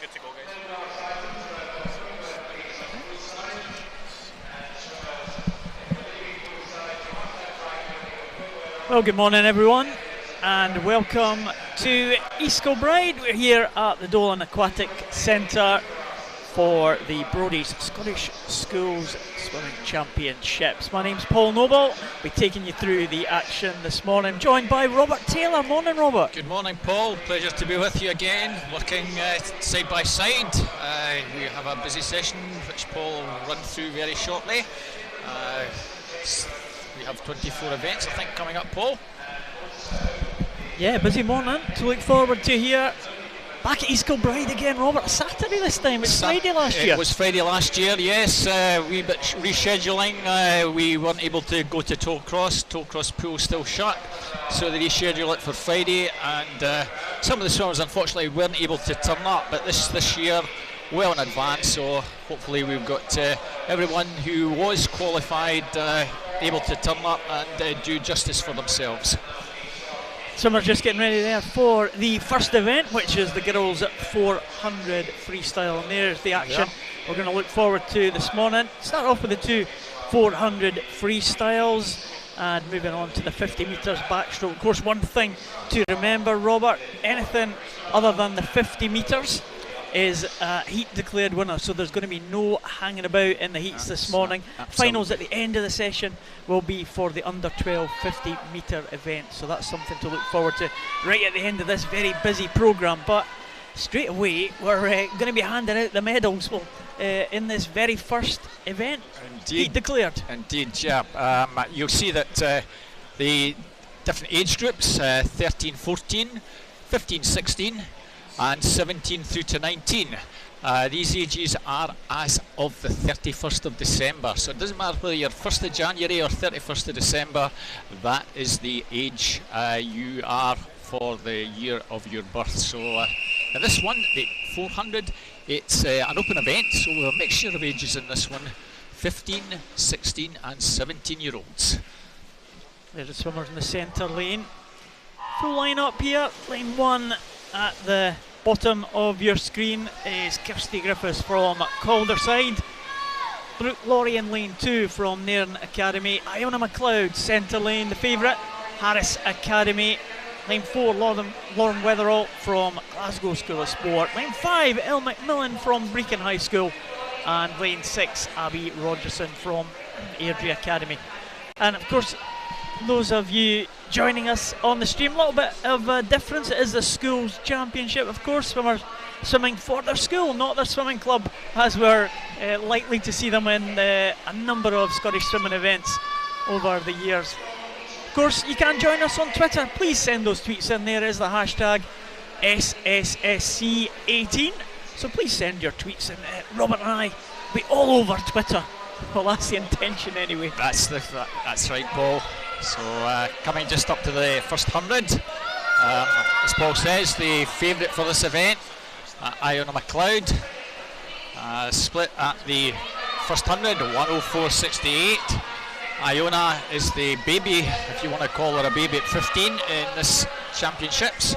good to go, guys. Well, good morning everyone and welcome to East Kilbride. We're here at the Dolan Aquatic Centre for the Brodies Scottish Schools Swimming Championships. My name's Paul Noble. I'll be taking you through the action this morning, joined by Robert Taylor. Morning, Robert. Good morning, Paul. Pleasure to be with you again, working side by side. We have a busy session which Paul will run through very shortly. We have 24 events, I think, coming up, Paul. Yeah, busy morning to look forward to here. Back at East Kilbride again, Robert. Saturday this time. It's Friday last year. It was Friday last year, yes. Wee bit rescheduling. We weren't able to go to Tollcross. Tollcross pool still shut, so they rescheduled it for Friday. And some of the swimmers, unfortunately, weren't able to turn up. But this year, well in advance. So hopefully, we've got everyone who was qualified able to turn up and do justice for themselves. Swimmers just getting ready there for the first event, which is the girls 400 freestyle, and there's the action we're going to look forward to this morning. Start off with the two 400 freestyles and moving on to the 50 metres backstroke. Of course, one thing to remember, Robert, anything other than the 50 metres is a heat declared winner, so there's going to be no hanging about in the heats this morning. Finals at the end of the session will be for the under 12 50 metre event, so that's something to look forward to right at the end of this very busy programme. But straight away we're going to be handing out the medals in this very first event. Indeed. Heat declared. Indeed, yeah. You'll see that the different age groups, 13, 14, 15, 16 and 17 through to 19. These ages are as of the 31st of December. So it doesn't matter whether you're 1st of January or 31st of December, that is the age you are for the year of your birth. So now this one, the 400, it's an open event, so we have a mixture of ages in this one, 15, 16 and 17 year olds. There's the swimmers in the centre lane. Full line up here, lane 1 at the bottom of your screen is Kirsty Griffiths from Calderside, Brooke Laurie in lane 2 from Nairn Academy, Iona McLeod centre lane, the favourite Harris Academy, lane 4 Lauren Weatherall from Glasgow School of Sport, lane 5 Elle McMillan from Brecon High School, and lane 6 Abby Rogerson from Airdrie Academy. And of course, those of you joining us on the stream, a little bit of a difference. It is the schools championship, of course. Swimmers swimming for their school, not their swimming club, as we're likely to see them in a number of Scottish swimming events over the years. Of course, you can join us on Twitter. Please send those tweets in. There is the hashtag SSSC18. So please send your tweets in. Robert and I will be all over Twitter. Well, that's the intention anyway. That's right, Paul. So coming just up to the first 100, as Paul says, the favourite for this event, Iona McLeod, split at the first 100, 104.68. Iona is the baby, if you want to call her a baby, at 15 in this championships.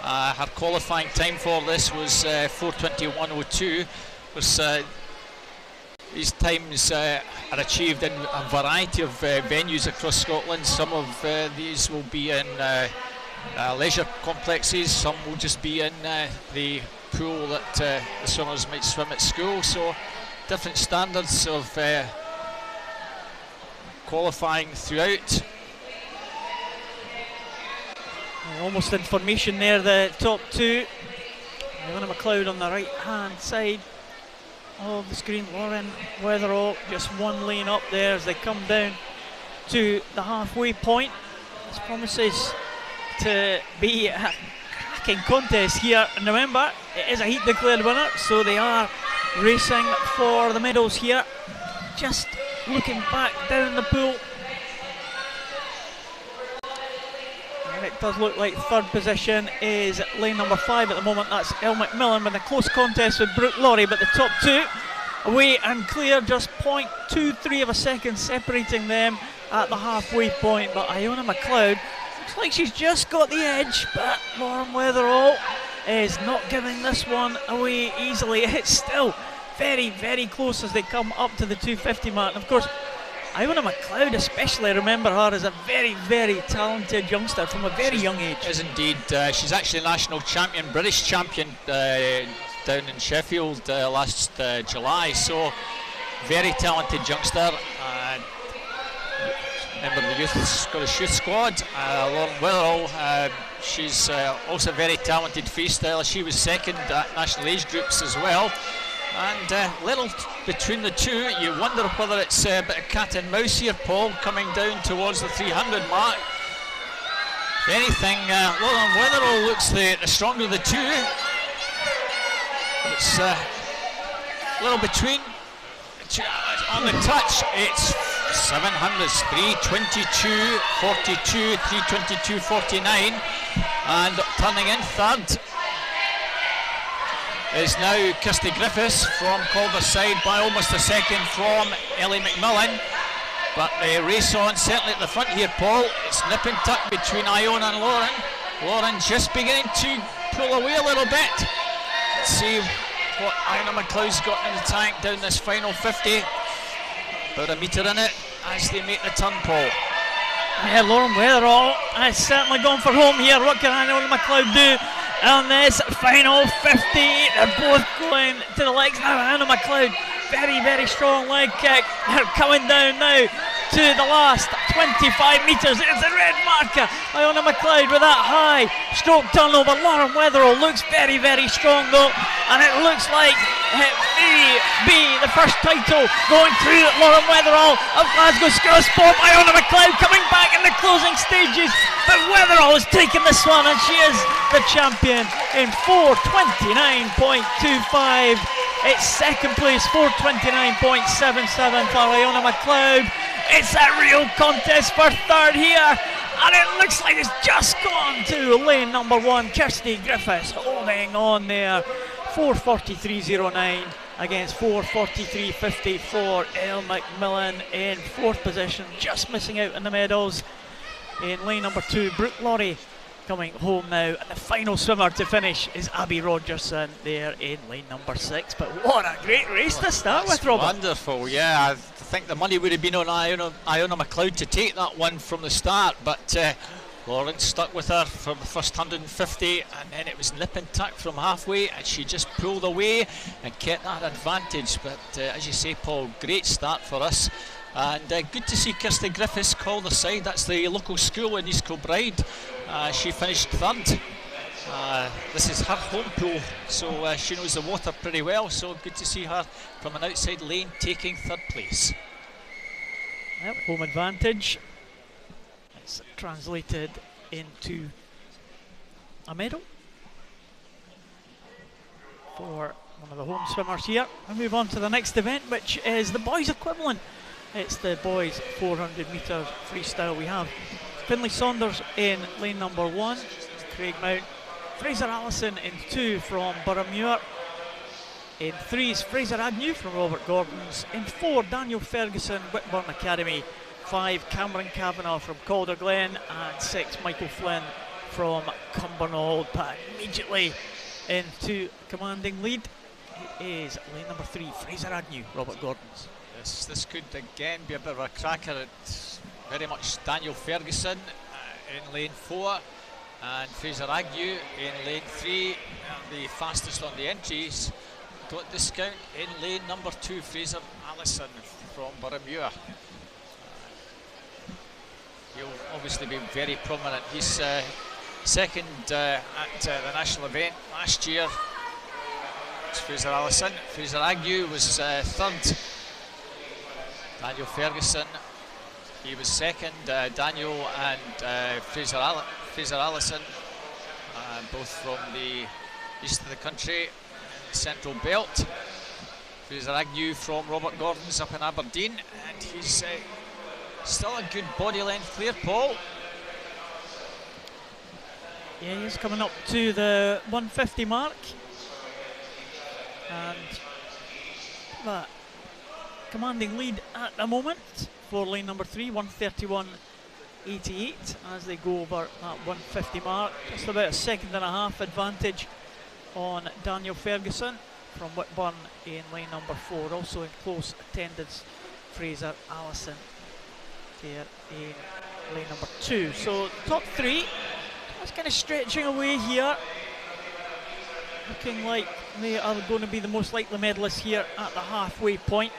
Her qualifying time for this was 4:21.02. These times are achieved in a variety of venues across Scotland. Some of these will be in leisure complexes, some will just be in the pool that the swimmers might swim at school. So different standards of qualifying throughout. Almost in formation there, the top two. Iona McLeod on the right hand side of the screen, Lauren Weatherall just one lane up there as they come down to the halfway point. This promises to be a cracking contest here, and remember, it is a heat declared winner, so they are racing for the medals here. Just looking back down the pool, and it does look like third position is lane number 5 at the moment. That's Elle McMillan with a close contest with Brooke Laurie, but the top two away and clear, just 0.23 of a second separating them at the halfway point. But Iona McLeod looks like she's just got the edge, but Lauren Weatherall is not giving this one away easily. It's still very, very close as they come up to the 250 mark. And of course, Iona McLeod especially, remember her as a very, very talented youngster from a very young age. Is indeed. She's actually national champion, British champion down in Sheffield last July. So very talented youngster. Member of the Scottish Youth Squad, Lauren Witherall. She's also a very talented freestyler. She was second at national age groups as well. And little between the two, you wonder whether it's a bit of cat and mouse here, Paul, coming down towards the 300 mark. If anything, Lauren Witherall looks the stronger of the two. It's a little between. On the touch, it's 700s, 322, 42, 322, 49, and turning in third is now Kirsty Griffiths from Calderside by almost a second from Ellie McMillan. But the race on, certainly at the front here, Paul. It's nip and tuck between Iona and Lauren. Lauren just beginning to pull away a little bit. Let's see what Iona McLeod's got in the tank down this final 50. About a metre in it as they make the turn, Paul. Yeah, Lauren Witherall has certainly gone for home here. What can Iona McLeod do on this final 50? They're both going to the legs now. Iona McLeod, very, very strong leg kick. They're coming down now to the last 25 metres. It's a red marker. Iona McLeod with that high stroke turnover. Lauren Witherall looks very, very strong though, and it looks like it may be the first title going through Lauren Witherall of Glasgow School of Sport. Iona McLeod coming back in the closing stages, but Witherall has taken this one and she is the champion in 4:29.25. It's second place, 4:29.77 for Iona McLeod. It's a real contest for third here, and it looks like it's just gone to lane number one. Kirsty Griffiths holding on there. 4:43.09 against 4:43.50 for Elle McMillan in fourth position, just missing out in the medals. In lane number two, Brooke Laurie coming home now, and the final swimmer to finish is Abby Rogerson there in lane number 6. But what a great race to start with, Robert. Wonderful, yeah. I think the money would have been on Iona McLeod to take that one from the start, but Lauren stuck with her for the first 150, and then it was nip and tuck from halfway, and she just pulled away and kept that advantage. But as you say, Paul, great start for us. And good to see Kirsty Griffiths called aside. That's the local school in East Kilbride. She finished third. This is her home pool, so she knows the water pretty well. So good to see her from an outside lane taking third place. Yep, home advantage. It's translated into a medal for one of the home swimmers here. We move on to the next event, which is the boys' equivalent. It's the boys 400 metre freestyle. We have Finlay Saunders in lane number 1, Craig Mount, Fraser Allison in 2 from Boroughmuir, in 3 is Fraser Agnew from Robert Gordon's, in 4 Daniel Ferguson, Whitburn Academy, 5 Cameron Kavanagh from Calderglen, and 6 Michael Flynn from Cumbernauld. But immediately into commanding lead is lane number 3, Fraser Agnew, Robert Gordon's. This could again be a bit of a cracker. It's very much Daniel Ferguson in lane 4 and Fraser Agnew in lane 3, the fastest on the entries. Don't discount in lane number 2 Fraser Allison from Boroughmuir. He'll obviously be very prominent. He's second at the national event last year. It's Fraser Allison. Fraser Agnew was third. Daniel Ferguson, he was second. Daniel and Fraser Allison, both from the east of the country, the Central Belt. Fraser Agnew from Robert Gordon's up in Aberdeen, and he's still a good body length clear, Paul. Yeah, he's coming up to the 150 mark, and that commanding lead at the moment for lane number 3, 131.88 as they go over that 150 mark. Just about a second and a half advantage on Daniel Ferguson from Whitburn in lane number 4. Also in close attendance, Fraser Allison there in lane number 2. So top 3, that's kind of stretching away here. Looking like they are going to be the most likely medalists here at the halfway point.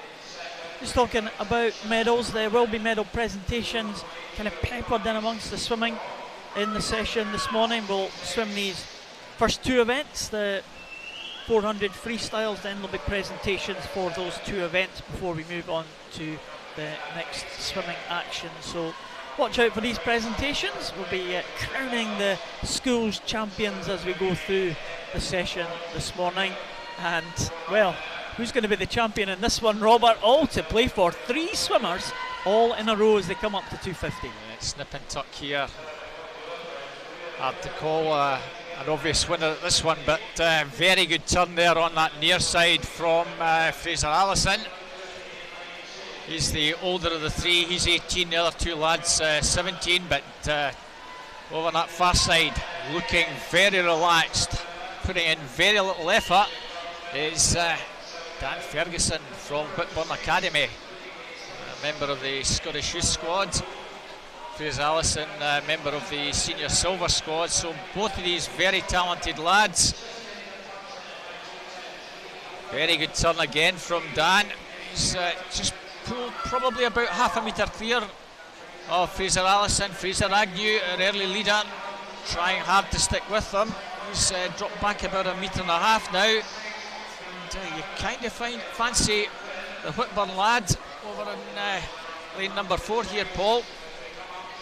Just talking about medals, there will be medal presentations kind of peppered in amongst the swimming in the session this morning. We'll swim these first 2 events, the 400 freestyles, then there'll be presentations for those 2 events before we move on to the next swimming action. So watch out for these presentations. We'll be crowning the school's champions as we go through the session this morning. And well, who's going to be the champion in this one, Robert? All to play for, 3 swimmers all in a row as they come up to 250. Snip and tuck here. Hard to call an obvious winner at this one, but very good turn there on that near side from Fraser Allison. He's the older of the 3, he's 18, the other 2 lads 17, but over on that far side, looking very relaxed, putting in very little effort, is Dan Ferguson from Whitburn Academy, a member of the Scottish Youth Squad. Fraser Allison, member of the Senior Silver Squad, so both of these very talented lads. Very good turn again from Dan. He's just pulled probably about half a metre clear of Fraser Allison. Fraser Agnew, an early leader, trying hard to stick with them. He's dropped back about 1.5 metres now. And you kind of fancy the Whitburn lad over in lane number 4 here, Paul.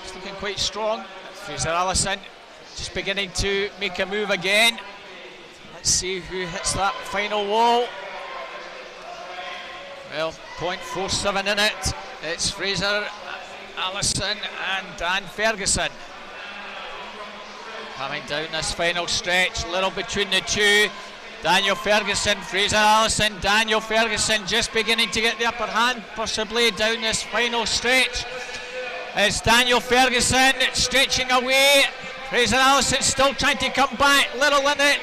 He's looking quite strong. Fraser Allison just beginning to make a move again. Let's see who hits that final wall. Well, 0.47 in it. It's Fraser Allison and Dan Ferguson. Coming down this final stretch, little between the 2. Daniel Ferguson, Fraser Allison, Daniel Ferguson just beginning to get the upper hand, possibly down this final stretch. It's Daniel Ferguson stretching away. Fraser Allison still trying to come back, little in it.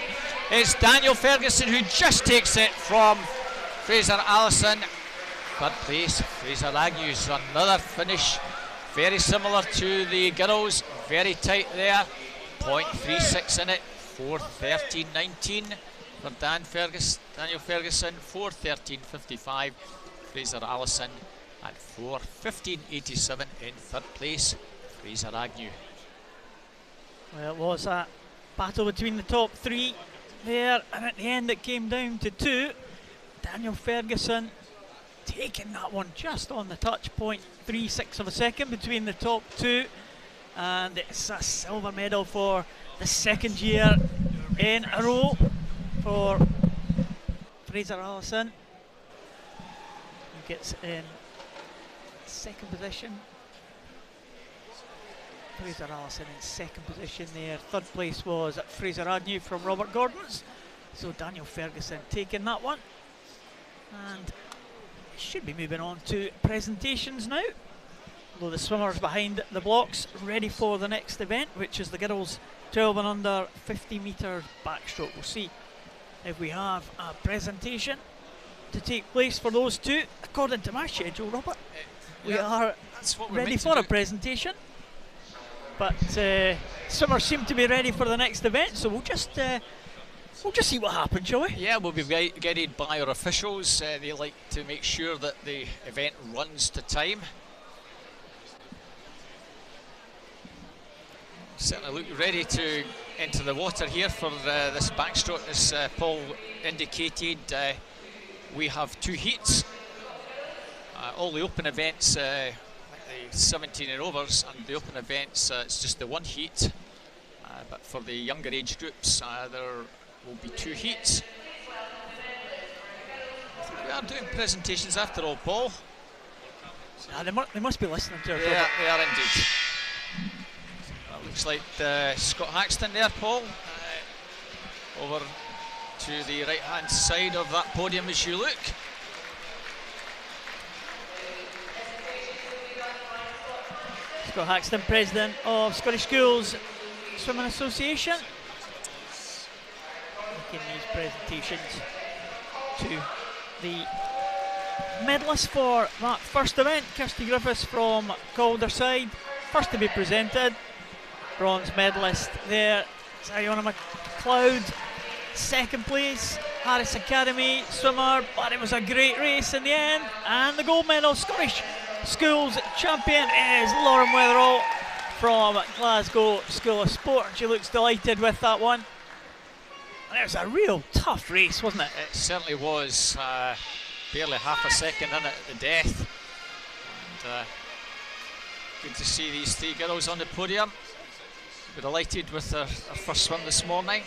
It's Daniel Ferguson who just takes it from Fraser Allison. 3rd place, Fraser Agnew's another finish, very similar to the girls, very tight there. 0.36 in it, 4:13.19 for Daniel Ferguson, 4:13.55, Fraser Allison, and 4:15.87 in 3rd place, Fraser Agnew. Well, it was a battle between the top 3 there, and at the end it came down to 2. Daniel Ferguson taking that one just on the touch, 0.36 of a second between the top 2, and it's a silver medal for the 2nd year in a row for Fraser Allison, who gets in 2nd position. Fraser Allison in 2nd position there. 3rd place was Fraser Agnew from Robert Gordon's, so Daniel Ferguson taking that one, and should be moving on to presentations now. Although the swimmers behind the blocks ready for the next event, which is the girls 12 and under 50 metres backstroke. We'll see if we have a presentation to take place for those 2. According to my schedule, Robert, we are ready for a presentation, but swimmers seem to be ready for the next event, so we'll just see what happens, shall we? Yeah, we'll be guided by our officials. They like to make sure that the event runs to time. Certainly look ready to enter the water here for this backstroke. As Paul indicated, we have 2 heats. All the open events, like the 17 and overs, and the open events, it's just the 1 heat. But for the younger age groups, there will be 2 heats. I think we are doing presentations after all, Paul. They must be listening to us. Yeah, they are indeed. Looks like Scott Haxton there, Paul, over to the right hand side of that podium as you look. Scott Haxton, President of Scottish Schools Swimming Association, making these presentations to the medalists for that first event. Kirsty Griffiths from Calderside, first to be presented. Bronze medalist there, Ziona McLeod, second place. Harris Academy swimmer, but it was a great race in the end. And the gold medal, Scottish Schools champion, is Lauren Weatherall from Glasgow School of Sport. She looks delighted with that one. And it was a real tough race, wasn't it? It certainly was. Barely half a second in it at the death. And, good to see these three girls on the podium. We're delighted with their first swim this morning.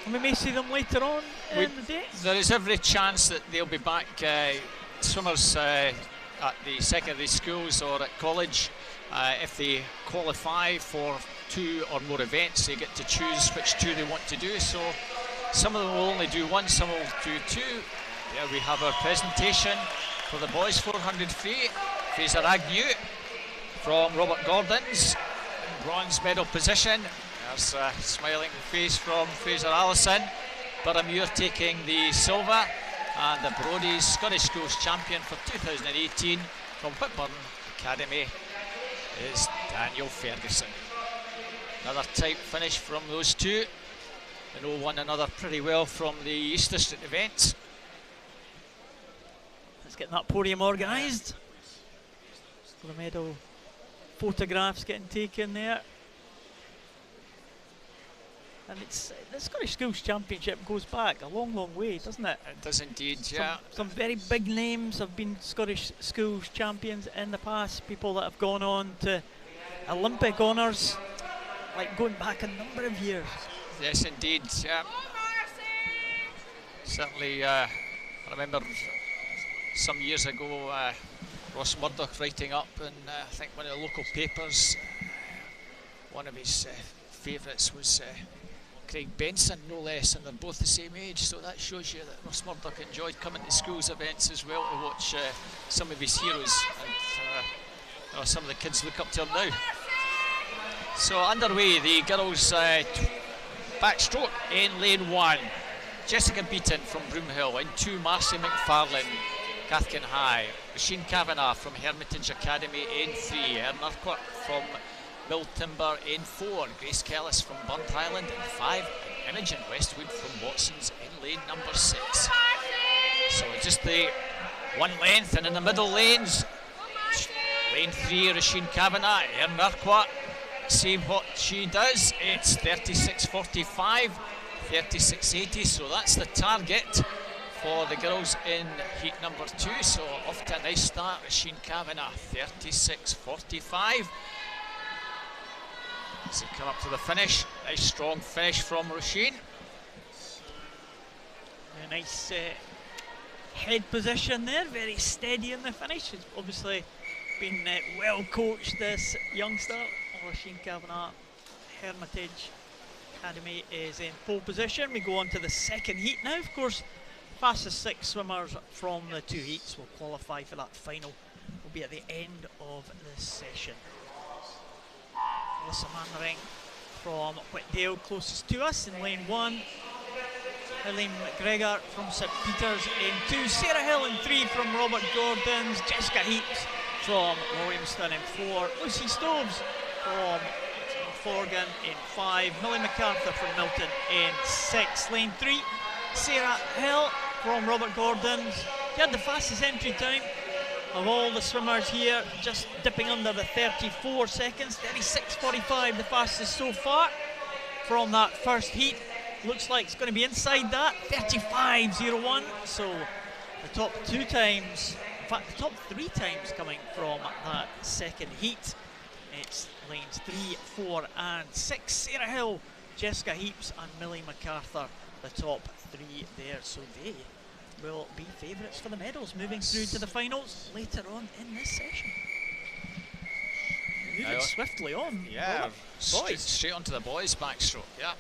And we may see them later on in the day. There is every chance that they'll be back swimmers at the secondary schools or at college. If they qualify for 2 or more events, they get to choose which 2 they want to do. So some of them will only do 1, some will do 2. There we have our presentation for the boys 400 free. Fraser Agnew from Robert Gordon's in bronze medal position. There's a smiling face from Fraser Allison. Burramure taking the silver, and the Brodies Scottish Schools champion for 2018 from Whitburn Academy is Daniel Ferguson. Another tight finish from those two. They know one another pretty well from the East District events. Let's get that podium organised. The medal photographs getting taken there. And it's the Scottish Schools Championship goes back a long, long way, doesn't it? It does indeed, yeah. Some very big names have been Scottish Schools champions in the past. People that have gone on to Olympic honours, like going back a number of years. Yes, indeed, yeah. Certainly, I remember some years ago, Ross Murdoch writing up in, I think, one of the local papers. One of his favourites was Craig Benson, no less, and they're both the same age, so that shows you that Ross Murdoch enjoyed coming to schools events as well to watch some of his heroes, and some of the kids look up to him now. So underway, the girls' backstroke in lane 1. Jessica Beaton from Broomhill, in 2 Marcy McFarlane, Cathkin High. Machine Kavanagh from Hermitage Academy in 3. Erin Urquhart from Mill Timber in 4. Grace Kellis from Burnt Highland in 5. And Imogen Westwood from Watson's in lane number 6. So just the one length, and in the middle lanes, lane 3, Rasheen Kavanagh. Erin Urquhart, see what she does. It's 36.45, 36.80, so that's the target for the girls in heat number 2. So off to a nice start, Rasheen Kavanagh, 36.45. As they come up to the finish, nice strong finish from Rasheen. A nice head position there, very steady in the finish. She's obviously been well coached, this youngster. Rasheen Kavanagh, Hermitage Academy is in pole position. We go on to the second heat now. Of course, fastest 6 swimmers from the 2 heats will qualify for that final. Will be at the end of the session. Alyssa Mannering from Whitdale, closest to us in lane 1. Eileen McGregor from St Peters in 2. Sarah Hill in 3 from Robert Gordon's. Jessica Heaps from Williamston in 4. Lucy Stoves from Forgan in 5. Millie MacArthur from Milton in 6. Lane 3, Sarah Hill from Robert Gordon's. She had the fastest entry time of all the swimmers here, just dipping under the 34 seconds. 36.45 the fastest so far from that first heat. Looks like it's going to be inside that, 35.01. So the top 2 times, in fact the top 3 times coming from that second heat. It's lanes 3, 4 and 6. Sarah Hill, Jessica Heaps and Millie MacArthur, the top 3 there. So they will be favourites for the medals moving through to the finals later on in this session. Moving swiftly on. Yeah, straight onto the boys' backstroke, yeah.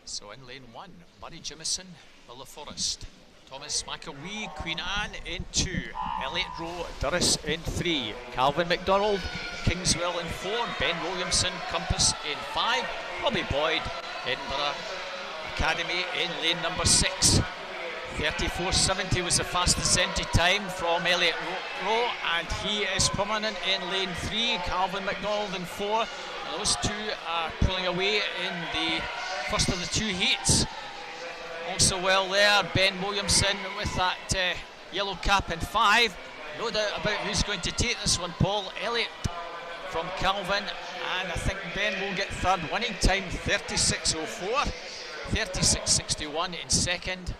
So in lane 1, Murray Jimison, Willa Forrest. Thomas McAwee, Queen Anne in 2, Elliot Rowe, Durris in 3, Calvin MacDonald, Kingswell in 4, Ben Williamson, Compass in 5, Robbie Boyd, Edinburgh Academy in lane number 6. 34.70 was the fastest entry time from Elliot Rowe, and he is prominent in lane 3, Calvin MacDonald in 4. And those two are pulling away in the first of the 2 heats. Also well there, Ben Williamson with that yellow cap in 5. No doubt about who's going to take this one, Paul. Elliot from Calvin, and I think Ben will get third. Winning time 36.04, 36.61 in second,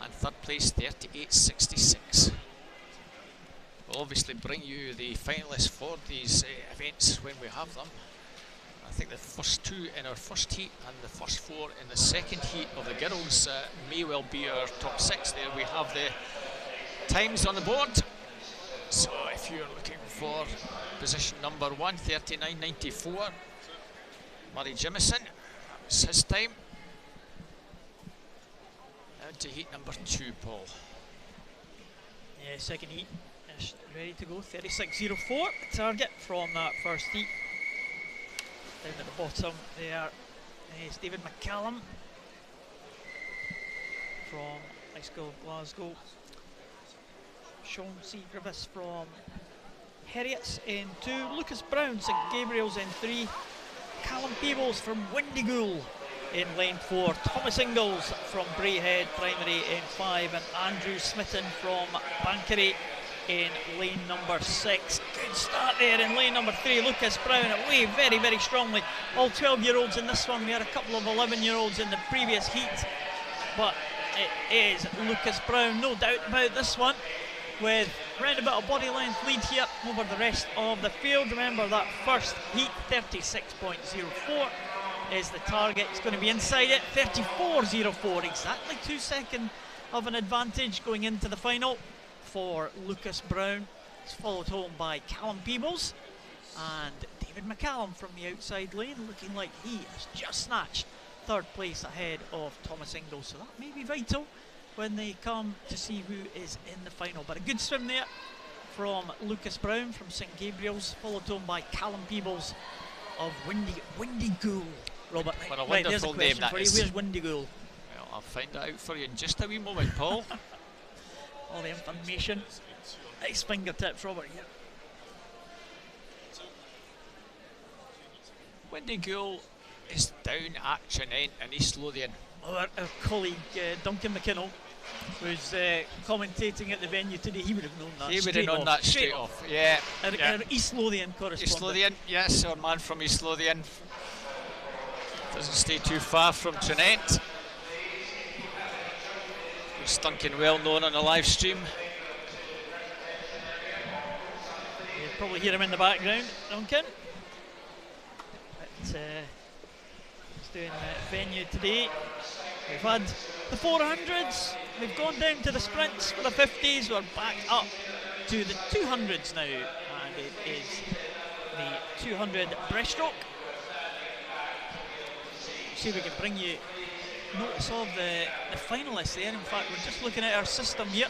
and third place 38.66. We'll obviously bring you the finalists for these events when we have them. I think the first 2 in our first heat and the first 4 in the second heat of the girls may well be our top 6. There we have the times on the board. So if you're looking for position number 1, 39.94, Murray Jimison, that was his time. Now to heat number 2, Paul. Yeah, second heat is ready to go. 36.04 target from that first heat. Down at the bottom there is David McCallum from High School of Glasgow. Sean C. Griffiths from Heriots in 2. Lucas Brown, St Gabriel's in 3. Callum Peebles from Windigool in lane 4. Thomas Ingalls from Braehead Primary in 5. And Andrew Smitten from Bankery in lane number 6. Good start there in lane number 3. Lucas Brown away very, very strongly. All 12-year-olds in this one. We had a couple of 11-year-olds in the previous heat. But it is Lucas Brown, no doubt about this one, with round about a body length lead here over the rest of the field. Remember that first heat, 36.04 is the target. It's going to be inside it, 34.04, exactly 2 seconds of an advantage going into the final for Lucas Brown. It's followed home by Callum Peebles and David McCallum from the outside lane, looking like he has just snatched third place ahead of Thomas Ingalls. So that may be vital when they come to see who is in the final. But a good swim there from Lucas Brown from St Gabriel's, followed home by Callum Peebles of Windigool. Robert, what a right, there's a wonderful question name that for you. is. Where's Windigool? Well, I'll find that out for you in just a wee moment, Paul. All the information at his fingertips, Robert, here. Windigool is down at Tranent in East Lothian. Our colleague Duncan McKinnell, who's commentating at the venue today, he would have known that. He would have known that straight off. Yeah. Our East Lothian correspondent. East Lothian, yes, our man from East Lothian. Doesn't stay too far from Tranent. He's Duncan well known on the live stream. You'll probably hear him in the background, Duncan. But he's doing venue today. We've had the 400s, we've gone down to the sprints for the 50s, we're back up to the 200s now, and it is the 200 breaststroke. See if we can bring you notice of the finalists there. In fact, we're just looking at our system here.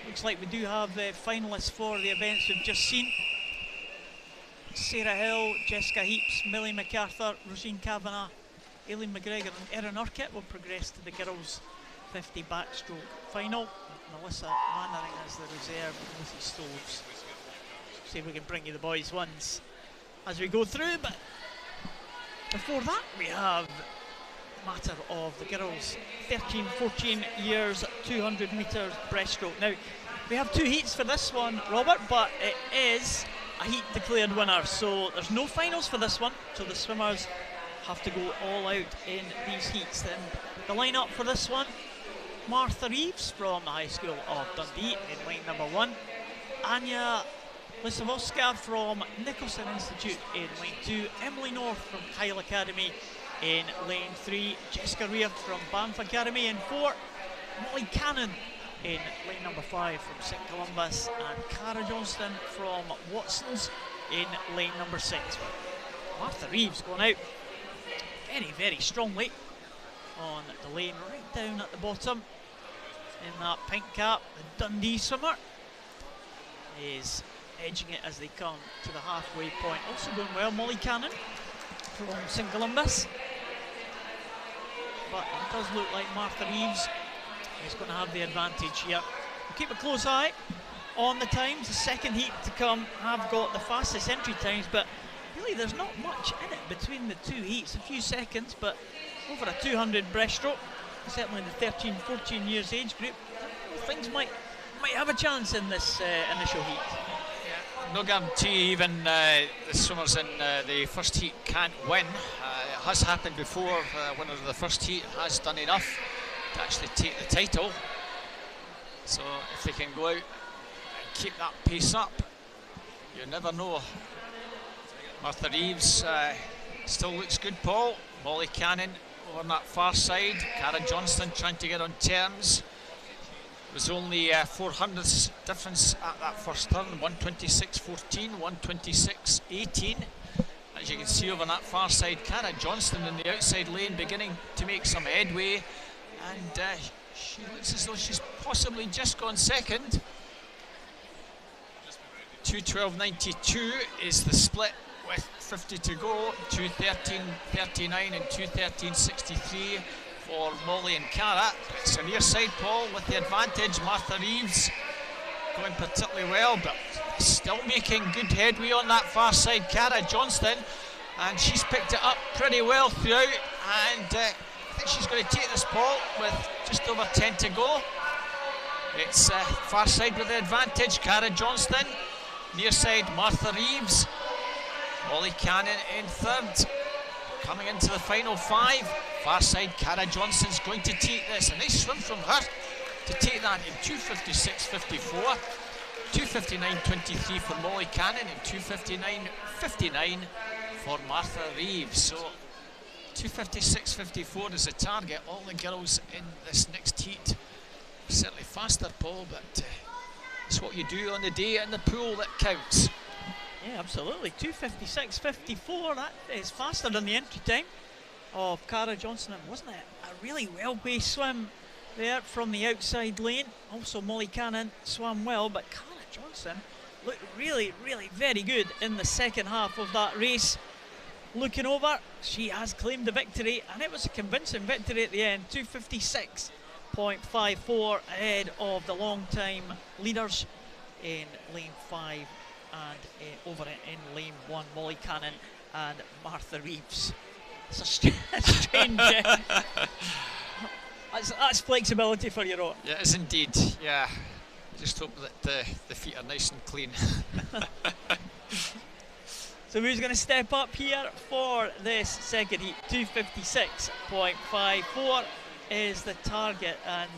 Looks like we do have the finalists for the events we've just seen. Sarah Hill, Jessica Heaps, Millie MacArthur, Roisin Kavanagh, Aileen McGregor and Erin Urquhart will progress to the girls' 50 backstroke final. Melissa Mannering as the reserve, Lucy Stoves. See if we can bring you the boys' ones as we go through, but before that we have matter of the girls 13-14 years 200 metres breaststroke. Now we have 2 heats for this one, Robert, but it is a heat declared winner, so there's no finals for this one, so the swimmers have to go all out in these heats. Then the lineup for this one: Martha Reeves from the High School of Dundee in lane number 1, Anya Lisavoska from Nicholson Institute in lane 2, Emily North from Kyle Academy in lane 3, Jessica Rear from Banff Academy in 4, Molly Cannon in lane number 5 from St Columba's, and Cara Johnston from Watson's in lane number 6. Martha Reeves going out very, very strongly on the lane right down at the bottom in that pink cap, the Dundee swimmer, is edging it as they come to the halfway point. Also going well, Molly Cannon from St Columbus. But it does look like Martha Reeves is going to have the advantage here. We'll keep a close eye on the times. The second heat to come have got the fastest entry times, but really there's not much in it between the two heats. A few seconds, but over a 200 breaststroke, certainly in the 13-14 years age group, things might have a chance in this initial heat. Yeah, no guarantee even the swimmers in the first heat can't win. It has happened before. Winner of the first heat has done enough to actually take the title. So if they can go out and keep that pace up, you never know. Martha Reeves still looks good, Paul. Molly Cannon over on that far side. Cara Johnston trying to get on terms. It was only 400ths difference at that first turn. 126.14, 126.18. As you can see over on that far side, Cara Johnston in the outside lane beginning to make some headway. And she looks as though she's possibly just gone second. 2:12.92 is the split with 50 to go. 2:13.39 and 2:13.63 for Molly and Cara. It's a near side, Paul, with the advantage. Martha Reeves going particularly well, but still making good headway on that far side. Cara Johnston, and she's picked it up pretty well throughout, and I think she's going to take this, Paul, with just over 10 to go. It's far side with the advantage. Cara Johnston, near side Martha Reeves, Molly Cannon in third. Coming into the final five, far side Cara Johnston's going to take this. A nice swim from her to take that in 2:56.54, 2:59.23 for Molly Cannon, and 2:59.59 for Martha Reeves. So 2:56.54 is the target. All the girls in this next heat are certainly faster, Paul, but it's what you do on the day in the pool that counts. Yeah, absolutely. 2:56.54, that is faster than the entry time of Cara Johnston. Wasn't it a really well-based swim there from the outside lane? Also Molly Cannon swam well, but Cara Johnston looked really, really very good in the second half of that race. Looking over, she has claimed the victory, and it was a convincing victory at the end. 2:56.54 ahead of the long-time leaders in lane 5 and over in lane 1, Molly Cannon and Martha Reeves. It's a strange. That's flexibility for your own. Yeah, it is indeed. Yeah, just hope that the feet are nice and clean. So who's going to step up here for this second heat? 2:56.54 is the target, and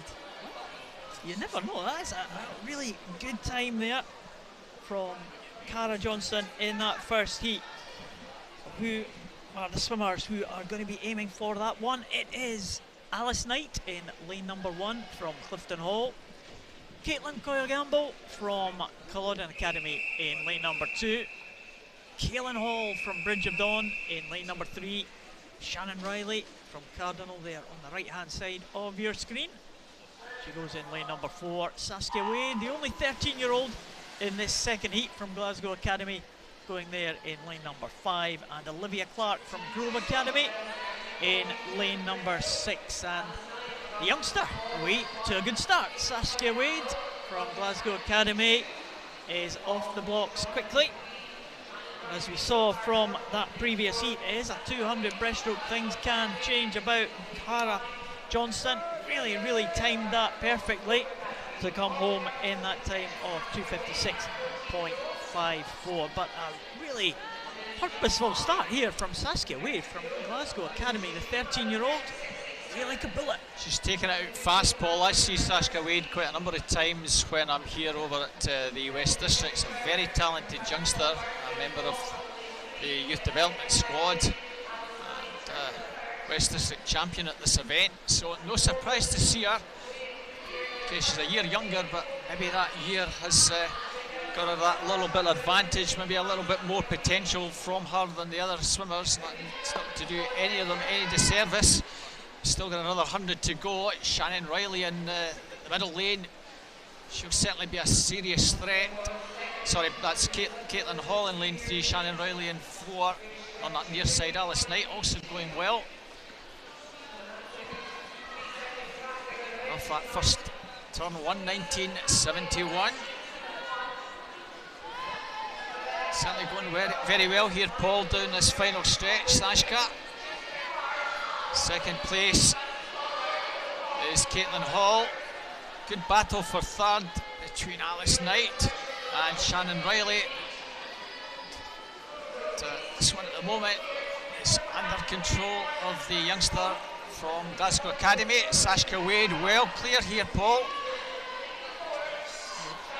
you never know. That's a really good time there from Cara Johnston in that first heat. Who are the swimmers who are going to be aiming for that one? It is Alice Knight in lane number 1 from Clifton Hall, Caitlin Coyle-Gamble from Culloden Academy in lane number 2, Kaylin Hall from Bridge of Dawn in lane number 3, Shannon Riley from Cardinal there on the right hand side of your screen. She goes in lane number 4. Saskia Wade, the only 13-year-old in this second heat from Glasgow Academy, going there in lane number 5, and Olivia Clark from Grove Academy in lane number 6. And the youngster away to a good start. Saskia Wade from Glasgow Academy is off the blocks quickly. As we saw from that previous heat, it is a 200 breaststroke. Things can change about. Cara Johnston really timed that perfectly to come home in that time of 2:56.54. But a really purposeful start here from Saskia Wade from Glasgow Academy, the 13-year-old. Really like a bullet. She's taken it out fast, Paul. I see Saskia Wade quite a number of times when I'm here over at the West District. She's a very talented youngster, a member of the youth development squad, and West District champion at this event. So no surprise to see her. Okay, she's a year younger, but maybe that year has got her that little bit of advantage, maybe a little bit more potential from her than the other swimmers. It's not to do any of them any disservice. Still got another 100 to go. Shannon Riley in the the middle lane. She'll certainly be a serious threat. Sorry, that's Caitlin Hall in lane 3, Shannon Riley in 4 on that near side. Alice Knight also going well. Off that first turn, 1:19.71. Certainly going very well here, Paul, down this final stretch. Sashka. Second place is Caitlin Hall. Good battle for third between Alice Knight and Shannon Riley. This one at the moment is under control of the youngster from Glasgow Academy, Sashka Wade. Well clear here, Paul.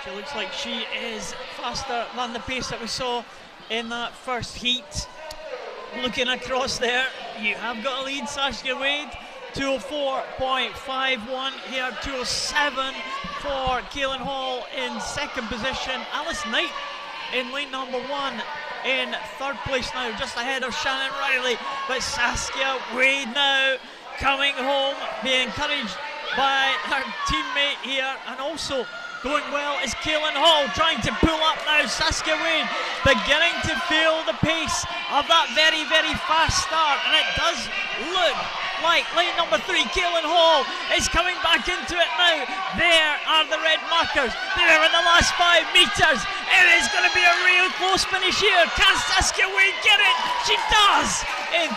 She looks like she is faster than the pace that we saw in that first heat. Looking across there, you have got a lead, Sashka Wade. 204.51 here, 207 for Caitlin Hall in second position. Alice Knight in lane number 1 in third place now, just ahead of Shannon Riley. But Saskia Wade now coming home, being encouraged by her teammate here, and also going well is Caitlin Hall, trying to pull up now. Saskia Wade beginning to feel the pace of that very, very fast start, and it does look like lane number 3, Caitlin Hall, is coming back into it now. There are the red markers. There in the last 5 metres. It is going to be a real close finish here. Can Saskia Wade get it? She does in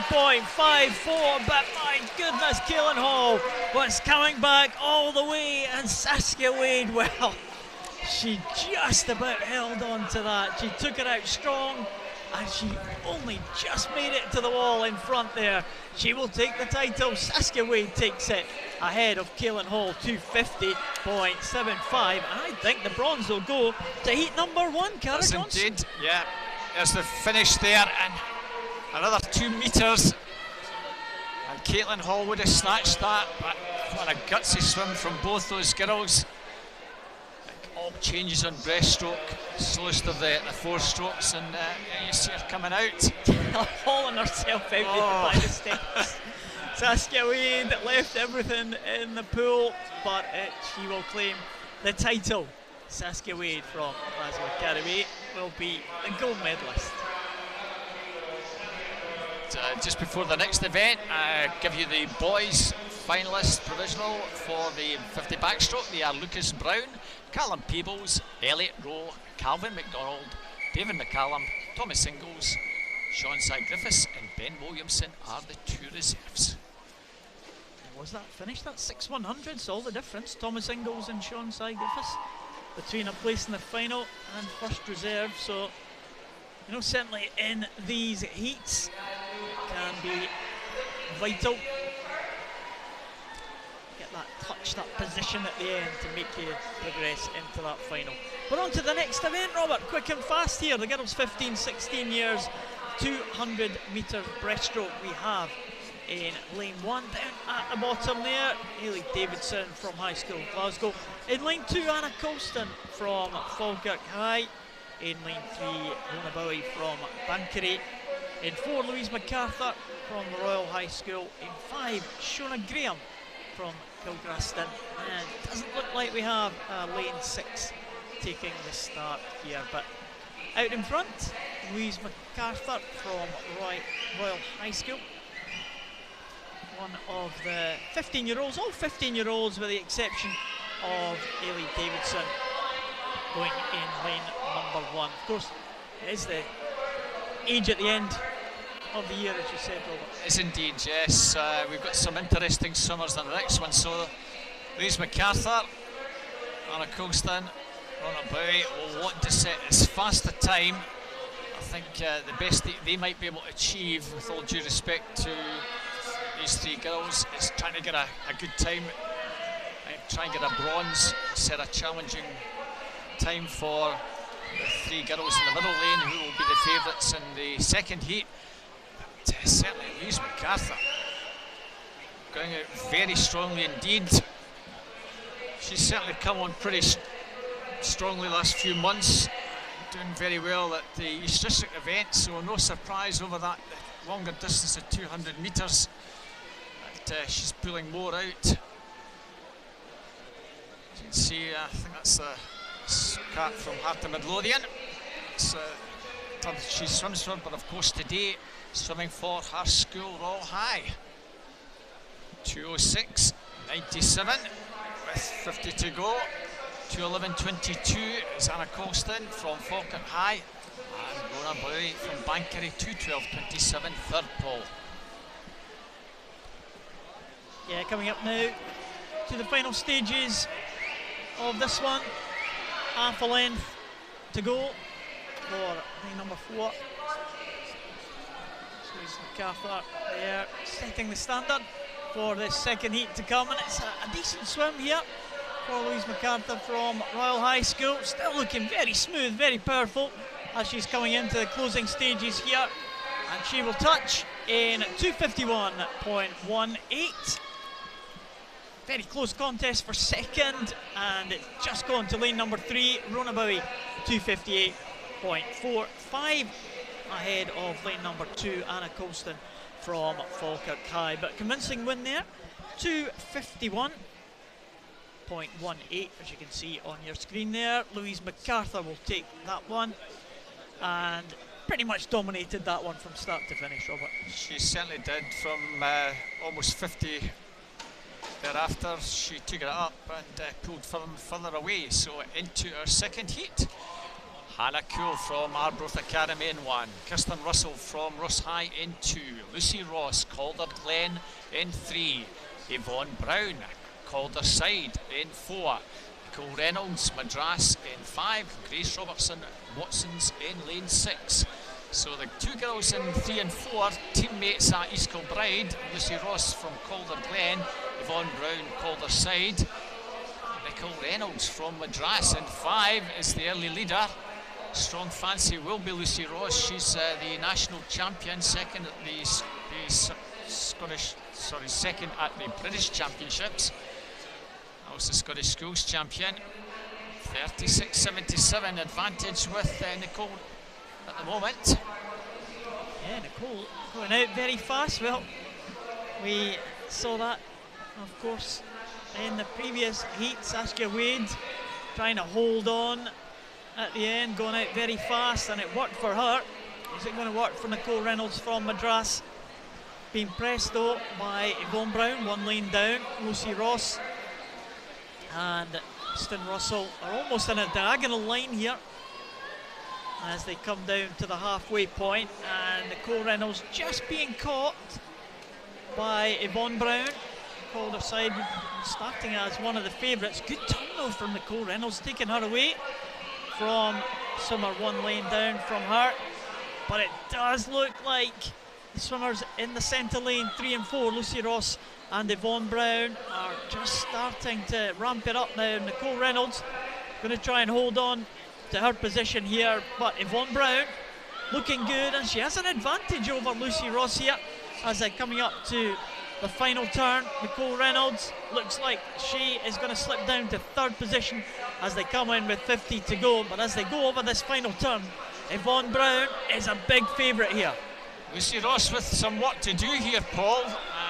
250.54. But my goodness, Caitlin Hall was coming back all the way, and Saskia Wade, well, she just about held on to that. She took it out strong, and she only just made it to the wall in front there. She will take the title. Saskia Wade takes it ahead of Caitlin Hall, 250.75. And I think the bronze will go to heat number 1, Cara Johnson. Indeed, yeah. There's the finish there, and another 2 metres. And Caitlin Hall would have snatched that, but what a gutsy swim from both those girls. All changes on breaststroke, slowest of the 4 strokes, and you see her coming out. Hauling herself out by the steps. Saskia Wade left everything in the pool, but she will claim the title. Saskia Wade from Glasgow Academy will be the gold medalist. Just before the next event, I give you the boys finalists provisional for the 50 backstroke. They are Lucas Brown, Callum Peebles, Elliot Rowe, Calvin McDonald, David McCallum, Thomas Ingalls, Sean Sy-Griffiths and Ben Williamson are the 2 reserves. Was that finished? That's 6/100s, all the difference. Thomas Ingalls and Sean Sy-Griffiths between a place in the final and first reserve. So, you know, certainly in these heats can be vital. Get that touch, that position at the end to make you progress into that final. We're on to the next event, Robert. Quick and fast here. The girls 15, 16 years, 200 metre breaststroke. We have in lane 1 down at the bottom there, Hayley Davidson from High School Glasgow. In lane 2, Anna Colston from Falkirk High. In lane 3, Luna Bowie from Bankery. In 4, Louise MacArthur from the Royal High School. In 5, Shona Graham from Kilgraston. And it doesn't look like we have lane 6 taking the start here, but out in front, Louise MacArthur from Royal High School. One of the 15-year-olds, all 15-year-olds with the exception of Hayley Davidson, going in lane number 1. Of course, it is the age at the end of the year, as you said, Robert. It's indeed, yes. We've got some interesting swimmers on the next one. So, Louise MacArthur, Anna Colston, Ronna Bowie will want to set as fast a time. I think the best they might be able to achieve, with all due respect to these 3 girls, is trying to get a good time and try and get a bronze, set a challenging time for the 3 girls in the middle lane, who will be the favourites in the second heat. But certainly Louise MacArthur going out very strongly indeed. She's certainly come on pretty strongly last few months, doing very well at the East District event, so no surprise over that longer distance of 200 metres. She's pulling more out. you can see, I think that's the cat from Heart of Midlothian. It's she swims for, but of course today swimming for her school, Royal High. 2:06.97 with 50 to go. 2:11.22 is Anna Colston from Falkirk High, and Rona Bowie from Bankery. 2:12.27 third pole. Yeah, coming up now to the final stages of this one. Half a length to go for lane number 4. Louise MacArthur there setting the standard for the second heat to come, and it's a decent swim here for Louise MacArthur from Royal High School. Still looking very smooth, very powerful as she's coming into the closing stages here, and she will touch in 2:51.18. Very close contest for second, and it's just gone to lane number 3. Rona Bowie 2:58.45 ahead of lane number 2, Anna Colston from Falkirk High. But convincing win there, 2:51.18 as you can see on your screen there. Louise MacArthur will take that one and pretty much dominated that one from start to finish, Robert. She certainly did. From almost 50 thereafter, she took it up and pulled further away. So into her second heat, Hannah Cool from Arbroath Academy in 1, Kirsten Russell from Ross High in 2, Lucy Ross, Calder Glen in 3, Yvonne Brown, Calder Side in 4, Nicole Reynolds, Madras in 5, Grace Robertson, Watson's in lane 6. So the two girls in 3 and 4, teammates at East Kilbride, Lucy Ross from Calder Glen, Yvonne Brown, Calder Side, Nicole Reynolds from Madras in 5 is the early leader. Strong fancy will be Lucy Ross. She's the national champion, second at the second at the British Championships. Also Scottish Schools champion. 36.77 advantage with Nicole at the moment. Yeah, Nicole going out very fast. Well, we saw that, of course, in the previous heat. Saskia Wade trying to hold on at the end, going out very fast, and it worked for her. Is it going to work for Nicole Reynolds from Madras? Being pressed though by Yvonne Brown, 1 lane down. Lucy Ross and Kristen Russell are almost in a diagonal line here as they come down to the halfway point, and Nicole Reynolds just being caught by Yvonne Brown. Calder Side starting as one of the favourites. Good turn though from Nicole Reynolds, taking her away from swimmer 1 lane down from her. But it does look like the swimmers in the centre lane 3 and 4, Lucy Ross and Yvonne Brown, are just starting to ramp it up now. Nicole Reynolds going to try and hold on to her position here, but Yvonne Brown looking good, and she has an advantage over Lucy Ross here as they're coming up to the final turn. Nicole Reynolds looks like she is going to slip down to 3rd position as they come in with 50 to go, but as they go over this final turn, Yvonne Brown is a big favourite here. Lucy Ross with some work to do here, Paul.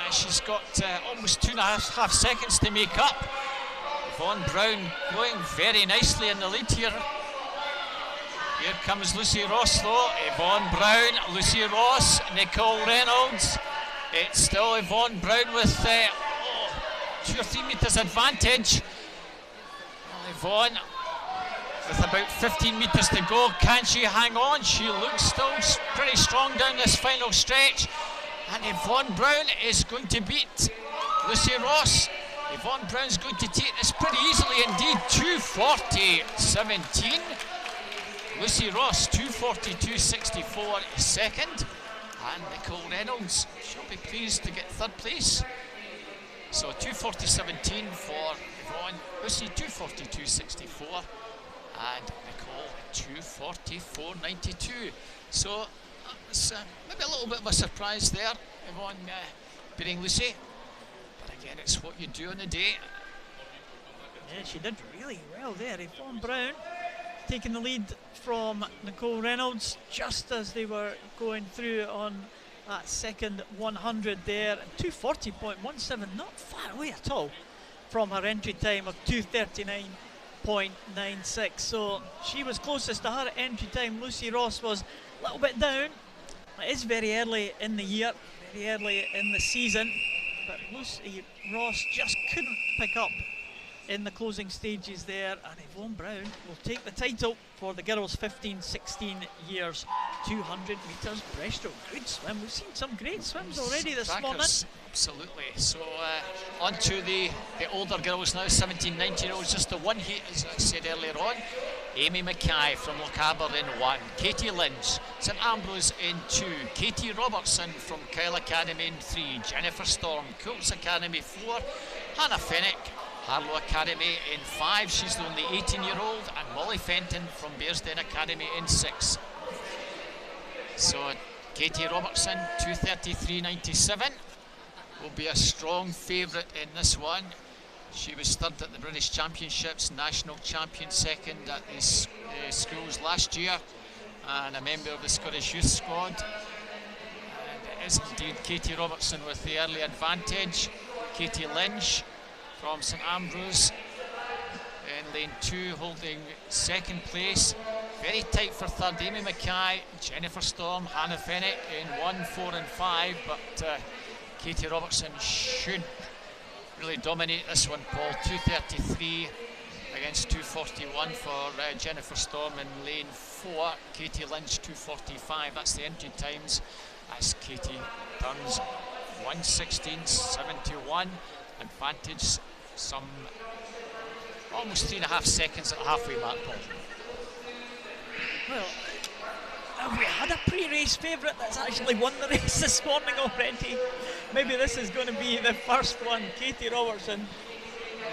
She's got almost 2.5 seconds to make up. Yvonne Brown going very nicely in the lead here. Here comes Lucy Ross though. Yvonne Brown, Lucy Ross, Nicole Reynolds. It's still Yvonne Brown with 2 or 3 metres advantage. Well, Yvonne with about 15 metres to go. Can she hang on? She looks still pretty strong down this final stretch. And Yvonne Brown is going to beat Lucy Ross. Yvonne Brown's going to take this pretty easily indeed. 2:40.17. Lucy Ross 2:42.64 second. And Nicole Reynolds, she'll be pleased to get 3rd place. So 2:40.17 for Yvonne, Lucy 2:42.64, and Nicole 2:44.92. So it's maybe a little bit of a surprise there, Yvonne beating Lucy. But again, it's what you do on the day. Yeah, she did really well there. Yvonne Brown taking the lead from Nicole Reynolds just as they were going through on that second 100 there. 2:40.17, not far away at all from her entry time of 2:39.96. So she was closest to her entry time. Lucy Ross was a little bit down. It is very early in the year, very early in the season, but Lucy Ross just couldn't pick up in the closing stages there, and Yvonne Brown will take the title for the girls 15-16 years 200 metres breaststroke. Good swim. We've seen some great swims already this morning. Absolutely. So on to the older girls now, 17, 19-year-olds. Just the one heat, as I said earlier on. Amy Mackay from Lochaber in 1, Katie Lynch, St Ambrose in 2, Katie Robertson from Kyle Academy in 3, Jennifer Storm, Coults Academy 4, Hannah Fennick, Harlow Academy in 5, she's the only 18-year-old, and Molly Fenton from Bearsden Academy in 6. So Katie Robertson, 2:33.97, will be a strong favourite in this one. She was third at the British Championships, national champion second at the schools last year, and a member of the Scottish Youth Squad. And it is indeed Katie Robertson with the early advantage. Katie Lynch from St Ambrose in lane 2, holding second place. Very tight for third, Amy Mackay, Jennifer Storm, Hannah Fennick in 1, 4 and 5, but Katie Robertson should really dominate this one, Paul. 2:33 against 2:41 for Jennifer Storm in lane 4. Katie Lynch 2:45, that's the entry times, as Katie turns 1:16.71, advantage some almost 3.5 seconds at the halfway mark, Paul. Well, have we had a pre-race favourite that's actually won the race this morning already? Maybe this is going to be the first one. Katie Robertson.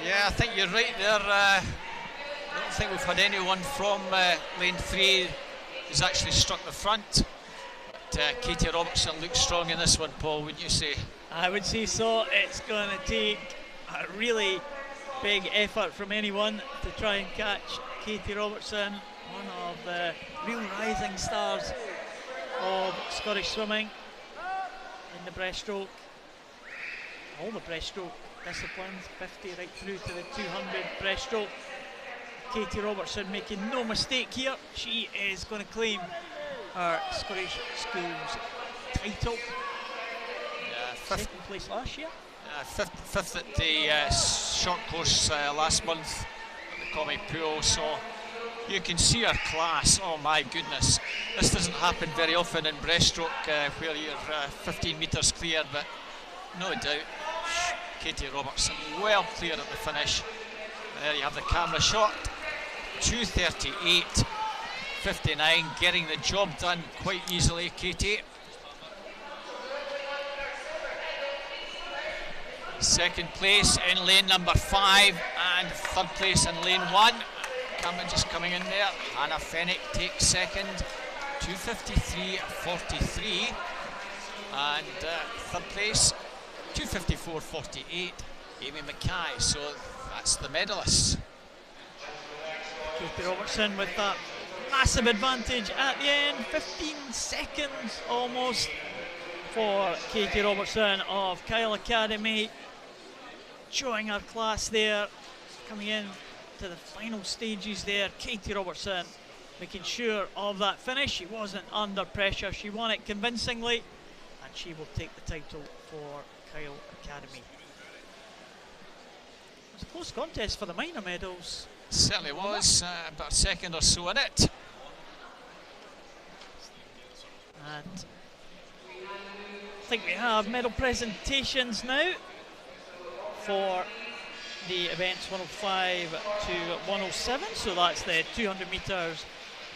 Yeah, I think you're right there. I don't think we've had anyone from lane 3 who's actually struck the front. But Katie Robertson looks strong in this one, Paul, wouldn't you say? I would say so. It's going to take a really big effort from anyone to try and catch Katie Robertson, one of the real rising stars of Scottish swimming in the breaststroke. All the breaststroke disciplines, 50 right through to the 200 breaststroke. Katie Robertson making no mistake here. She is going to claim her Scottish Schools title. Second place last year. Fifth at the short course last month at the Commie Pool, so you can see her class. Oh my goodness, this doesn't happen very often in breaststroke where you're 15 metres clear, but no doubt Katie Robertson well clear at the finish. There you have the camera shot. 2:38.59, getting the job done quite easily, Katie. Second place in lane number 5 and third place in lane 1. Cameron just coming in there. Hannah Fennick takes second, 2:53.43, and third place 2:54.48, Amy Mackay. So that's the medalists. Katie Robertson with that massive advantage at the end, 15 seconds almost for Katie Robertson of Kyle Academy, showing her class there, coming in to the final stages there. Katie Robertson making sure of that finish. She wasn't under pressure, she won it convincingly, and she will take the title for Kyle Academy. It was a close contest for the minor medals. Certainly was, about a second or so in it. And I think we have medal presentations now for the events 105 to 107, so that's the 200 metres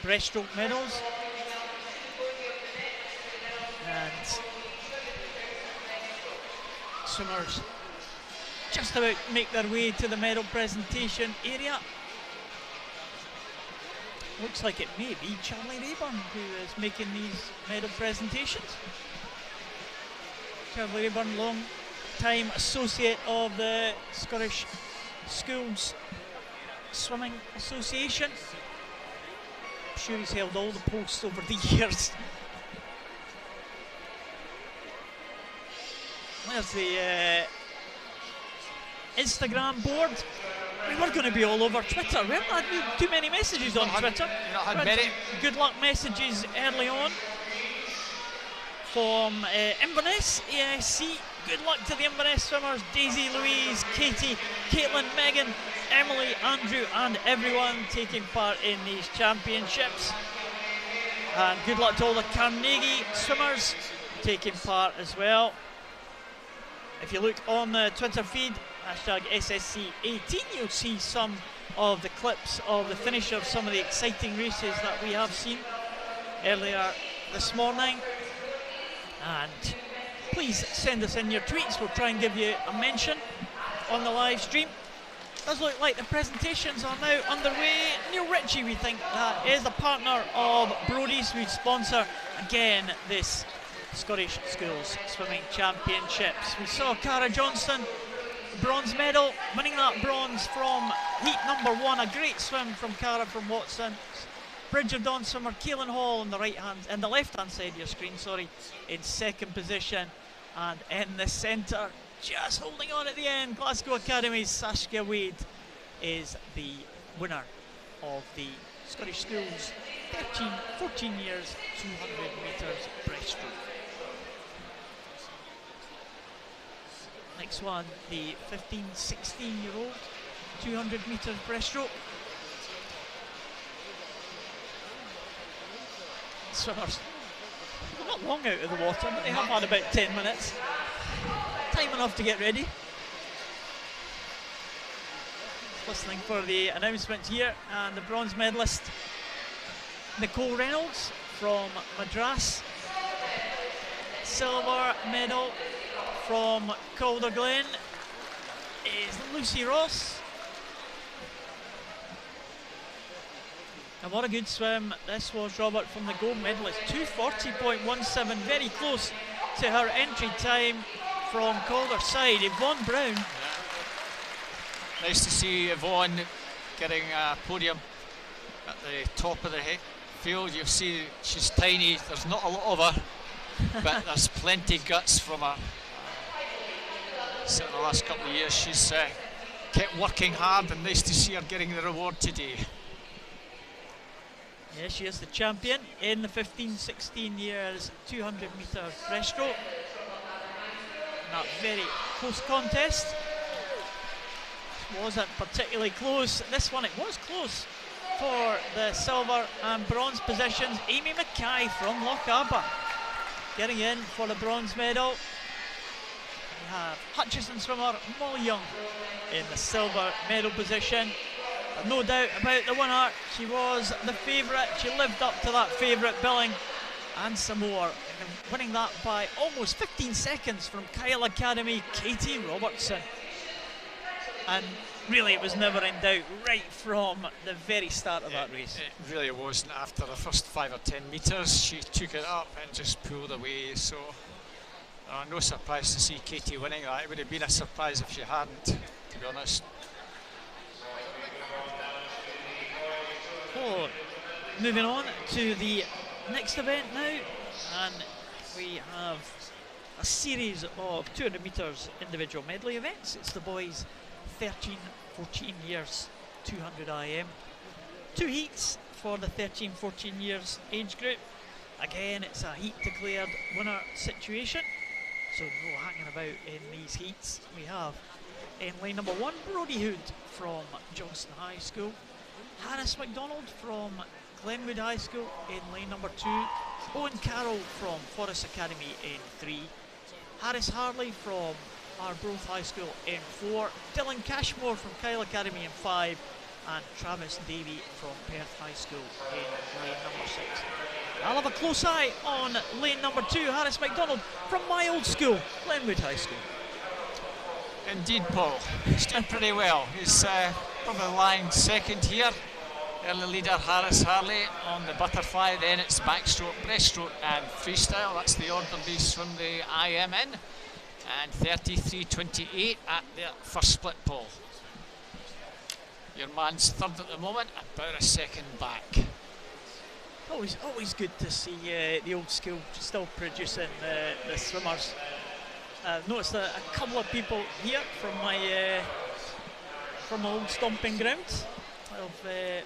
breaststroke medals. And swimmers just about make their way to the medal presentation area. Looks like it may be Charlie Rayburn who is making these medal presentations. Charlie Rayburn, long time associate of the Scottish Schools Swimming Association. I'm sure he's held all the posts over the years. There's the Instagram board. We were going to be all over Twitter. We haven't had too many messages on Twitter. Not had many. Good luck messages early on from Inverness, ASC. Good luck to the Inverness swimmers. Daisy, Louise, Katie, Caitlin, Megan, Emily, Andrew and everyone taking part in these championships. And good luck to all the Carnegie swimmers taking part as well. If you look on the Twitter feed, hashtag SSC18, you'll see some of the clips of the finish of some of the exciting races that we have seen earlier this morning. And please send us in your tweets. We'll try and give you a mention on the live stream. Does look like the presentations are now underway. Neil Ritchie, we think, is the partner of Brodies, who sponsor again this Scottish Schools Swimming Championships. We saw Cara Johnston, bronze medal, winning that bronze from heat number 1. A great swim from Cara from Watson. Bridge of Dawn swimmer Kaelin Hall on the the left-hand side of your screen, in second position, and in the centre, just holding on at the end, Glasgow Academy's Saskia Wade is the winner of the Scottish Schools 14 years 200 metres breaststroke. Next one, the 16-year-old 200 metres breaststroke. Swimmers, they're not long out of the water, but they have had about 10 minutes. Time enough to get ready. Listening for the announcements here, and the bronze medalist Nicole Reynolds from Madras. Silver medal from Calder Glen is Lucy Ross. And what a good swim this was, Robert, from the gold medalist. 2:40.17, very close to her entry time from Calder's side. Yvonne Brown. Yeah. Nice to see Yvonne getting a podium at the top of the field. You see she's tiny, there's not a lot of her, but there's plenty guts from her. So in the last couple of years she's kept working hard, and nice to see her getting the reward today. Yeah, she is the champion in the 15-16 years 200 metres breaststroke. That very close contest. Wasn't particularly close. This one, it was close for the silver and bronze positions. Amy Mackay from Lochaber getting in for the bronze medal. We have Hutchison swimmer Molly Young in the silver medal position. No doubt about the winner. She was the favourite. She lived up to that favourite billing and some more, winning that by almost 15 seconds from Kyle Academy Katie Robertson. And really it was never in doubt right from the very start of that race. It really wasn't. After the first 5 or 10 metres she took it up and just pulled away, so no surprise to see Katie winning that. It would have been a surprise if she hadn't, to be honest. Oh, moving on to the next event now, and we have a series of 200 metres individual medley events. It's the boys 13-14 years 200 IM. 2 heats for the 13-14 years age group. Again, it's a heat declared winner situation, so no hanging about in these heats. We have in lane number 1 Brody Hood from Johnston High School, Harris MacDonald from Glenwood High School in lane number 2, Owen Carroll from Forest Academy in 3, Harris Harley from Arbroath High School in 4, Dylan Cashmore from Kyle Academy in 5, and Travis Davey from Perth High School in lane number 6. I'll have a close eye on lane number 2, Harris MacDonald from my old school, Glenwood High School. Indeed, Paul. He's doing pretty well. He's probably lying second here. Early leader Harris Harley on the butterfly, then it's backstroke, breaststroke and freestyle. That's the order they swim the IM in. And 33.28 at the first split, Paul. Your man's third at the moment, about a second back. Always good to see the old school still producing the swimmers. I've noticed that a couple of people here from my old stomping grounds have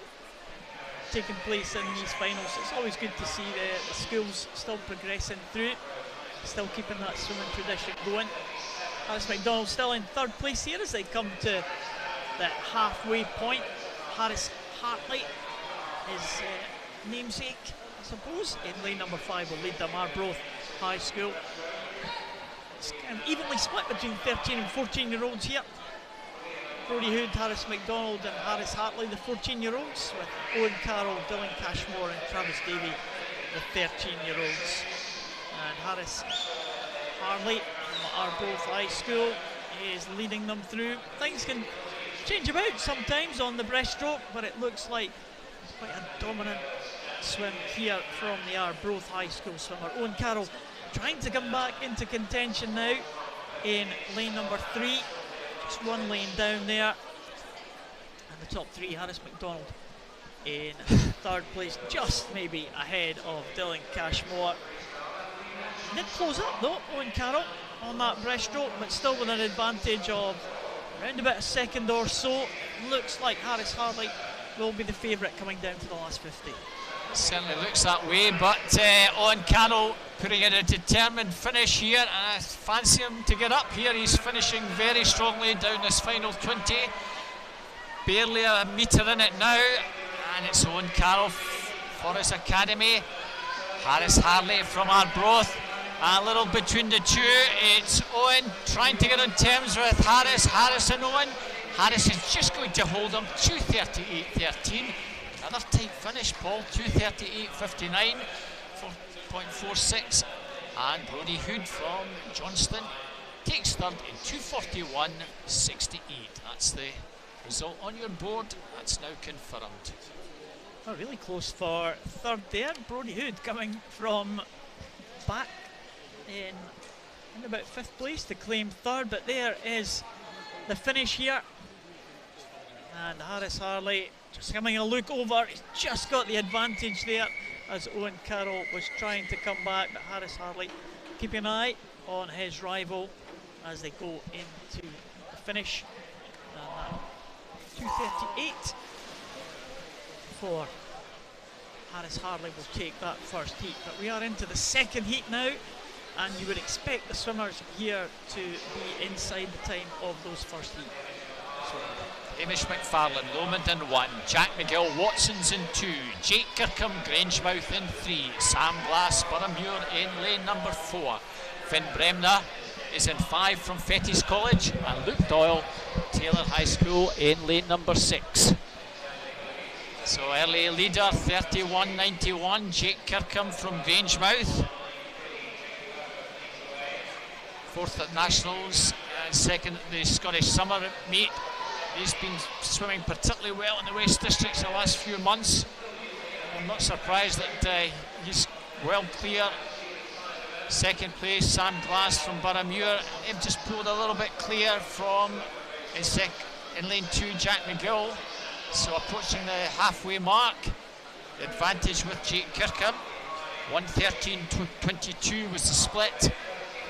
taken place in these finals. It's always good to see the schools still progressing through it, still keeping that swimming tradition going. Harris McDonald still in third place here as they come to the halfway point. Harris Hartley, his namesake, I suppose, in lane number 5 will lead them, Arbroath High School. It's kind of evenly split between 13 and 14-year-olds here. Brodie Hood, Harris McDonald and Harris Hartley, the 14-year-olds, with Owen Carroll, Dylan Cashmore and Travis Davey, the 13-year-olds. And Harris Hartley from Arbroath High School is leading them through. Things can change about sometimes on the breaststroke, but it looks like it's quite a dominant swim here from the Arbroath High School swimmer. Owen Carroll trying to come back into contention now in lane number 3. Just one lane down there. And the top 3, Harris McDonald in third place, just maybe ahead of Dylan Cashmore. Did close up though, Owen Carroll, on that breaststroke, but still with an advantage of around about a second or so. Looks like Harris Hartley will be the favourite coming down to the last 50. Certainly looks that way, but Owen Carroll putting in a determined finish here, and I fancy him to get up here. He's finishing very strongly down this final 20. Barely a metre in it now, and it's Owen Carroll for his academy. Harris Hartley from Arbroath. A little between the two. It's Owen trying to get on terms with Harris. Harris and Owen. Harris is just going to hold him. 2:38.13. Another tight finish, Paul. 2:38.59. 4.46. And Brodie Hood from Johnston takes third in 2:41.68. That's the result on your board. That's now confirmed. Oh, really close for third there. Brodie Hood coming from back in about 5th place to claim third, but there is the finish here. And Harris Hartley just having a look over. He's just got the advantage there as Owen Carroll was trying to come back, but Harris Hartley keeping an eye on his rival as they go into the finish. 2:38 for Harris Hartley will take that first heat, but we are into the second heat now, and you would expect the swimmers here to be inside the time of those first heat. So, Hamish McFarlane, Lomond 1, Jack McGill, Watson's in 2, Jake Kirkham, Grangemouth in 3, Sam Glass, Boroughmuir in lane number 4, Finn Bremner is in 5 from Fettes College, and Luke Doyle, Taylor High School in lane number 6. So early leader 31.91, Jake Kirkham from Grangemouth. 4th at Nationals, and 2nd at the Scottish Summer Meet. He's been swimming particularly well in the West Districts the last few months. I'm not surprised that he's well clear. 2nd place, Sam Glass from Boroughmuir. They've just pulled a little bit clear from in lane 2, Jack McGill. So approaching the halfway mark. The advantage with Jake Kirkham. 1:13.22 was the split.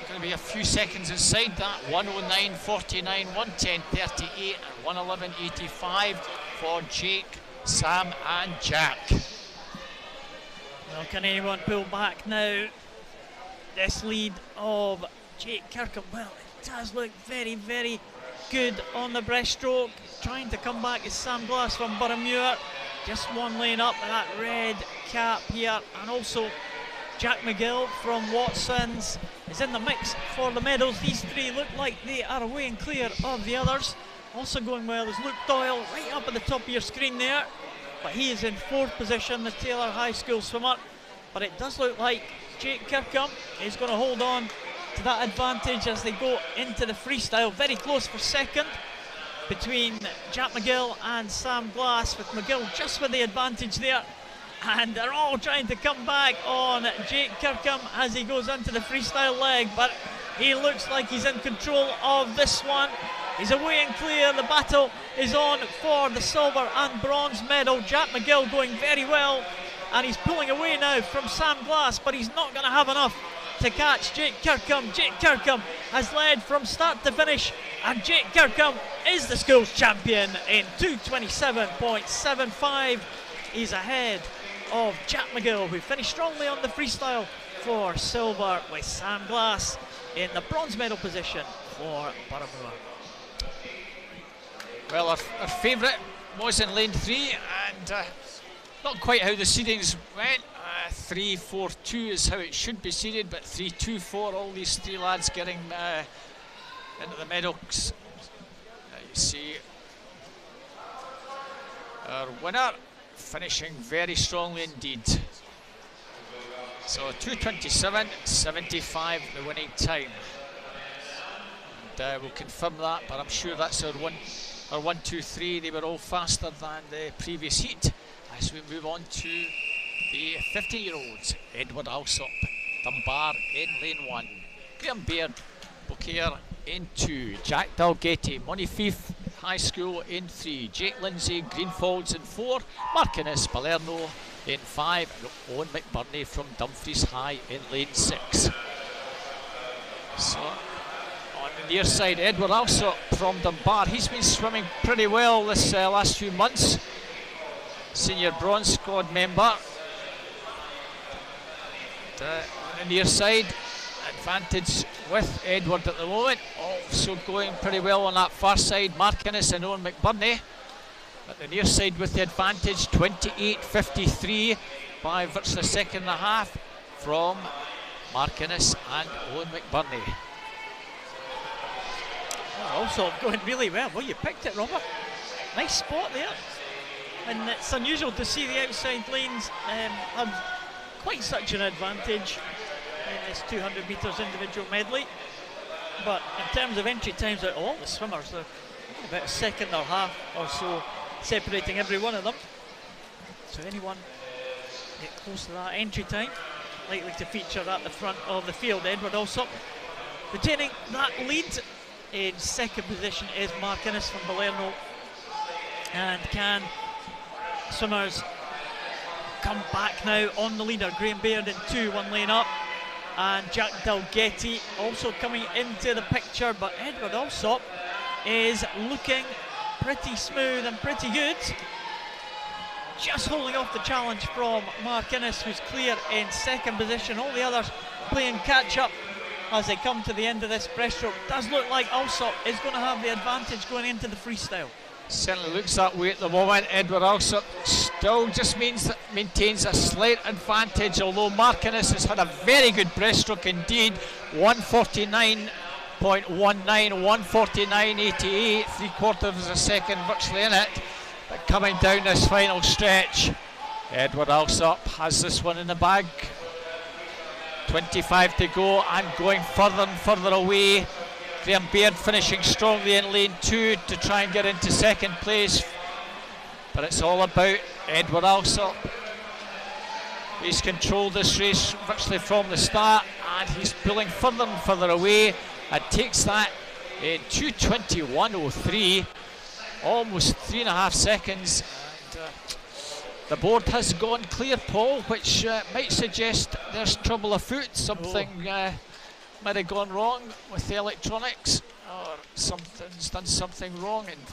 Going to be a few seconds inside that. 1:09.49, 1:10.38 and 1:11.85 for Jake, Sam and Jack. Well, can anyone pull back now? This lead of Jake Kirkham, well, it does look very, very good on the breaststroke. Trying to come back is Sam Glass from Boroughmuir. Just one lane up with that red cap here, and also Jack McGill from Watson's is in the mix for the medals. These three look like they are away and clear of the others. Also going well is Luke Doyle, right up at the top of your screen there, but he is in 4th position, the Taylor High School swimmer. But it does look like Jake Kirkham is going to hold on to that advantage as they go into the freestyle. Very close for 2nd between Jack McGill and Sam Glass, with McGill just with the advantage there. And they're all trying to come back on Jake Kirkham as he goes into the freestyle leg, but he looks like he's in control of this one. He's away and clear. The battle is on for the silver and bronze medal. Jack McGill going very well, and he's pulling away now from Sam Glass, but he's not going to have enough to catch Jake Kirkham. Jake Kirkham has led from start to finish, and Jake Kirkham is the school's champion in 2:27.75. He's ahead of Jack McGill, who finished strongly on the freestyle for silver, with Sam Glass in the bronze medal position for Boroughmuir. Well, our favourite was in lane 3, and not quite how the seedings went. 3-4-2 is how it should be seeded, but 3-2-4, all these 3 lads getting into the medals. You see our winner finishing very strongly indeed. So 2:27.75 the winning time. And we'll confirm that, but I'm sure that's our 1, 2, 3. They were all faster than the previous heat. As we move on to the 50-year-olds, Edward Alsop, Dunbar in lane 1, Graham Baird, Beaucaire in 2, Jack Dalgetty, Montefief High School in 3, Jake Lindsay, Greenfalls in 4, Mark Innes, Balerno in 5, and Owen McBurney from Dumfries High in lane 6. So on the near side, Edward Alsop from Dunbar. He's been swimming pretty well this last few months. Senior bronze squad member. On the near side, advantage with Edward at the moment. Also going pretty well on that far side, Mark Innes and Owen McBurney. At the near side with the advantage, 28.53 by virtually a second and a half from Mark Innes and Owen McBurney. Also going really well. Well, you picked it, Robert. Nice spot there. And it's unusual to see the outside lanes have quite such an advantage in this 200 metres individual medley. But in terms of entry times, all the swimmers are about a second or half or so separating every one of them. So anyone get close to that entry time, likely to feature at the front of the field. Edward Alsop retaining that lead. In second position is Mark Innes from Balerno. And can swimmers come back now on the leader? Graham Baird in 2, 1 lane up, and Jack Dalgetty also coming into the picture, but Edward Alsop is looking pretty smooth and pretty good, just holding off the challenge from Mark Innes, who's clear in second position. All the others playing catch up as they come to the end of this breaststroke. Does look like Alsop is going to have the advantage going into the freestyle. Certainly looks that way at the moment. Edward Alsop still just maintains a slight advantage, although Mark Innes has had a very good breaststroke indeed. 149.19, 149.88, 3/4 of a second virtually in it. But coming down this final stretch, Edward Alsop has this one in the bag. 25 to go and going further and further away. Graham Baird finishing strongly in lane 2 to try and get into second place. But it's all about Edward Alsop. He's controlled this race virtually from the start, and he's pulling further and further away, and takes that in 2:21.03, almost 3.5 seconds. And, the board has gone clear, Paul, which might suggest there's trouble afoot. Something might have gone wrong with the electronics, or something's done something wrong. And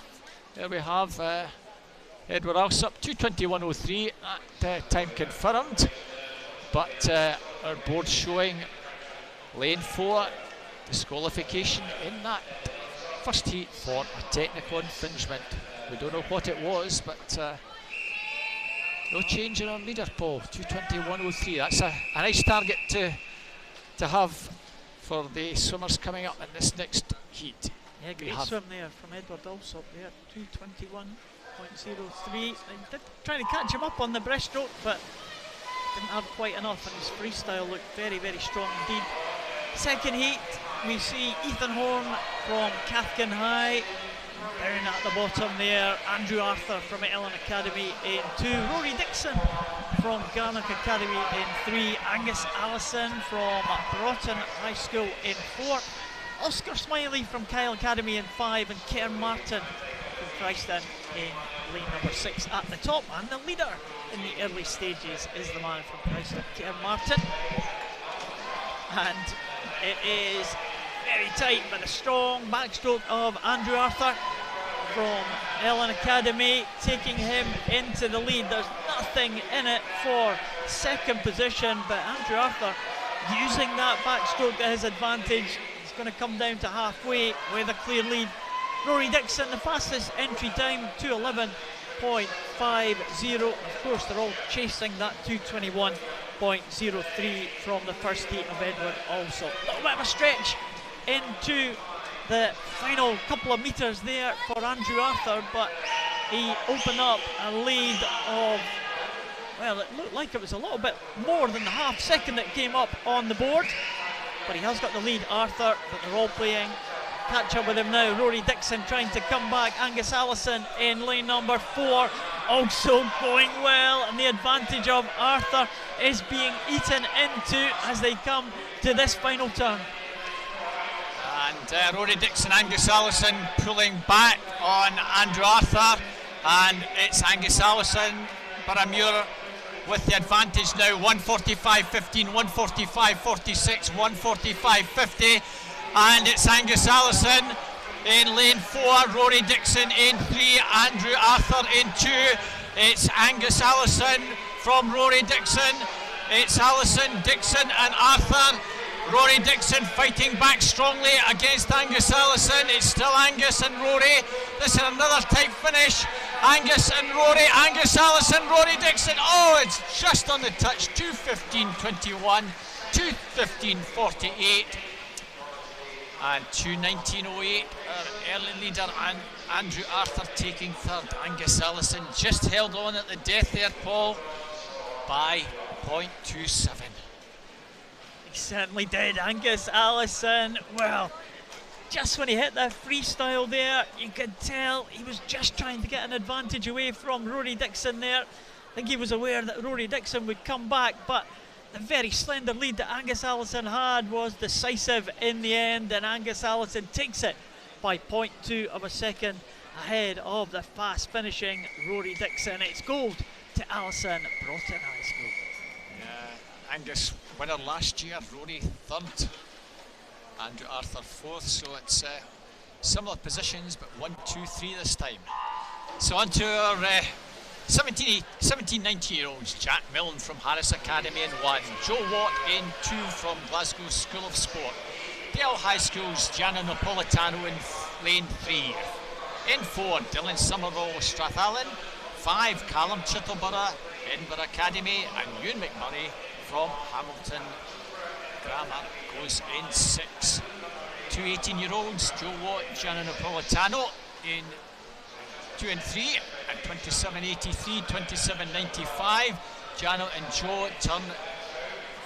there we have Edward Alsop, 2:21.03, that time confirmed. But our board showing lane 4 disqualification in that first heat for a technical infringement. We don't know what it was, but no change in our leader, Paul. 2:21.03. That's a nice target to have for the swimmers coming up in this next heat. Yeah, great swim there from Edward Alsop there. 2:21.03. Trying to catch him up on the breaststroke, but didn't have quite enough, and his freestyle looked very, very strong indeed. Second heat, we see Ethan Horn from Cathkin High. Down at the bottom there, Andrew Arthur from Ellen Academy in 2, Rory Dixon from Garnock Academy in 3, Angus Allison from Broughton High School in 4, Oscar Smiley from Kyle Academy in 5, and Cairn Martin from Christon in lane number 6 at the top. And the leader in the early stages is the man from Christon, Cairn Martin. and it is very tight, but a strong backstroke of Andrew Arthur from Ellen Academy, taking him into the lead. There's nothing in it for second position, but Andrew Arthur using that backstroke to his advantage. It's going to come down to halfway with a clear lead. Rory Dixon, the fastest entry time, 2:11.50. Of course, they're all chasing that 2:21.03 from the first heat of Edward also. A little bit of a stretch into the final couple of metres there for Andrew Arthur, but he opened up a lead of, well, it looked like it was a little bit more than the half second that came up on the board, but he has got the lead, Arthur, but they're all playing catch up with him now. Rory Dixon trying to come back. Angus Allison in lane number 4, also going well, and the advantage of Arthur is being eaten into as they come to this final turn. And Rory Dixon, Angus Allison pulling back on Andrew Arthur, and it's Angus Allison, Barramure with the advantage now. 1:45.15, 1:45.46, 1:45.50, and it's Angus Allison in lane 4, Rory Dixon in 3, Andrew Arthur in 2. It's Angus Allison from Rory Dixon. It's Allison, Dixon and Arthur. Rory Dixon fighting back strongly against Angus Allison. It's still Angus and Rory. This is another tight finish. Angus and Rory, Angus Allison, Rory Dixon. Oh, it's just on the touch. 2:15.21, 2:15.48, and 2:19.08. Our early leader, and Andrew Arthur taking third. Angus Allison just held on at the death there, Paul, by 0.27. He certainly did. Angus Allison, well, just when he hit that freestyle there, you could tell he was just trying to get an advantage away from Rory Dixon there. I think he was aware that Rory Dixon would come back, but the very slender lead that Angus Allison had was decisive in the end, and Angus Allison takes it by 0.2 of a second ahead of the fast finishing Rory Dixon. It's gold to Allison Broughton High School. Yeah, Angus winner last year, Rory third, Andrew Arthur fourth, so it's similar positions, but 1, 2, 3 this time. So on to our 17, 19-year-olds. Jack Milne from Harris Academy in 1, Joe Watt in 2 from Glasgow School of Sport. Dale High School's Gianna Napolitano in lane 3. In 4, Dylan Somerville, Strathallan. 5, Callum Chittleborough, Edinburgh Academy, and Ewan McMurray from Hamilton Grammar goes in 6. 2 18-year-olds, Joe Watt, Gianna Napolitano in 2 and 3, and 27.83, 27.95. Gianna and Joe turn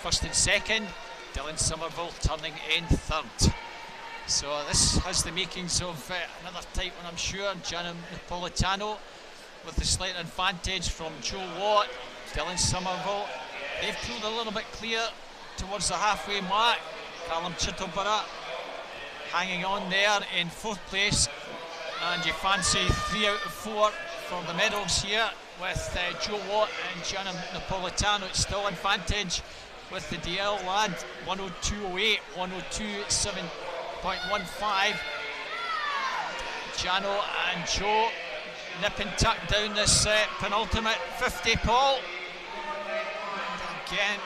first and second. Dylan Somerville turning in third. So this has the makings of another tight one, I'm sure. Gianna Napolitano with the slight advantage from Joe Watt. Dylan Somerville, they've pulled a little bit clear towards the halfway mark. Callum Chittleborough hanging on there in 4th place, and you fancy 3 out of 4 for the medals here with Joe Watt and Gianna Napolitano. It's still advantage with the DL lad, 102.08, 102.7.15. Jano and Joe nip and tuck down this penultimate 50, Paul. Again,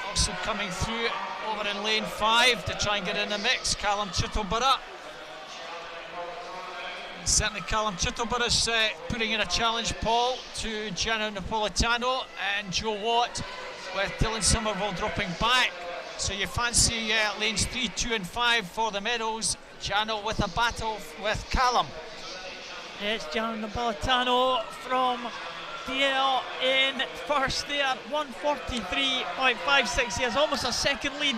also coming through over in lane 5 to try and get in the mix, Callum Chittleborough. And certainly Callum Chittleborough's putting in a challenge, Paul, to Gianna Napolitano and Joe Watt, with Dylan Somerville dropping back. So you fancy lanes 3, 2 and 5 for the medals. Gianna with a battle with Callum. It's Gianna Napolitano from DL in first there, 143.56. He has almost a second lead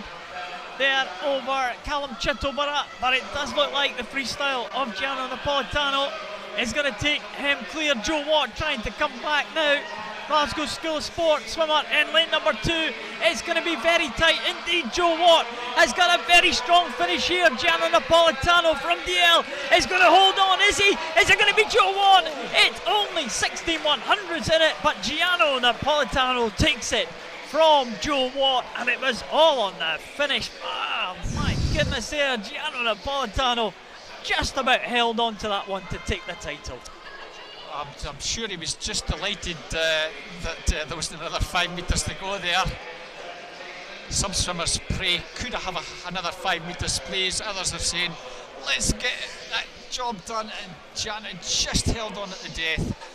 there over Callum Chittleborough, but it does look like the freestyle of Gianna Napolitano is going to take him clear. Joe Watt trying to come back now. Glasgow School of Sport swimmer in lane number 2. It's going to be very tight indeed. Joe Watt has got a very strong finish here. Gianna Napolitano from DL is going to hold on. Is he? Is it going to be Joe Watt? It's only 16 100s in it, but Gianna Napolitano takes it from Joe Watt, and it was all on the finish. Oh my goodness there, Gianno Napolitano just about held on to that one to take the title. I'm sure he was just delighted that there was another 5 metres to go there. Some swimmers pray, could I have another 5 metres please? Others are saying, let's get that job done, and Janet just held on at the death.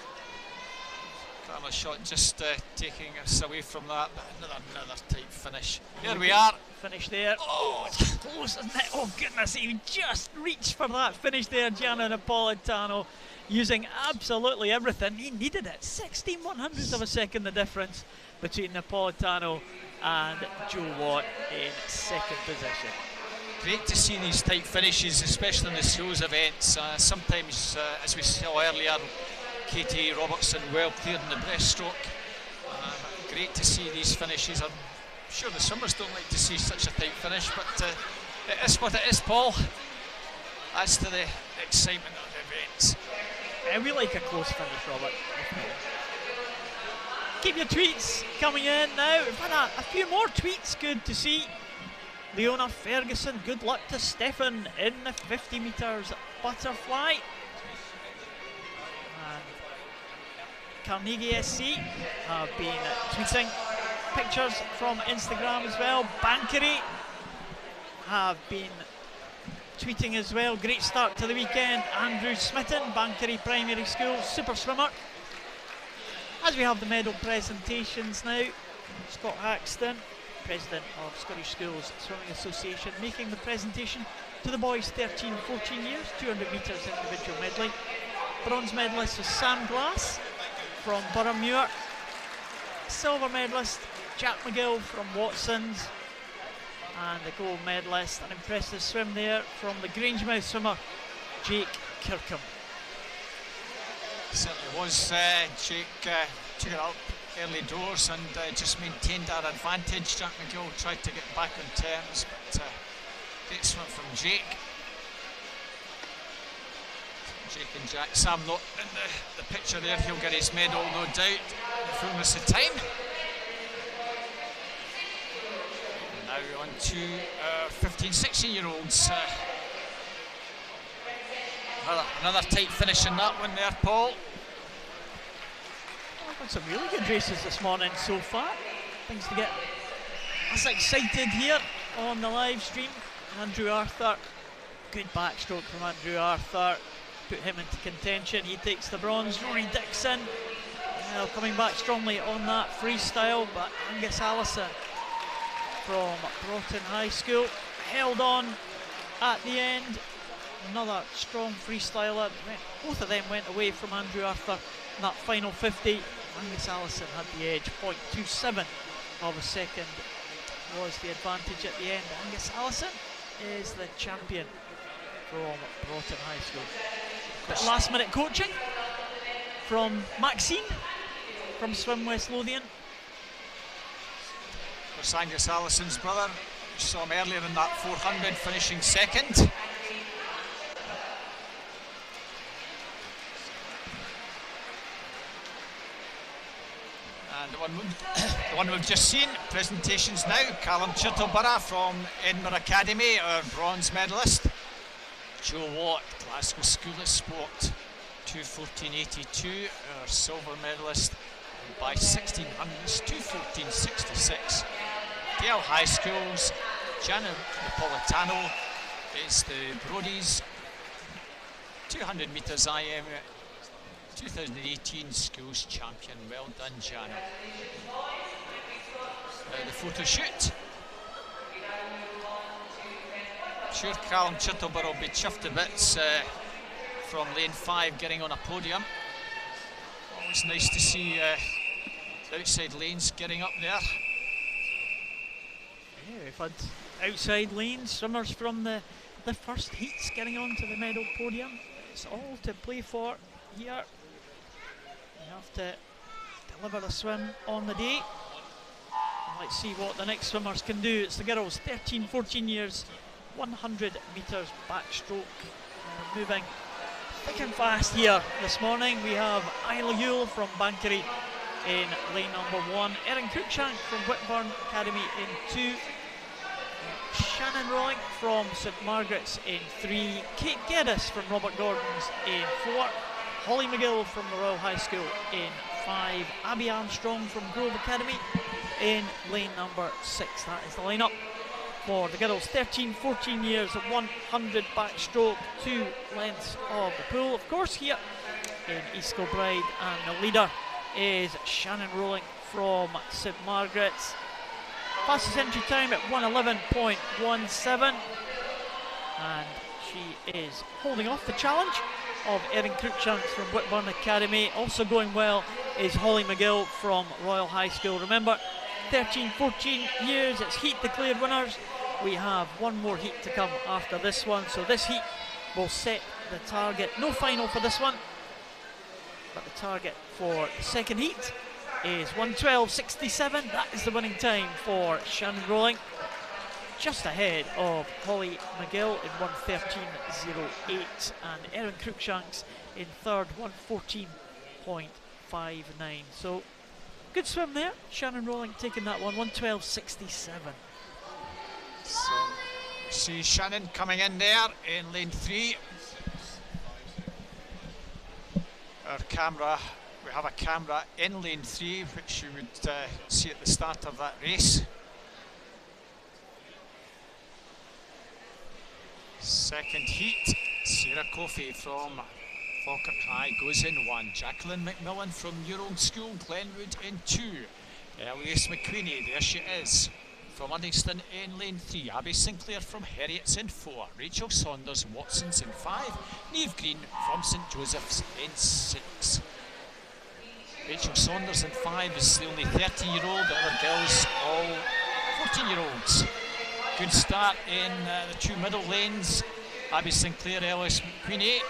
Camera shot just taking us away from that, but another tight finish. Here we are. Finish there. Oh, it's close, isn't it? Oh goodness, he just reached for that finish there, Gianno Napolitano, using absolutely everything. He needed it. 16/100ths of a second the difference between Napolitano and Joe Watt in second position. Great to see these tight finishes, especially in the shows events. Sometimes, as we saw earlier, Katie Robertson well cleared in the breaststroke. Great to see these finishes. I'm sure the swimmers don't like to see such a tight finish, but it is what it is, Paul. Adds to the excitement of the events. We like a close finish, Robert. Keep your tweets coming in now. We've had a few more tweets, good to see. Leona Ferguson, good luck to Stefan in the 50 metres butterfly. And Carnegie SC have been tweeting pictures from Instagram as well. Bankery have been tweeting as well. Great start to the weekend. Andrew Smitten, Bankery Primary School, super swimmer. As we have the medal presentations now, Scott Haxton, President of Scottish Schools Swimming Association, making the presentation to the boys 13-14 years, 200 metres individual medley. Bronze medalist was Sam Glass from Boroughmuir. Silver medalist Jack McGill from Watson's. And the gold medalist, an impressive swim there from the Grangemouth swimmer, Jake Kirkham. Certainly was. Jake took it up early doors and just maintained our advantage. Jack McGill tried to get back on terms, but great swim from Jake. Jake and Jack. Sam not in the picture there. He'll get his medal, no doubt, in the fullness of time. Now on to 15-16-year-olds. Another tight finish in that one there, Paul. I've got some really good races this morning so far. Things to get us excited here on the live stream. Andrew Arthur, good backstroke from Andrew Arthur. Put him into contention. He takes the bronze. Rory Dixon coming back strongly on that freestyle, but Angus Allison from Broughton High School held on at the end. Another strong freestyler. Both of them went away from Andrew Arthur in that final 50. Angus Allison had the edge. 0.27 of a second was the advantage at the end. Angus Allison is the champion from Broughton High School. Bit last minute coaching from Maxine from Swim West Lothian. There's Angus Allison's brother. We saw him earlier in that 400, finishing second. And the one we've just seen, presentations now, Callum Chittleborough from Edinburgh Academy, our bronze medalist. Joe Watt, Glasgow School of Sport, 2:14.82, our silver medalist by 1600s, 2:14.66. Dale High School's Gianno Napolitano is the Brodies 200 metres IM 2018 schools champion. Well done, Gianno. The photo shoot. I'm sure Callum Chittleborough will be chuffed to bits from lane 5 getting on a podium. Always nice to see the outside lanes getting up there. Yeah, we've had outside lanes, swimmers from the first heats getting onto the medal podium. It's all to play for here. You have to deliver the swim on the day. Let's see what the next swimmers can do. It's the girls, 13-14 years, 100 metres backstroke. Moving thick and fast here this morning. We have Isla Yule from Bankery in lane number 1. Erin Cruikshank from Whitburn Academy in 2. Shannon Rolling from St Margaret's in 3. Kate Geddes from Robert Gordon's in 4. Holly McGill from the Royal High School in 5. Abby Armstrong from Grove Academy in lane number 6. That is the lineup for the girls, 13-14 years at 100 backstroke, 2 lengths of the pool. Of course, here in East Kilbride, and the leader is Shannon Rolling from St Margaret's. Fastest entry time at 1:11.17, and she is holding off the challenge of Erin Cruikshanks from Whitburn Academy. Also going well is Holly McGill from Royal High School. Remember, 13-14 years, it's heat declared winners. We have one more heat to come after this one, so this heat will set the target. No final for this one, but the target for the second heat is 1:12.67. That is the winning time for Shannon Rolling, just ahead of Holly McGill in 1:13.08, and Erin Cruikshanks in third, 1:14.59. So good swim there. Shannon Rolling taking that one, 1:12.67. So see Shannon coming in there in lane 3. Our camera, we have a camera in lane 3, which you would see at the start of that race. Second heat, Sarah Coffey from Falkirk High goes in 1. Jacqueline McMillan from Your Old School, Glenwood in 2. Elias McQueenie, there she is, from Uddingston in lane 3. Abby Sinclair from Heriots in 4. Rachel Saunders, Watson's in 5. Niamh Green from St Joseph's in 6. Rachel Saunders in 5 is the only 13-year-old. The other girls all 14-year-olds. Good start in the 2 middle lanes. Abby Sinclair, Elias McQueenie,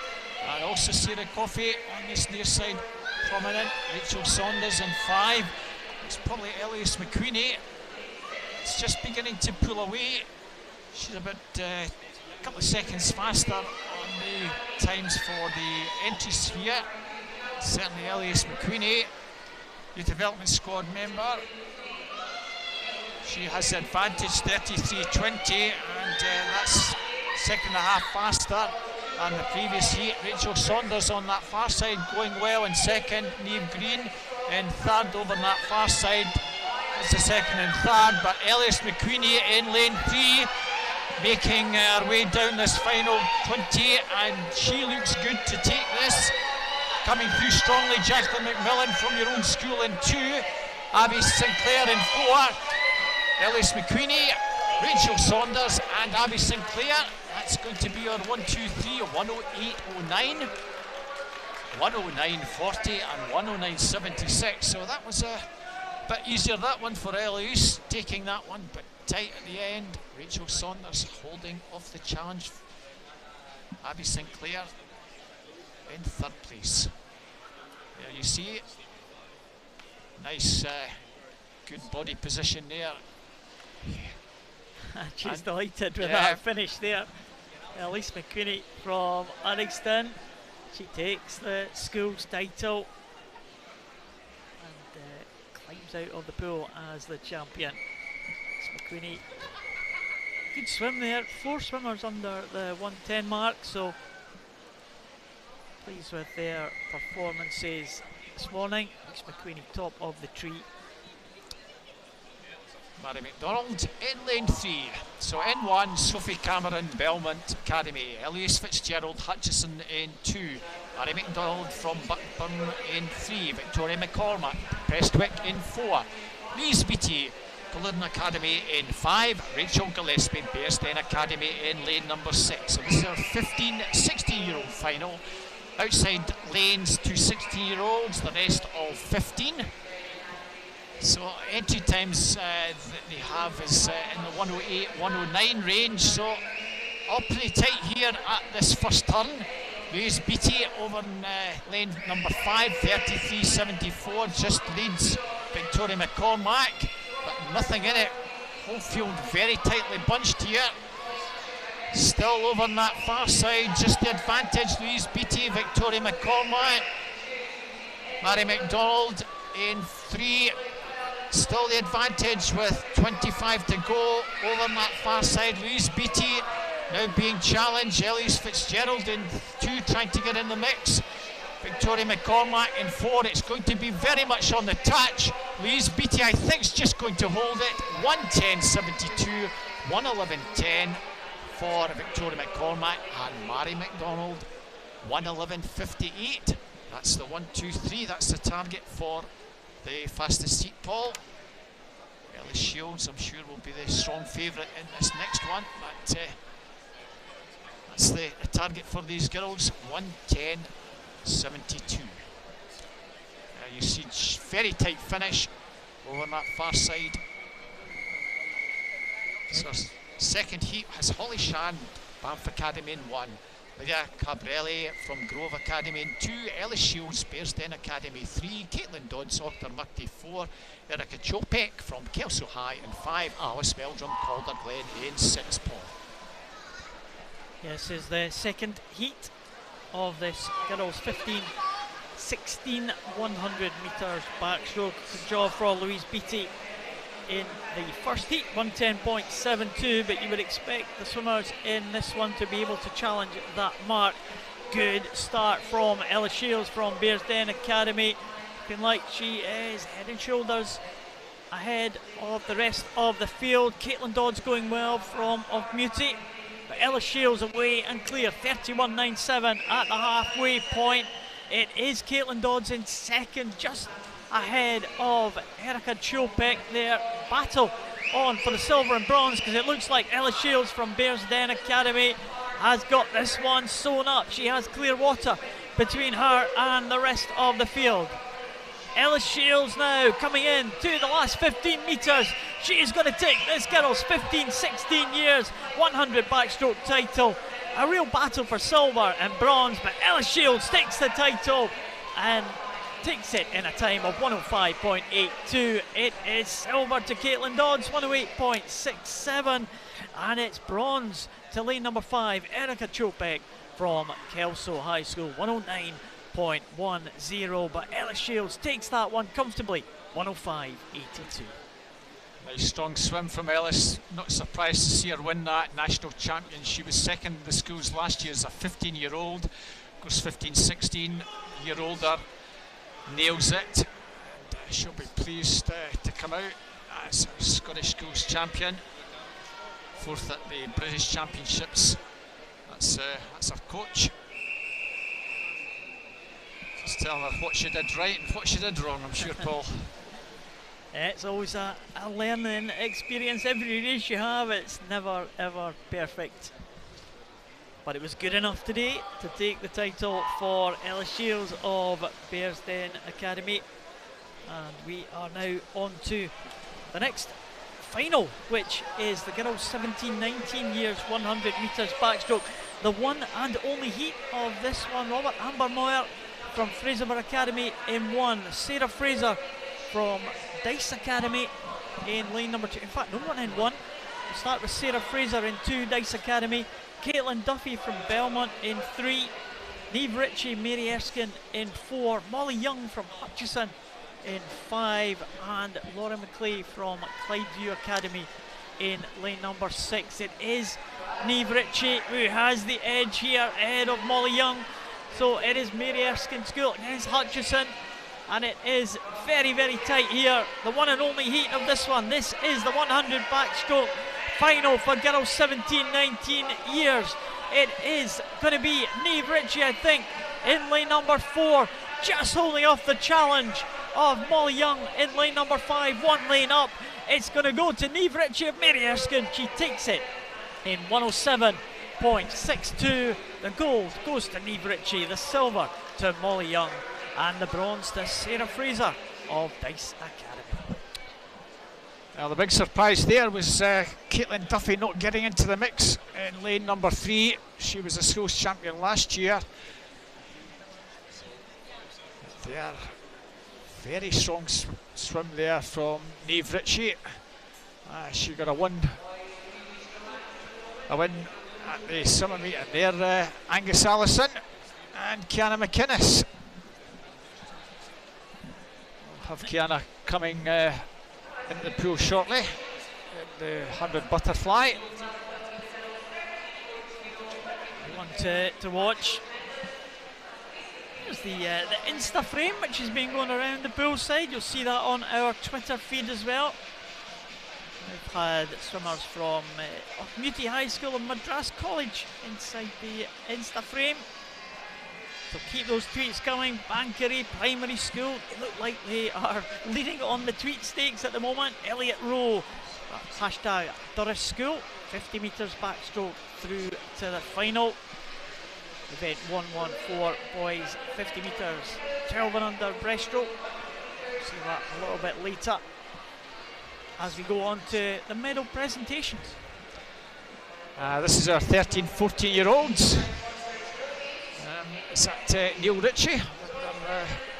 and also Sarah Coffey on this near side prominent. Rachel Saunders in 5. It's probably Elias McQueenie. It's just beginning to pull away. She's about a couple of seconds faster on the times for the entries here. Certainly Elias McQueenie, youth development squad member. She has the advantage, 33.20, and that's second and a half faster than the previous heat. Rachel Saunders on that far side going well in second. Niamh Green in third over on that far side. That's the second and third, but Elias McQueenie in lane 3 making her way down this final 20, and she looks good to take this. Coming through strongly, Jacqueline McMillan from Your Own School in 2. Abby Sinclair in 4. Elias McQueenie, Rachel Saunders and Abby Sinclair. That's going to be our 1, 2, 3, 1:08.09, 1:09.40 and 1:09.76. So that was a bit easier, that one, for Elias, taking that one, but tight at the end. Rachel Saunders holding off the challenge. Abby Sinclair in third place. There you see it. Nice, good body position there. She's delighted with that finish there. Elias McQueenie from Uddingston. She takes the school's title and climbs out of the pool as the champion. McQueenie, good swim there. 4 swimmers under the 1:10 mark, so pleased with their performances this morning. McQueenie top of the tree. Mary McDonald in lane 3. So in 1, Sophie Cameron, Belmont Academy. Elias Fitzgerald Hutchison in 2. Mary McDonald from Buckburn in 3. Victoria McCormack, Prestwick in 4. Louise Beattie, Culloden Academy in 5. Rachel Gillespie, Bearsden Academy in lane number 6. So this is our 15, 16-year-old final. Outside lanes to 16-year-olds, the rest all 15. So entry times that they have is in the 1:08, 1:09 range. So all pretty tight here at this first turn. Louise Beattie over in lane number 5, 33.74, just leads Victoria McCormack, but nothing in it. Whole field very tightly bunched here. Still over on that far side, just the advantage. Louise Beattie, Victoria McCormack, Mary McDonald in 3. Still the advantage with 25 to go over on that far side. Louise Beattie now being challenged. Elise Fitzgerald in 2 trying to get in the mix. Victoria McCormack in 4. It's going to be very much on the touch. Louise Beattie, I think, is just going to hold it. 1:10.72, 1:11.10 for Victoria McCormack, and Mary McDonald 1:11.58. That's the 1, 2, 3. That's the target for the fastest heat, Paul. Ellis Shields, I'm sure, will be the strong favourite in this next one, but that's the target for these girls. 1:10.72. You see very tight finish over on that far side. So second heat has Holly Shan, Banff Academy in 1. Lydia Cabrelli from Grove Academy in 2. Ellis Shields, Bearsden Academy 3. Caitlin Dodds, Auchtermuchty 4. Erica Chopek from Kelso High in 5. Alice Meldrum, Calder Glen in 6. Paul. Yes, is the second heat of this girls 15-16 100 metres backstroke. Good job for Louise Beattie in the first heat, 1:10.72, but you would expect the swimmers in this one to be able to challenge that mark. Good start from Ella Shields from Bearsden Academy, looking like she is head and shoulders ahead of the rest of the field. Caitlin Dodds going well from Auchmuty, but Ella Shields away and clear, 31.97 at the halfway point. It is Caitlin Dodds in second, just ahead of Erica Chopek. Their battle on for the silver and bronze, because it looks like Ella Shields from Bearsden Academy has got this one sewn up. She has clear water between her and the rest of the field. Ella Shields now coming in to the last 15 metres. She is going to take this girls 15-16 years 100 backstroke title. A real battle for silver and bronze, but Ella Shields takes the title and takes it in a time of 1:05.82. It is silver to Caitlin Dodds, 1:08.67, and it's bronze to lane number 5, Erica Chopek from Kelso High School, 1:09.10. But Ella Shields takes that one comfortably, 1:05.82. Nice strong swim from Ellis. Not surprised to see her win that national champion. She was second in the schools last year as a 15-year-old. Of course, 15-16 year older nails it, and she'll be pleased to come out as a Scottish schools champion, 4th at the British Championships. That's her coach. Just telling her what she did right and what she did wrong, I'm sure, Paul. It's always a learning experience. Every race you have, it's never ever perfect. But it was good enough today to take the title for Ella Shields of Bearsden Academy. And we are now on to the next final, which is the girls 17-19 years 100 metres backstroke. The one and only heat of this one. Robert Ambermoyer from Fraserburgh Academy in 1. Sarah Fraser from Dice Academy in lane number 2. In fact, no one in 1. We'll start with Sarah Fraser in 2, Dice Academy. Caitlin Duffy from Belmont in 3, Niamh Ritchie, Mary Erskine in 4, Molly Young from Hutchison in 5, and Laura McClay from Clydeview Academy in lane number 6. It is Niamh Ritchie who has the edge here ahead of Molly Young. So it is Mary Erskine School against Hutchison, and it is very, very tight here. The one and only heat of this one. This is the 100 backstroke final for girls 17-19 years. It is going to be Niamh Ritchie, I think, in lane number 4, just holding off the challenge of Molly Young in lane number 5. One lane up, it's going to go to Niamh Ritchie of Mary Erskine. She takes it in 1:07.62. The gold goes to Niamh Ritchie, the silver to Molly Young, and the bronze to Sarah Fraser of Dice Academy. Well, the big surprise there was Caitlin Duffy not getting into the mix in lane number 3. She was a schools champion last year. There, very strong swim there from Niamh Ritchie. She got a win at the summer meeting there. Angus Allison and Kiana McInnes have Kiana coming into the pool shortly in the 100 butterfly. One to watch. There's the Insta frame, which has been going around the poolside. You'll see that on our Twitter feed as well. We've had swimmers from Community High School and Madras College inside the Insta frame. So keep those tweets coming. Bankery Primary School, they look like they are leading on the tweet stakes at the moment. Elliott Rowe, hashtag Durris School, 50 metres backstroke through to the final. Event 114 boys 50 metres, 12 and under breaststroke. See that a little bit later as we go on to the medal presentations. This is our 13-14 year olds. Is that Neil Ritchie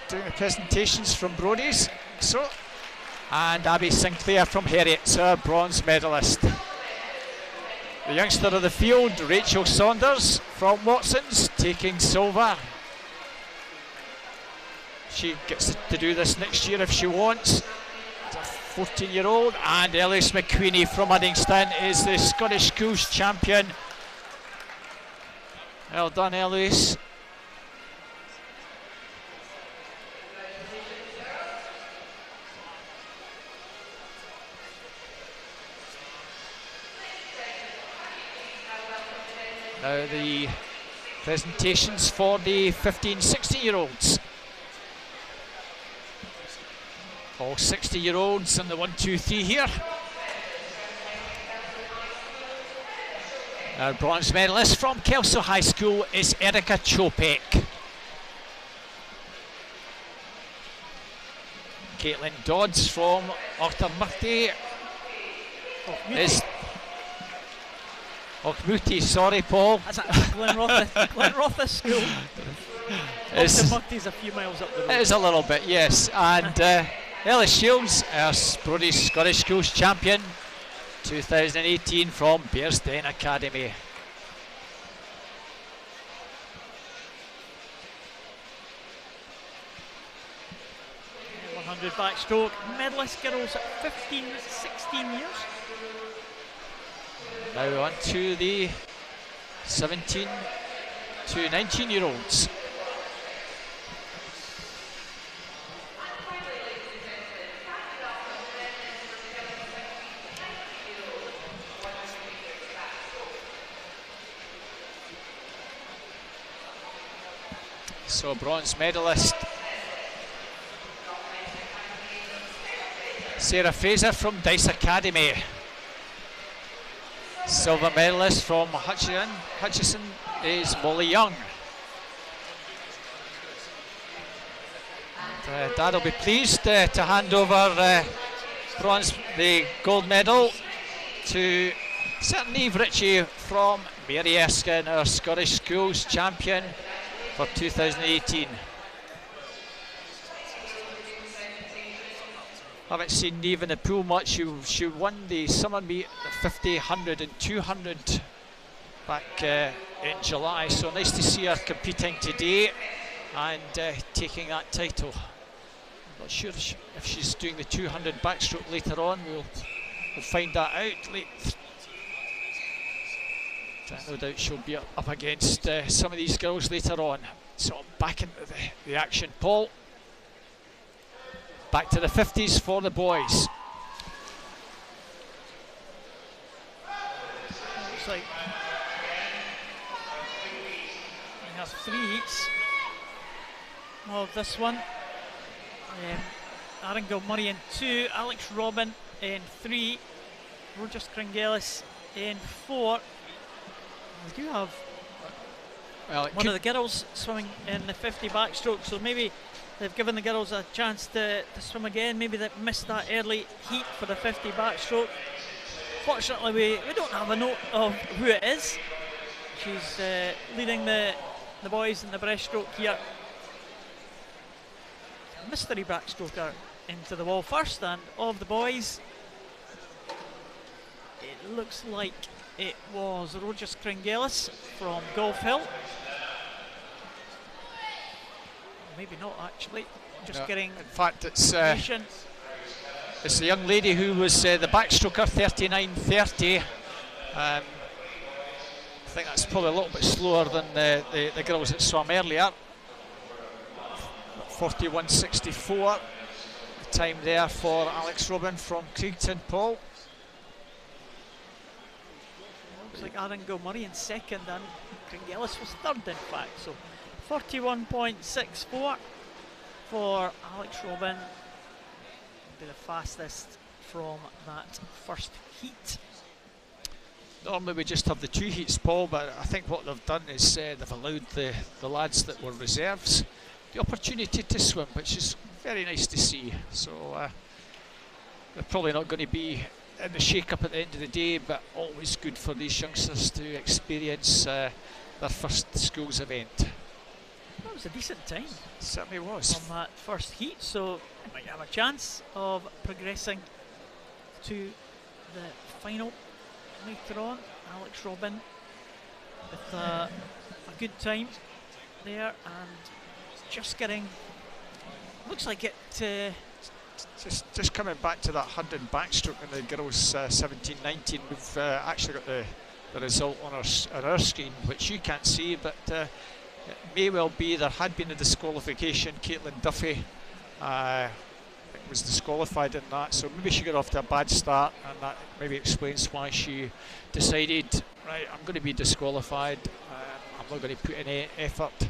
doing the presentations from Brodies? So, and Abby Sinclair from Heriot's our bronze medalist. The youngster of the field, Rachel Saunders from Watson's, taking silver. She gets to do this next year if she wants. It's a 14-year-old, and Ellis McQueenie from Uddingston is the Scottish Schools champion. Well done, Ellis. Now the presentations for the 15-16-year-olds. All 60-year-olds in the 1, 2, 3 here. Our bronze medalist from Kelso High School is Erica Chopek. Caitlin Dodds from Auchtermuchty is... Auchmuty, sorry, Paul. That's at Glenrothes School. Auchtermuchty's a few miles up the road. It is a little bit, yes. And Ellis Shields, our Brodies Scottish Schools champion, 2018 from Bearsden Academy. Yeah, 100 backstroke medalist girls at 15, 16 years. Now on to the 17 to 19 year olds. So bronze medalist Sarah Fraser from Dice Academy. Silver medalist from Hutchison is Molly Young. And, Dad will be pleased to hand over the gold medal to certainly Eve Ritchie from Mary Erskine, our Scottish Schools champion for 2018. Haven't seen Neve in the pool much. She won the summer meet, the 50, 100 and 200 back in July. So nice to see her competing today and taking that title. I'm not sure if she's doing the 200 backstroke later on. We'll find that out late. No doubt she'll be up against some of these girls later on. So back into the action, Paul. Back to the 50s for the boys. Looks like we have 3 heats of this one. Aaron Gilmurray in 2, Alex Robin in 3, Roger Kringelis in 4. We do have one of the girls swimming in the 50 backstroke, so maybe they've given the girls a chance to swim again. Maybe they missed that early heat for the 50 backstroke. Fortunately, we don't have a note of who it is. She's leading the boys in the breaststroke here. Mystery backstroker into the wall first, and of the boys, it looks like it was Rogers Kringelis from Golf Hill. maybe not actually. Just No, getting in fact, it's information. the young lady who was the backstroker, 39.30. I think that's probably a little bit slower than the girls that swam earlier. 41.64, the time there for Alex Robin from Creagton, Paul. Looks like Aaron Gilmurray in second and Gringellis was third in fact. So 41.64 for Alex Robin. Be the fastest from that first heat. Normally we just have the 2 heats, Paul, but I think what they've done is they've allowed the lads that were reserves the opportunity to swim, which is very nice to see. So they're probably not going to be in the shake-up at the end of the day, but always good for these youngsters to experience their first schools event. That was a decent time. It certainly was. On that first heat, so they might have a chance of progressing to the final later on. Alex Robin with a good time there, and just getting, looks like it just coming back to that 100 backstroke in the girls 17-19. We've actually got the result on our screen, which you can't see, but it may well be there had been a disqualification. Caitlin Duffy was disqualified in that, so maybe she got off to a bad start, and that maybe explains why she decided, right, I'm going to be disqualified, I'm not going to put any effort.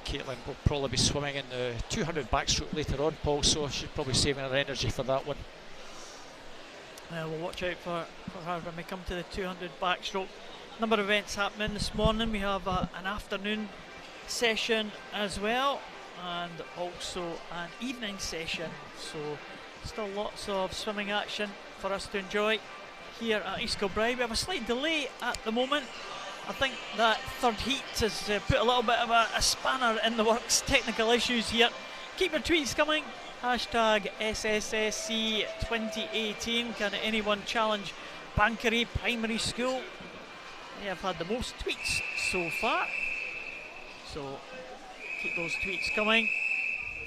Caitlin will probably be swimming in the 200 backstroke later on, Paul, so she's probably saving her energy for that one. We'll watch out for her when we come to the 200 backstroke. Number of events happening this morning. We have an afternoon session as well, and also an evening session, so still lots of swimming action for us to enjoy here at East Kilbride. We have a slight delay at the moment. I think that third heat has put a little bit of a spanner in the works. Technical issues here. Keep your tweets coming. Hashtag SSSC 2018. Can anyone challenge Bankery Primary School? They have had the most tweets so far, so keep those tweets coming.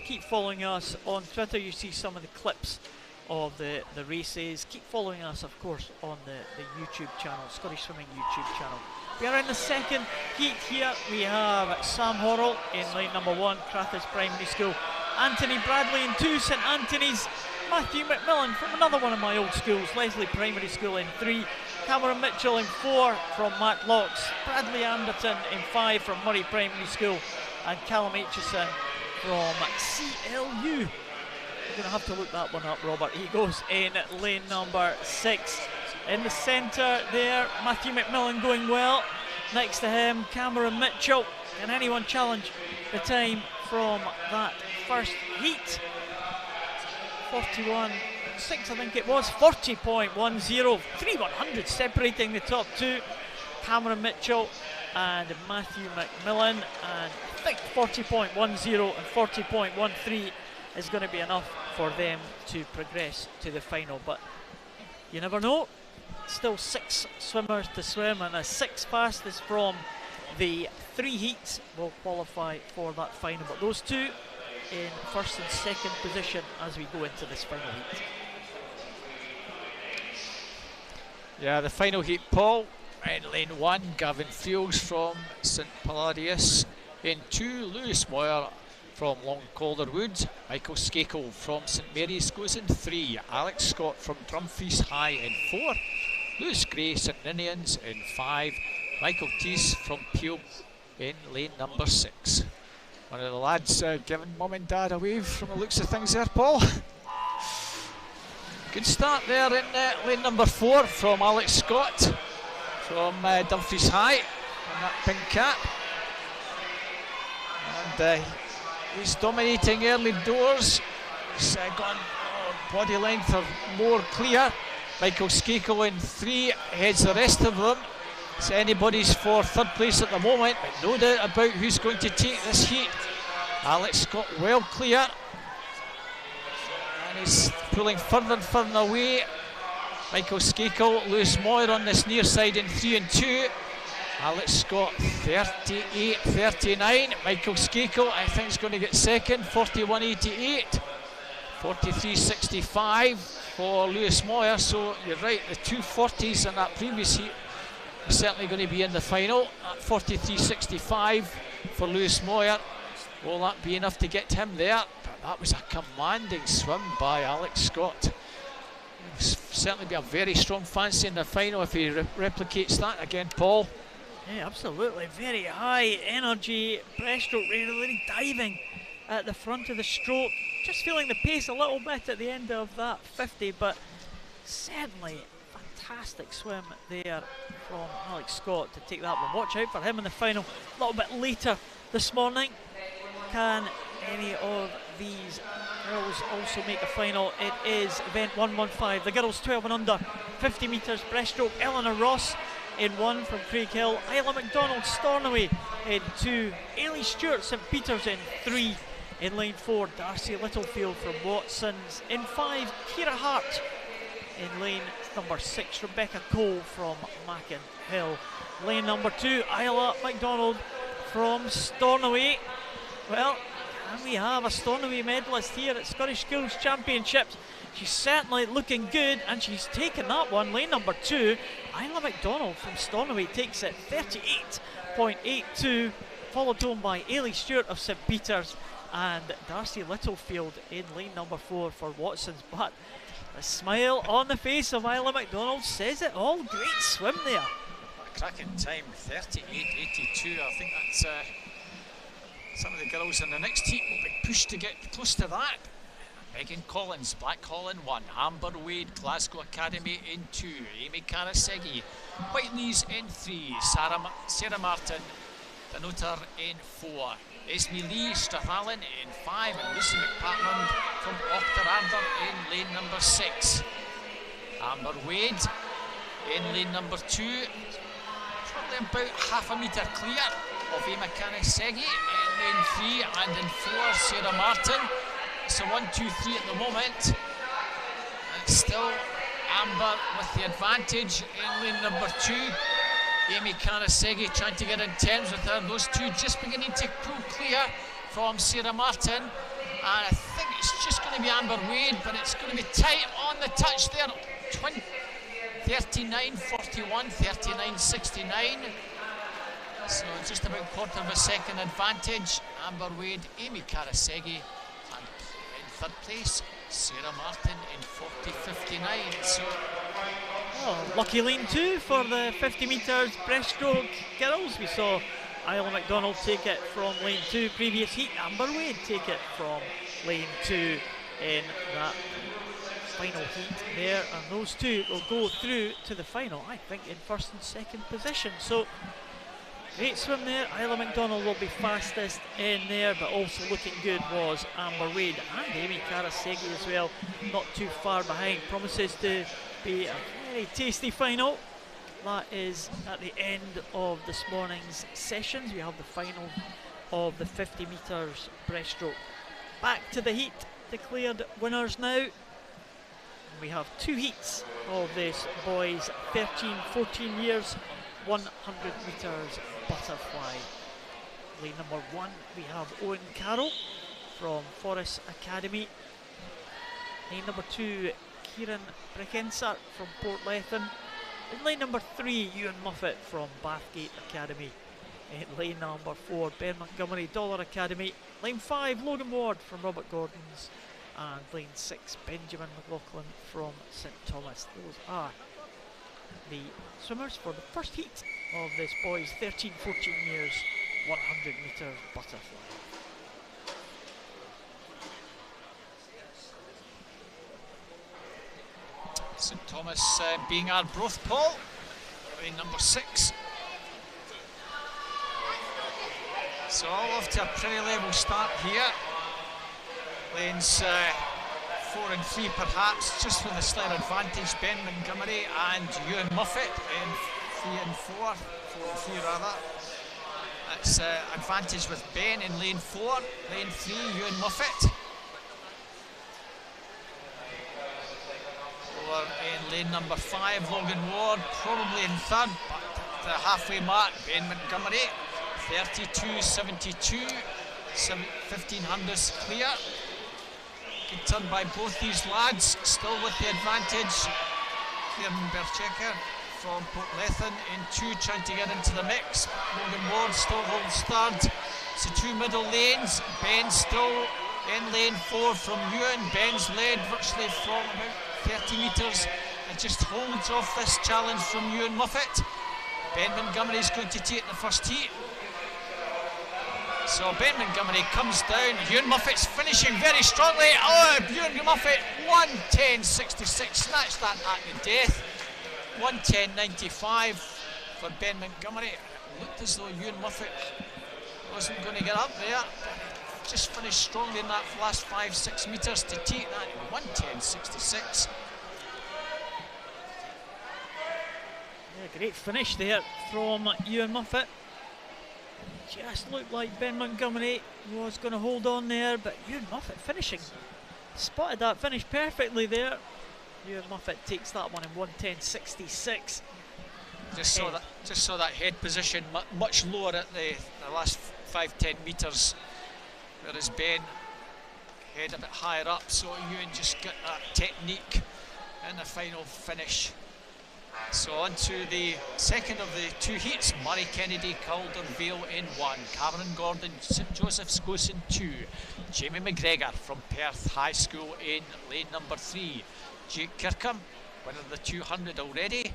Keep following us on Twitter. You see some of the clips of the races. Keep following us, of course, on the YouTube channel, Scottish Swimming YouTube channel. We are in the second heat here. We have Sam Horrell in lane number 1, Crathis Primary School. Anthony Bradley in 2, St Anthony's. Matthew McMillan from another one of my old schools, Leslie Primary School in 3. Cameron Mitchell in 4 from Matlocks. Bradley Anderton in 5 from Murray Primary School. And Callum Aitchison from CLU. You're going to have to look that one up, Robert. He goes in lane number 6. In the centre there, Matthew McMillan going well. Next to him, Cameron Mitchell. Can anyone challenge the time from that first heat? 41.6, I think it was. 40.10. 3/100 separating the top 2. Cameron Mitchell and Matthew McMillan. And I think 40.10 and 40.13 is going to be enough for them to progress to the final. But you never know. Still 6 swimmers to swim, and a 6 fastest from the 3 heats will qualify for that final. But those 2 in first and second position as we go into this final heat. Yeah, the final heat, Paul. In lane 1, Gavin Fields from St Palladius. In 2, Lewis Moyer from Long Calderwood. Michael Skakel from St Mary's goes in 3. Alex Scott from Dumfries High in 4. Lewis Gray, St Ninians in 5. Michael Teese from Peel in lane number 6. One of the lads giving mum and dad a wave from the looks of things there, Paul. Good start there in lane number 4 from Alex Scott from Dumfries High in that pink cap. And he's dominating early doors. He's gone body length or more clear. Michael Skakel in 3 heads the rest of them. It's anybody's for third place at the moment, but no doubt about who's going to take this heat. Alex Scott well clear, and he's pulling further and further away. Michael Skakel, Lewis Moyer on this near side in 3 and 2. Alex Scott 38.39. Michael Skako, I think, is going to get second, 41.88. 43.65 for Lewis Moyer. So you're right, the 240s in that previous heat are certainly going to be in the final. At 43.65 for Lewis Moyer. Will that be enough to get him there? But that was a commanding swim by Alex Scott. It'll certainly be a very strong fancy in the final if he replicates that again, Paul. Yeah, absolutely. Very high energy breaststroke, really diving at the front of the stroke. Just feeling the pace a little bit at the end of that 50, but certainly fantastic swim there from Alex Scott to take that one. Watch out for him in the final a little bit later this morning. Can any of these girls also make a final? It is event 115, the girls 12 and under, 50 metres breaststroke. Eleanor Ross in 1 from Craighill, Isla McDonald Stornoway in 2, Ailey Stewart St Peters in 3, in lane 4 Darcy Littlefield from Watsons, in 5 Ciara Hart, in lane number 6 Rebecca Cole from Mackin Hill, lane number 2 Isla McDonald from Stornoway. Well, can we have a Stornoway medalist here at Scottish Schools Championships? She's certainly looking good, and she's taken that one. Lane number 2, Isla McDonald from Stornoway takes it 38.82, followed home by Ailey Stewart of St Peters and Darcy Littlefield in lane number 4 for Watsons. But the smile on the face of Isla McDonald says it all. Great swim there. A cracking time, 38.82. I think that's some of the girls in the next heat will be pushed to get close to that. Megan Collins, Blackhall in 1, Amber Wade, Glasgow Academy in 2, Amy Karasegi, Whiteleys in 3, Sarah Martin, Denoter in 4, Esme Lee, Strathallan in 5, and Lucy McPartland from Auchterarder in lane number 6. Amber Wade in lane number 2, probably about half a metre clear of Amy Karasegi in lane 3, and in 4 Sarah Martin. So 1, 2, 3 at the moment. It's still Amber with the advantage in lane number 2. Amy Karasegi trying to get in terms with her. Those two just beginning to pull clear from Sarah Martin. And I think it's just going to be Amber Wade, but it's going to be tight on the touch there. 39.41, 39.69. So just about a quarter of a second advantage. Amber Wade, Amy Karasegi. Third place, Sarah Martin in 40.59. So, lucky lane 2 for the 50 metres breaststroke girls. We saw Isla McDonald take it from lane 2 previous heat. Amber Wade take it from lane 2 in that final heat there, and those two will go through to the final, I think, in first and second position. So great swim there. Isla McDonald will be fastest in there, but also looking good was Amber Wade and Amy Karasegi as well, not too far behind. Promises to be a very tasty final. That is at the end of this morning's sessions. We have the final of the 50 metres breaststroke. Back to the heat, declared winners now. We have 2 heats of this boys 13-14 years 100 metres butterfly. Lane number 1 we have Owen Carroll from Forest Academy. Lane number 2 Kieran Brickensart from Portlethen. In lane number 3 Ewan Muffet from Bathgate Academy. In lane number 4 Ben Montgomery Dollar Academy. Lane 5 Logan Ward from Robert Gordon's. And lane 6 Benjamin McLaughlin from St Thomas. Those are the swimmers for the first heat of this boys 13-14 years 100 metre butterfly. St Thomas being our broth, Paul, lane number 6. So all off to a pretty level start here. Lanes 4 and 3 perhaps, just with a slight advantage. Ben Montgomery and Ewan Muffet in 3 and 4, 4 and 3 rather. That's advantage with Ben in lane 4, lane 3 Ewan Muffet. Over in lane number 5 Logan Ward, probably in third, but the halfway mark. Ben Montgomery, 32.72, 1500s clear. Good turn by both these lads, still with the advantage. Kieran Berchecker from Portlethen in 2, trying to get into the mix. Logan Ward still holds third. So 2 middle lanes. Ben still in lane 4 from Ewan. Ben's led virtually from about 30 metres and just holds off this challenge from Ewan Muffet. Ben Montgomery is going to take the first heat. So Ben Montgomery comes down. Ewan Muffet's finishing very strongly. Oh, Ewan Muffet 1:10.66, snatched that at the death. 1:10.95 for Ben Montgomery. It looked as though Ewan Muffet wasn't going to get up there. Just finished strongly in that last 5-6 metres to take that 1:10.66. Yeah, great finish there from Ewan Muffet. Just looked like Ben Montgomery was going to hold on there, but Ewan Muffet finishing. Spotted that finish perfectly there. Ewan Muffet takes that one in 1:10.66. Just saw that head position much lower at the last 5-10 metres, whereas Ben head a bit higher up, so Ewan just got that technique in the final finish. So on to the second of the 2 heats. Murray Kennedy, Caldervale in 1, Cameron Gordon, St Joseph's Goose in 2, Jamie McGregor from Perth High School in lane number 3, Jake Kirkham, winner of the 200 already,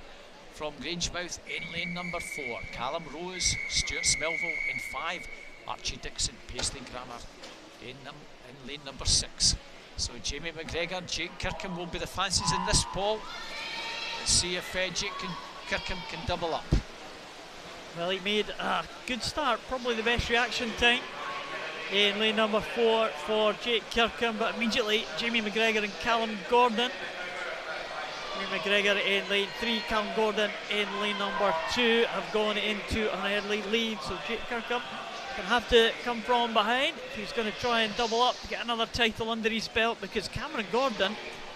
from Grangemouth in lane number 4, Callum Rose, Stuart Smilville in 5, Archie Dixon, Paisley Grammar in lane number 6. So Jamie McGregor, Jake Kirkham will be the fancies in this poll. Let's see if Jake Kirkham can double up. Well, he made a good start, probably the best reaction time in lane number 4 for Jake Kirkham, but immediately Jamie McGregor and Callum Gordon. Jamie McGregor in lane 3, Callum Gordon in lane number 2 have gone into an early lead, so Jake Kirkham going to have to come from behind if he's going to try and double up to get another title under his belt, because Cameron Gordon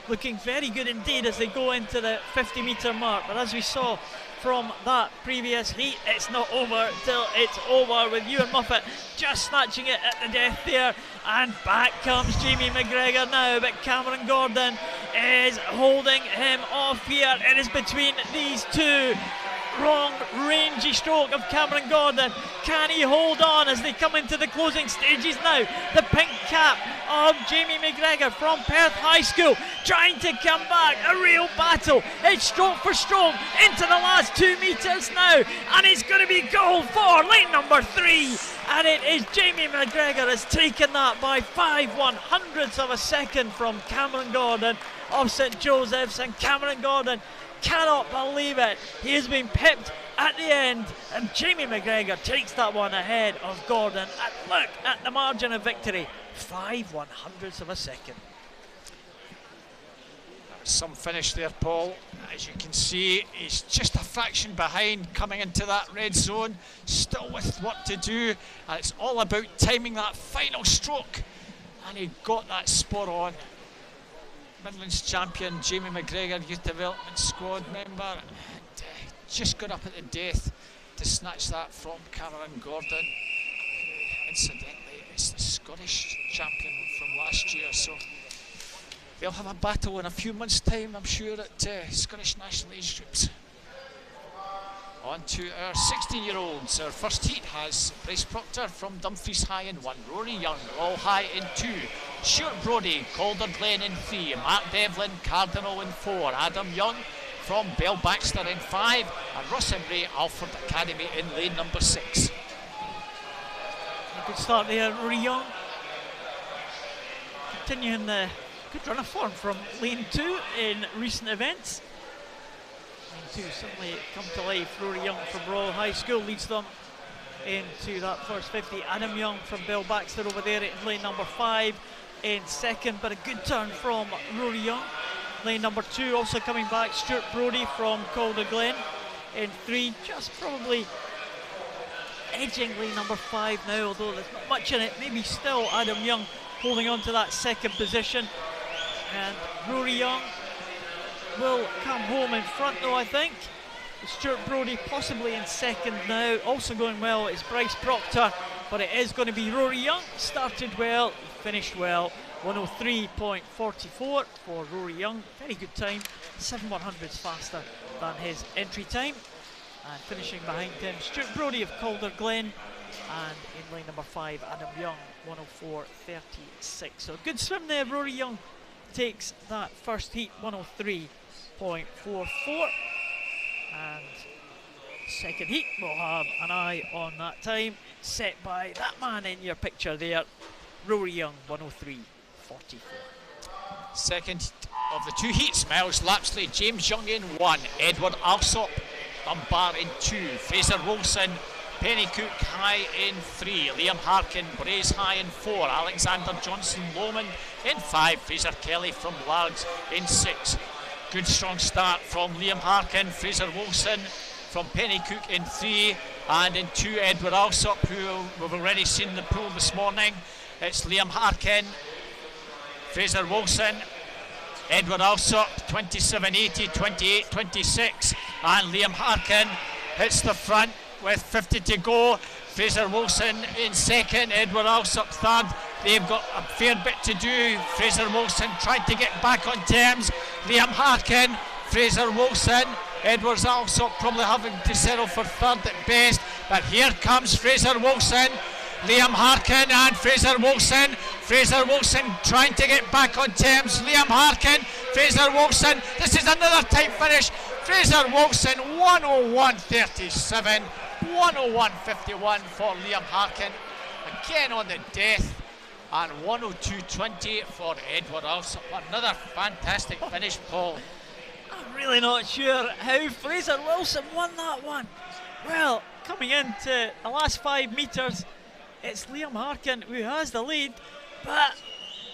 looking very good indeed as they go into the 50-metre mark. But as we saw from that previous heat, it's not over till it's over, with Ewan Muffet just snatching it at the death there. And back comes Jamie McGregor now, but Cameron Gordon is holding him off here. It is between these two. Wrong rangy stroke of Cameron Gordon. Can he hold on as they come into the closing stages now? The pink cap of Jamie McGregor from Perth High School trying to come back. A real battle. It's stroke for stroke into the last 2 metres now, and it's going to be goal for lane number 3. And it is Jamie McGregor has taken that by 5/100ths of a second from Cameron Gordon of St Joseph's, and Cameron Gordon cannot believe it. He has been pipped at the end, and Jamie McGregor takes that one ahead of Gordon. And look at the margin of victory, 5/100ths of a second. Some finish there, Paul. As you can see, he's just a fraction behind coming into that red zone, still with work to do, and it's all about timing that final stroke, and he got that spot on. Midlands champion Jamie McGregor, youth development squad member, and just got up at the death to snatch that from Cameron Gordon. Incidentally, it's the Scottish champion from last year, so they'll have a battle in a few months' time, I'm sure, at Scottish National Age Groups. On to our 16-year-olds. Our first heat has Bryce Proctor from Dumfries High in 1, Rory Young, All High in 2, Stuart Brody, Calder Glen in 3, Mark Devlin, Cardinal in 4, Adam Young from Bell Baxter in 5, and Ross Embry, Alford Academy in lane number 6. A good start there, Rory Young. Continuing the good run of form from lane 2 in recent events. Lane 2 certainly come to life. Rory Young from Royal High School leads them into that first 50. Adam Young from Bell Baxter over there in lane number 5 in second, but a good turn from Rory Young. Lane number 2 also coming back, Stuart Brody from Calder Glen in 3, just probably edging lane number 5 now, although there's not much in it. Maybe still Adam Young holding on to that second position, and Rory Young will come home in front though, I think. Stuart Brody possibly in second now. Also going well is Bryce Proctor, but it is going to be Rory Young. Started well, finished well. 103.44 for Rory Young. Very good time. 7/100s faster than his entry time. And finishing behind him, Stuart Brody of Calder Glen. And in lane number 5, Adam Young, 104.36. So good swim there. Rory Young takes that first heat, 103.44. And second heat, we'll have an eye on that time, set by that man in your picture there, Rory Young, 103.44. Second of the two heats, Miles Lapsley, James Young in 1, Edward Alsop, Dunbar in 2, Fraser Wilson, Penny Cook high in 3, Liam Harkin, Braze high in 4, Alexander Johnson Lomond in 5, Fraser Kelly from Largs in 6. Good strong start from Liam Harkin, Fraser Wilson from Penny Cook in 3, and in 2 Edward Alsop, who we've already seen the pool this morning. It's Liam Harkin, Fraser Wilson, Edward Alsop, 27.80, 28.26, and Liam Harkin hits the front with 50 to go. Fraser Wilson in second, Edward Alsop third. They've got a fair bit to do. Fraser Wilson tried to get back on terms. Liam Harkin, Fraser Wilson, Edward Alsop probably having to settle for third at best. But here comes Fraser Wilson, Liam Harkin and Fraser Wilson. Fraser Wilson trying to get back on terms. Liam Harkin, Fraser Wilson. This is another tight finish. Fraser Wilson, 101.37. 101.51 for Liam Harkin, again on the death, and 102.20 for Edward Alsop. Another fantastic finish, Paul. I'm really not sure how Fraser Wilson won that one. Well, coming into the last 5 metres, it's Liam Harkin who has the lead, but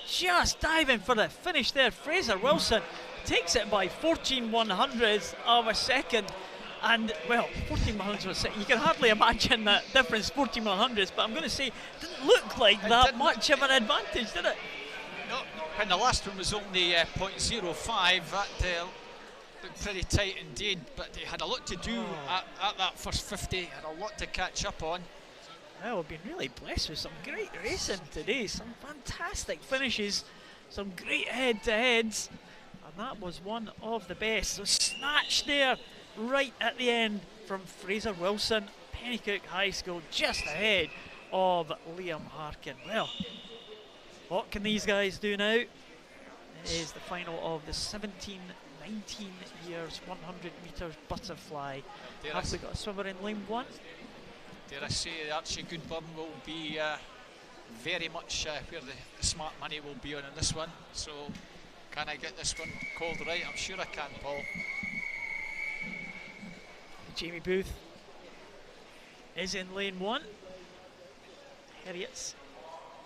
just diving for the finish there. Fraser Wilson takes it by 14/100ths of a second. And, well, 14/100ths of a second, you can hardly imagine that difference, 14/100ths, but I'm going to say, it didn't look like that much of an advantage, did it? No, when the last one was only 0.05, that looked pretty tight indeed, but they had a lot to do at that first 50, had a lot to catch up on. Well, we've been really blessed with some great racing today, some fantastic finishes, some great head-to-heads, and that was one of the best. So snatched there right at the end from Fraser Wilson. Pennycook High School just ahead of Liam Harkin. Well, what can these guys do now? It is the final of the 17-19 years 100 metres butterfly. Have we got a swimmer in lane 1? Dare I say Archie Goodburn will be very much where the smart money will be on this one. So can I get this one called right? I'm sure I can, Paul. Jamie Booth is in lane 1. Harriet's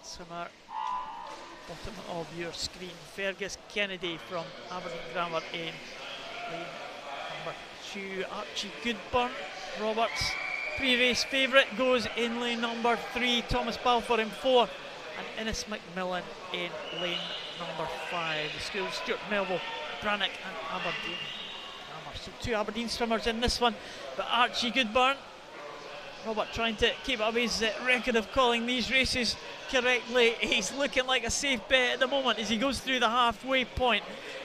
swimmer, bottom of your screen. Fergus Kennedy from Aberdeen Grammar in lane number 2. Archie Goodburn, Roberts, pre-race favourite, goes in lane number 3. Thomas Balfour in 4. And Innes McMillan in lane number 5. The school, Stuart Melville, Brannock and Aberdeen. So 2 Aberdeen swimmers in this one, but Archie Goodburn, Robert trying to keep up his record of calling these races correctly. He's looking like a safe bet at the moment as he goes through the halfway point.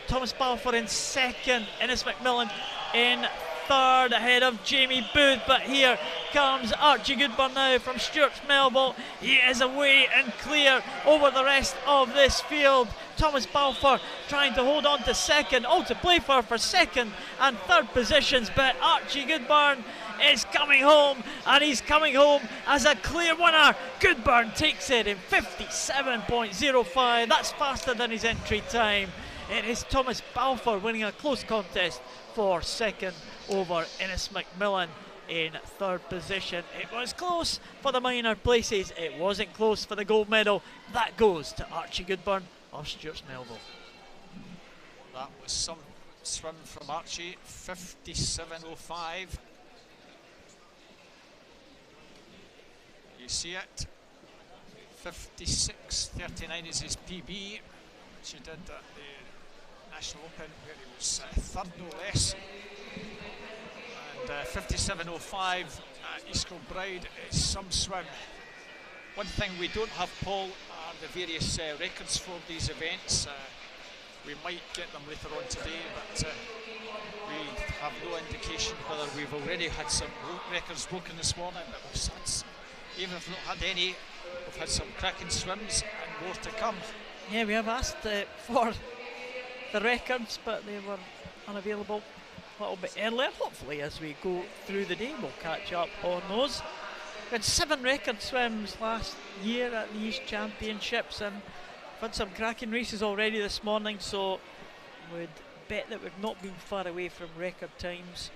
Thomas Balfour in second, Innes McMillan in third ahead of Jamie Booth, but here comes Archie Goodburn now from Stuart Melville. He is away and clear over the rest of this field. Thomas Balfour trying to hold on to second, all to play for second and third positions, but Archie Goodburn is coming home, and he's coming home as a clear winner. Goodburn takes it in 57.05. That's faster than his entry time. It is Thomas Balfour winning a close contest for second over Innes McMillan in third position. It was close for the minor places, it wasn't close for the gold medal. That goes to Archie Goodburn of Stuart Melville. That was some swim from Archie, 57.05. You see it, 56.39 is his PB, which he did at the National Open, where he was third no less. And And 57.05 at East Kilbride is some swim. One thing we don't have, Paul, are the various records for these events. We might get them later on today, but we have no indication whether we've already had some records broken this morning. But even if we've not had any, we've had some cracking swims and more to come. Yeah, we have asked for the records, but they were unavailable a little bit earlier. Hopefully as we go through the day we'll catch up on those. We had 7 record swims last year at the East Championships, and we've had some cracking races already this morning, so would bet that we've not been far away from record times.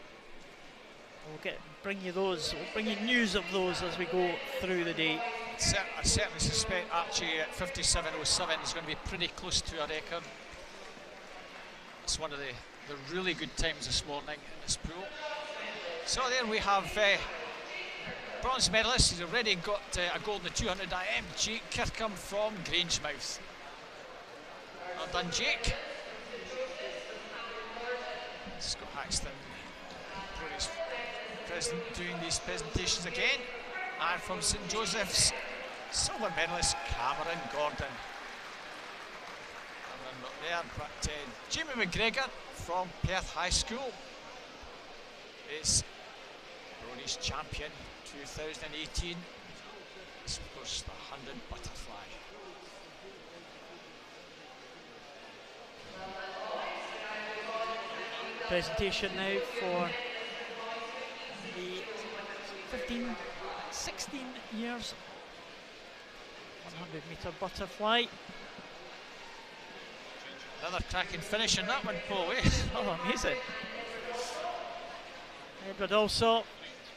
We'll bring you those, we'll bring you news of those as we go through the day. I certainly suspect Archie at 57.07 is going to be pretty close to a record. It's one of the really good times this morning in this pool. So there we have bronze medalist. He's already got a gold in the 200 IM, Jake Kirkham from Grangemouth. Well done, Jake. Scott Haxton, Brodies president, doing these presentations again. And from St Joseph's, silver medalist Cameron Gordon. Cameron not there, but Jamie McGregor from Perth High School is Brodies champion 2018. It's of course the 100 butterfly. Presentation now for the 16 years 100 metre butterfly. Another cracking finish in that one, Paul. Oh, amazing. Edward also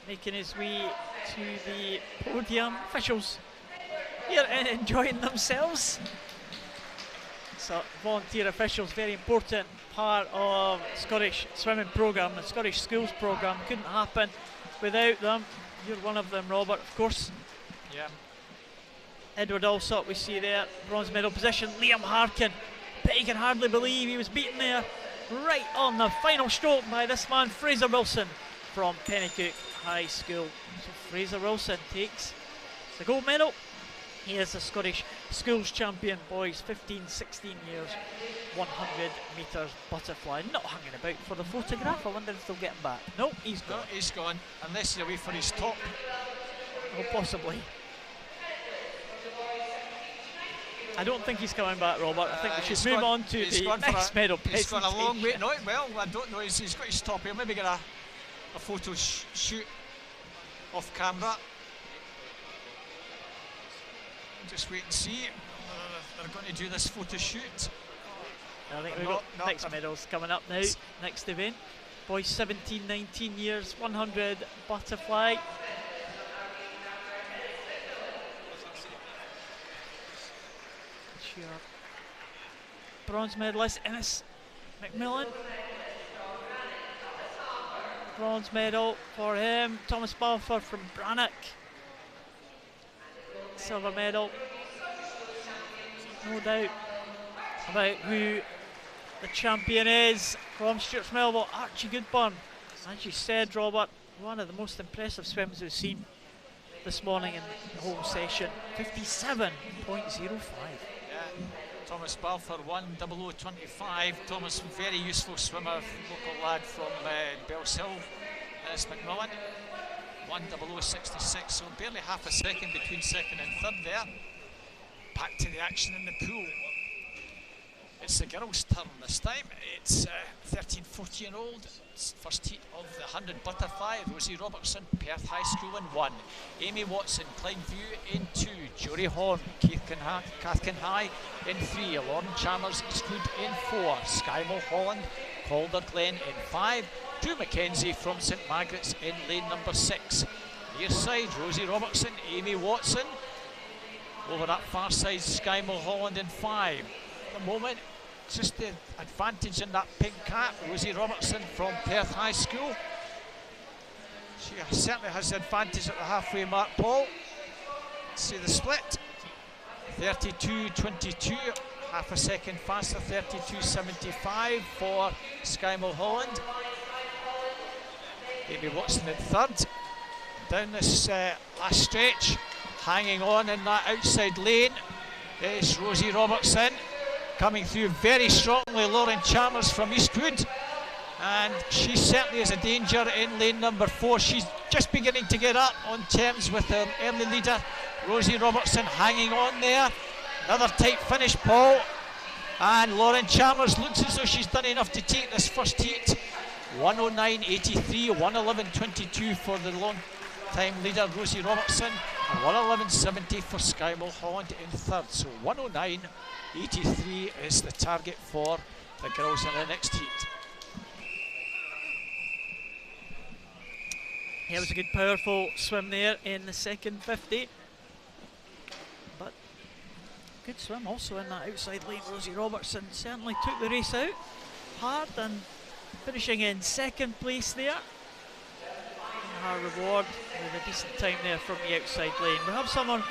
making his way to the podium. Officials here and enjoying themselves. So volunteer officials, very important part of Scottish swimming programme, the Scottish schools programme. Couldn't happen without them. You're one of them, Robert, of course. Yeah. Edward Alsop we see there, bronze medal position. Liam Harkin, but he can hardly believe he was beaten there right on the final stroke by this man Fraser Wilson from Pennycook High School. So Fraser Wilson takes the gold medal. He is the Scottish schools champion, boys 15-16 years 100 metres butterfly. Not hanging about for the photograph. I wonder if they'll get him back. No, he's gone. No, he's gone, unless he's away for his top. Oh, possibly. I don't think he's coming back, Robert. I think we should move on to the next medal presentation. He's gone a long way. No, well, I don't know. He's got his top. He'll maybe get a photo shoot off camera. Just wait and see. They're going to do this photo shoot. I think we've got next medals coming up now. Next event. Boys 17-19 years, 100 butterfly. Sure. Bronze medalist Ennis McMillan. Bronze medal for him. Thomas Balfour from Brannock. Silver medal. No doubt about who the champion is from Stuart's Melville, Archie Goodburn. As you said, Robert, one of the most impressive swims we've seen this morning in the whole session. 57.05. Yeah, Thomas Balfour 1:00:25. Thomas, very useful swimmer, local lad from Bellshill. Ennis McMillan 1:00:66, so barely half a second between second and third there. Back to the action in the pool. It's the girls' turn this time. It's 13-14-year-old. First heat of the 100 butterfly. Rosie Robertson, Perth High School in 1. Amy Watson, Kleinview in 2. Jory Horn, Cathkin High in 3. Lauren Chalmers, Eastwood in 4. Sky Mulholland, Calder Glen in 5. Drew Mackenzie from St Margaret's in lane number 6. Near side, Rosie Robertson, Amy Watson. Over that far side, Sky Mulholland in 5. At the moment, just the advantage in that pink cap, Rosie Robertson from Perth High School. She certainly has the advantage at the halfway mark, Paul. Let's see the split. 32.22, half a second faster, 32.75 for Sky Mulholland. Amy Watson in third. Down this last stretch, hanging on in that outside lane is Rosie Robertson. Coming through very strongly, Lauren Chalmers from Eastwood. And she certainly is a danger in lane number 4. She's just beginning to get up on terms with her early leader, Rosie Robertson, hanging on there. Another tight finish, Paul. And Lauren Chalmers looks as though she's done enough to take this first heat. 109.83, 111.22 for the long-time leader, Rosie Robertson, and 111.70 for Sky Mulholland in third. So 109.83 is the target for the girls in the next heat. Yeah, it was a good, powerful swim there in the second 50. But good swim also in that outside lane. Rosie Robertson certainly took the race out hard and finishing in second place there. And her reward with a decent time there from the outside lane. We have someone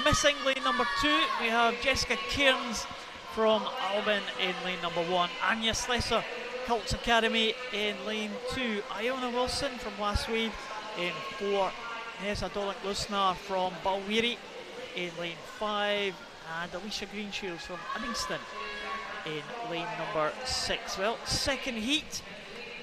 missing lane number 2. We have Jessica Cairns from Albion in lane number 1. Anya Slesser, Cults Academy in lane 2. Iona Wilson from Westweed in 4. Nessa Dolan-Lusnar from Balweary in lane 5. And Alicia Greenshields from Uddingston in lane number 6. Well, second heat,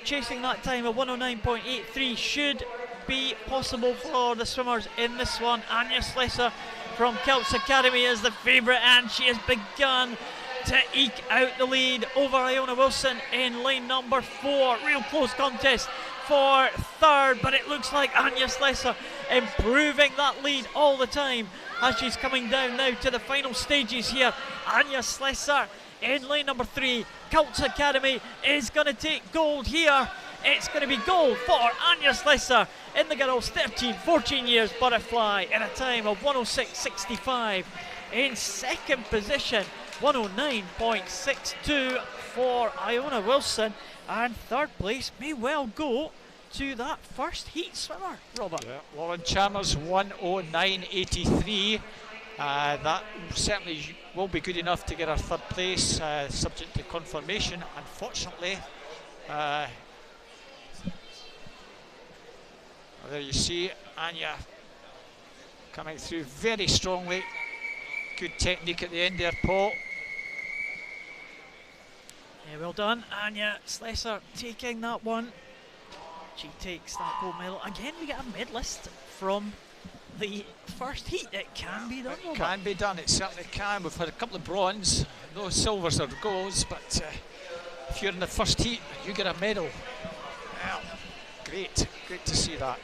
chasing that time of 109.83 should be possible for the swimmers in this one. Anya Slesser from Celts Academy is the favourite, and she has begun to eke out the lead over Iona Wilson in lane number 4. Real close contest for third, but it looks like Anya Slesser improving that lead all the time as she's coming down now to the final stages here. Anya Slesser in lane number 3. Cults Academy is going to take gold here. It's going to be gold for Anya Slesser in the girls 13-14 years butterfly in a time of 106.65. In second position, 109.62 for Iona Wilson, and third place may well go to that first heat swimmer, Robert. Yeah, Lauren Chalmers 109.83. That certainly will be good enough to get her third place, subject to confirmation. Unfortunately, there you see Anya coming through very strongly. Good technique at the end there, Paul. Yeah, well done, Anya Slesser taking that one. She takes that gold medal. Again, we get a medalist from the first heat. It can be done. It can be done, it certainly can. We've had a couple of bronze, no silvers or golds, but if you're in the first heat, you get a medal. Well, great to see that.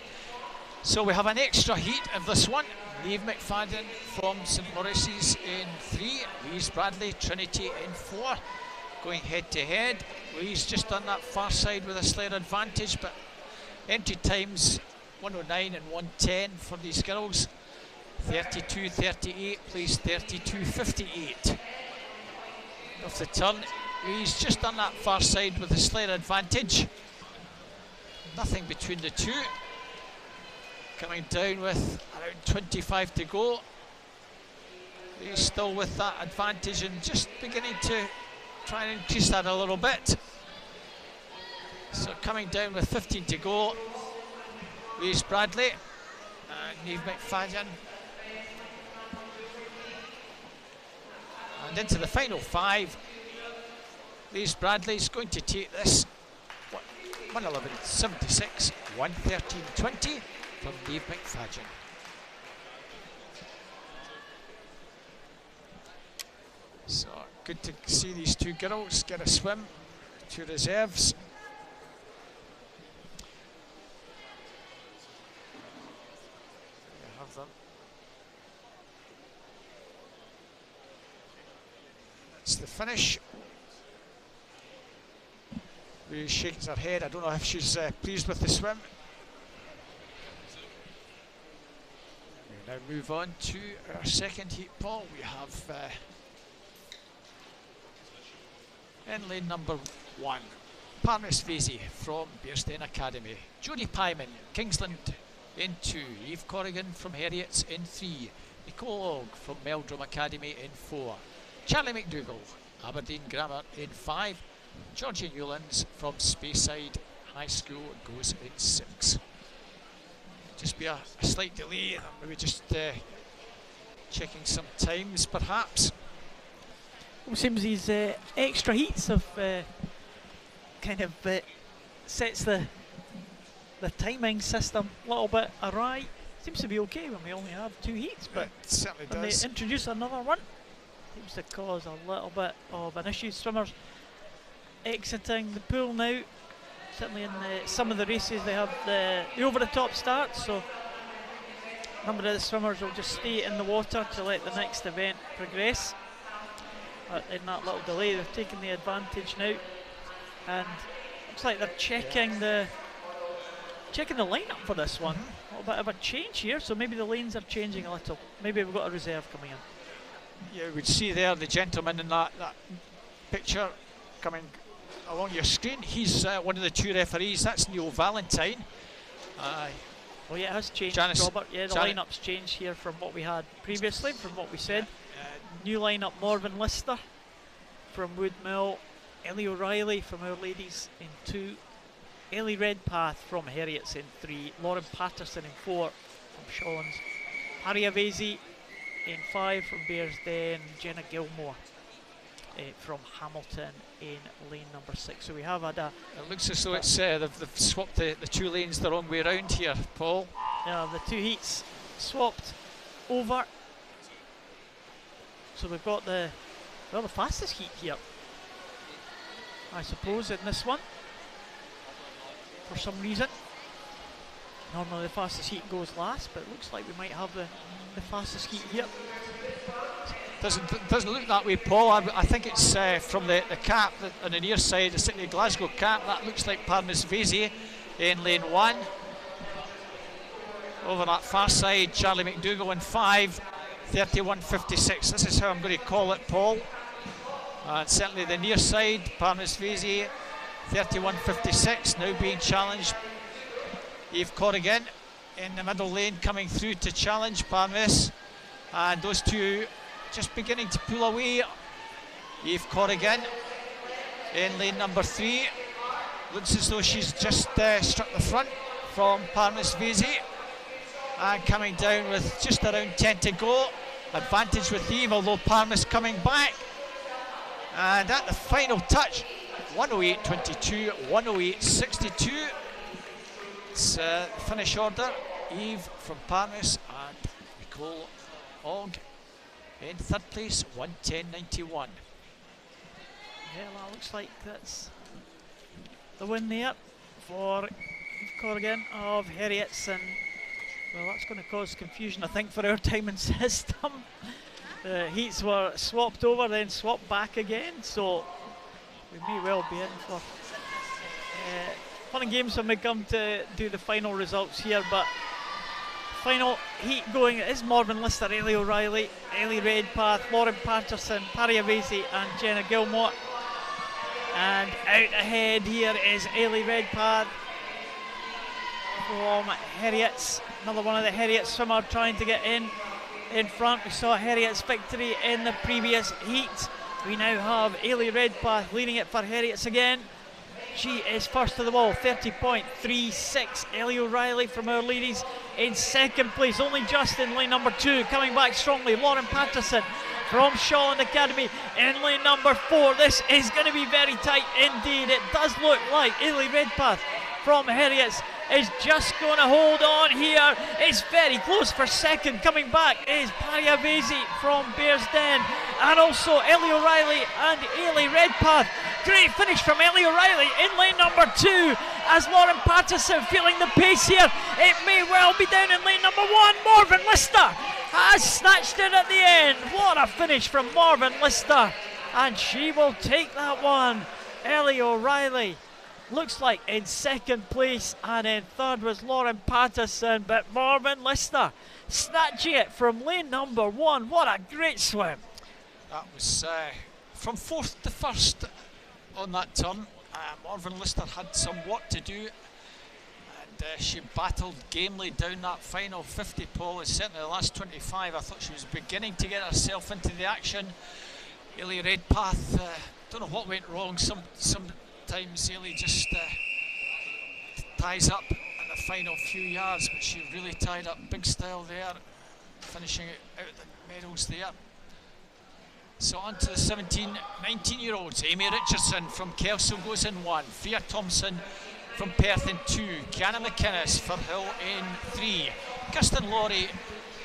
So we have an extra heat of this one. Niamh McFadden from St Maurice's in 3, Louise Bradley, Trinity in 4. Going head to head. Louise just on that far side with a slight advantage, but entry times 109 and 110 for these girls. 32.38 plays 32.58. Off the turn, Louise just on that far side with a slight advantage. Nothing between the two. Coming down with around 25 to go. Louise still with that advantage and just beginning to try and increase that a little bit. So coming down with 15 to go, Louise Bradley and Niamh McFadden. And into the final 5, Louise Bradley is going to take this 111.76, 113.20 from Niamh McFadden. So good to see these two girls get a swim, 2 reserves. You have them. That's the finish. Louise shakes her head. I don't know if she's pleased with the swim. We now move on to our second heat, Paul. We have in lane number 1, Parnis Vasey from Bearstein Academy, Jodie Pyman, Kingsland in 2, Eve Corrigan from Heriots in 3, Nicole Og from Meldrum Academy in 4, Charlie McDougall, Aberdeen Grammar in 5, Georgie Newlands from Speyside high school goes in 6. Just be a slight delay, maybe just checking some times perhaps. It seems these extra heats have kind of sets the timing system a little bit awry. Seems to be okay when we only have 2 heats, but it certainly when does. they introduce another one, seems to cause a little bit of an issue. Swimmers exiting the pool now. Certainly in some of the races they have the over-the-top starts, so a number of the swimmers will just stay in the water to let the next event progress. But in that little delay, they've taken the advantage now, and looks like they're checking the lineup for this one. A little bit of a change here, so maybe the lanes are changing a little. Maybe we've got a reserve coming in. Yeah, we would see there the gentleman in that picture coming along your screen. He's one of the 2 referees. That's Neil Valentine. Oh yeah, it has changed, Robert. Yeah, the lineup's changed here from what we had previously, from what we said. New lineup: Morven Lister from Woodmill, Ellie O'Reilly from Our Ladies in 2, Ellie Redpath from Heriots in 3, Lauren Patterson in 4 from Shawlands, Harry Avesi in 5 from Bearsden, Jenna Gilmore from Hamilton in lane number 6. So we have had a... It looks as though it's they've swapped the 2 lanes the wrong way around here, Paul. Yeah, the 2 heats swapped over. So we've got the fastest heat here, I suppose, in this one, for some reason. Normally the fastest heat goes last, but it looks like we might have the fastest heat here. Doesn't look that way, Paul. I think it's from the cap on the near side, the City of Glasgow cap. That looks like Parnas Vesey in lane 1. Over that far side, Charlie McDougall in 5, 31.56. This is how I'm going to call it, Paul. And certainly the near side, Parnas Vesey, 31.56, now being challenged. Eve Corrigan in the middle lane coming through to challenge Parnas. And those 2 just beginning to pull away. Eve Corrigan in lane number 3. Looks as though she's just struck the front from Parnas Vesey. And coming down with just around 10 to go. Advantage with Eve, although Parnas coming back. And at the final touch, 108.22, 108.62. It's the finish order. Eve from Parnas and Nicole Ogg in 3rd place, 110.91. Yeah, that looks like that's the win there for Corrigan of Heriots, and well, that's going to cause confusion, I think, for our timing system. The heats were swapped over, then swapped back again, so we may well be in for fun and games when we come to do the final results here. But final heat going is Morven Lister, Ellie O'Reilly, Ellie Redpath, Lauren Patterson, Parry Avesi and Jenna Gilmore. And out ahead here is Ellie Redpath from Heriots. Another one of the Heriots swimmer trying to get in front. We saw Heriots' victory in the previous heat. We now have Ellie Redpath leading it for Heriots again. She is first to the wall, 30.36. Ellie O'Reilly from Our Ladies in 2nd place, only just in lane number 2. Coming back strongly, Lauren Patterson from Shawland Academy in lane number 4. This is going to be very tight indeed. It does look like Ellie Redpath from Heriots is just going to hold on here. It's very close for 2nd. Coming back is Parry Avesi from Bearsden, and also Ellie O'Reilly and Ellie Redpath. Great finish from Ellie O'Reilly in lane number 2 as Lauren Patterson feeling the pace here. It may well be down in lane number 1. Morven Lister has snatched it at the end. What a finish from Morven Lister, and she will take that one. Ellie O'Reilly looks like in 2nd place, and in 3rd was Lauren Patterson, but Morven Lister snatching it from lane number 1. What a great swim. That was from 4th to 1st on that turn. Morven Lister had some work to do, and she battled gamely down that final 50 pole, and certainly the last 25 I thought she was beginning to get herself into the action. Ellie Redpath, don't know what went wrong. Sometimes Ellie just ties up at the final few yards, but she really tied up big style there, finishing it out the medals there. So on to the 17, 19-year-olds. Amy Richardson from Kelso goes in 1. Fia Thompson from Perth in 2. Kiana McInnes for Hill in 3. Kirsten Laurie,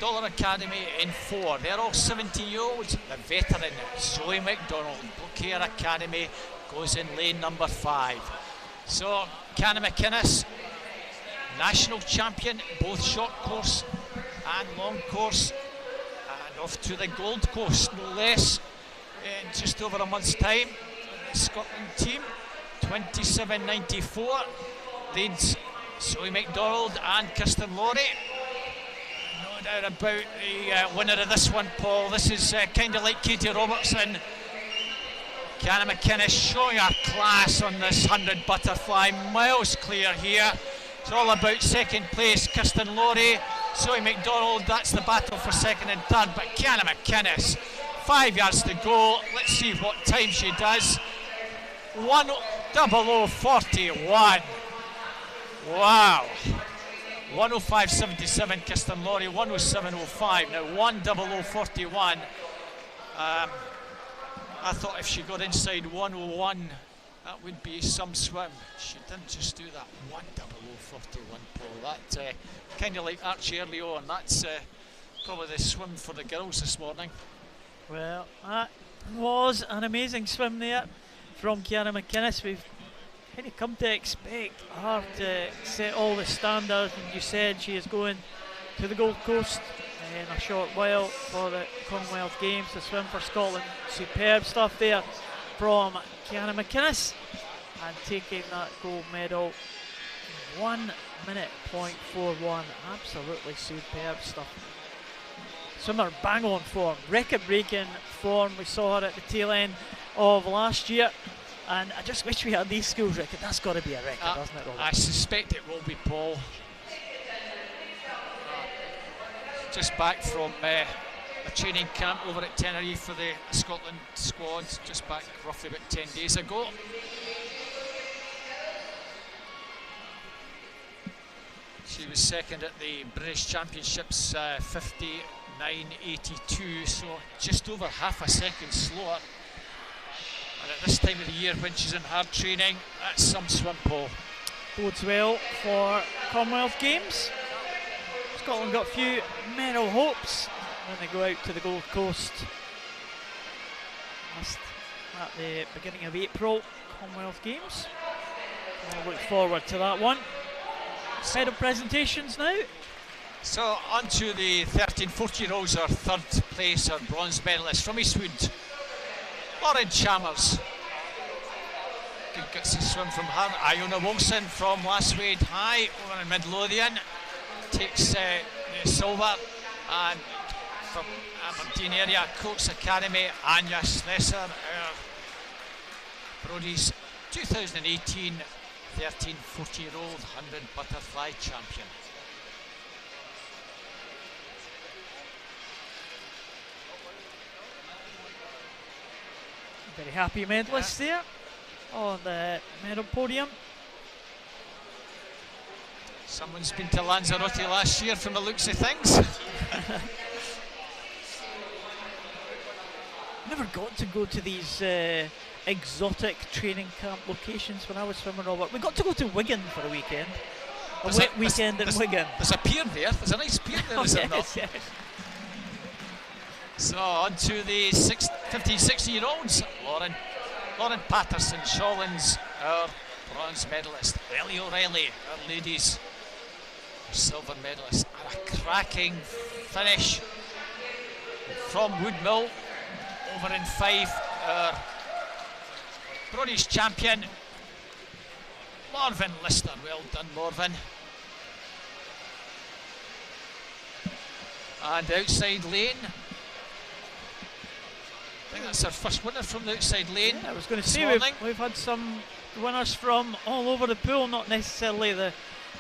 Dollar Academy in 4. They're all 17-year-olds. The veteran Zoe McDonald, Beaucaire Academy, goes in lane number 5. So Kiana McInnes, national champion, both short course and long course, and off to the Gold Coast, no less, in just over a month's time. The Scotland team, 27.94, leads Zoe McDonald and Kirsten Laurie. No doubt about the winner of this one, Paul. This is kind of like Katie Robertson. Kiana McInnes showing her class on this 100 butterfly, miles clear here. It's all about second place. Kirsten Laurie, Zoe McDonald, that's the battle for second and third, but Kiana McInnes, 5 yards to go. Let's see what time she does. 1:00:41. Wow. 1:05:77 Kirsten Laurie, 1:07:05. Now 1:00:41. I thought if she got inside 1:01, that would be some swim. She didn't just do that. 1:00:41, Paul. That kind of like Archie early on. That's probably the swim for the girls this morning. Well, that was an amazing swim there from Kiana McInnes. We've kind of come to expect her to set all the standards, and you said she is going to the Gold Coast in a short while for the Commonwealth Games to swim for Scotland. Superb stuff there from Kiana McInnes, and taking that gold medal in 1:41. Absolutely superb stuff. Swimmer bang on form, record breaking form. We saw her at the tail end of last year, and I just wish we had these schools record. That's got to be a record, doesn't it, Robert? I suspect it will be, Paul. Just back from a training camp over at Tenerife for the Scotland squad, just back roughly about 10 days ago. She was second at the British Championships, 59.82, so just over half a second slower. And at this time of the year when she's in hard training, that's some swim, Paul. Bodes well for Commonwealth Games. Scotland got a few medal hopes when they go out to the Gold Coast. Just at the beginning of April, Commonwealth Games. I'll look forward to that one. Medal presentations now. So on to the 13-14-year-olds, our third place, our bronze medalist from Eastwood, Lauren Chalmers. Good gutsy swim from her. Iona Wilson from Lasswade High over in Midlothian takes the silver, and from Aberdeen area, Coates Academy, Anya Slesser, our Brodies 2018 13-14-year-old 100 butterfly champion. Very happy medalists there on the medal podium. Someone's been to Lanzarote last year from the looks of things. Never got to go to these exotic training camp locations when I was swimming, Robert. We got to go to Wigan for a weekend. A wet weekend in Wigan. There's a pier there. There's a nice pier there, is there not? Yes. So on to the 15-16-year-olds. Lauren Patterson Shawlins, our bronze medalist. Ellie O'Reilly, our ladies, our silver medalist. And a cracking finish from Woodmill over in Fife. Our Brodies champion, Morven Lister. Well done, Morven. And outside lane, I think that's our first winner from the outside lane. Yeah, I was going to say we've had some winners from all over the pool, not necessarily the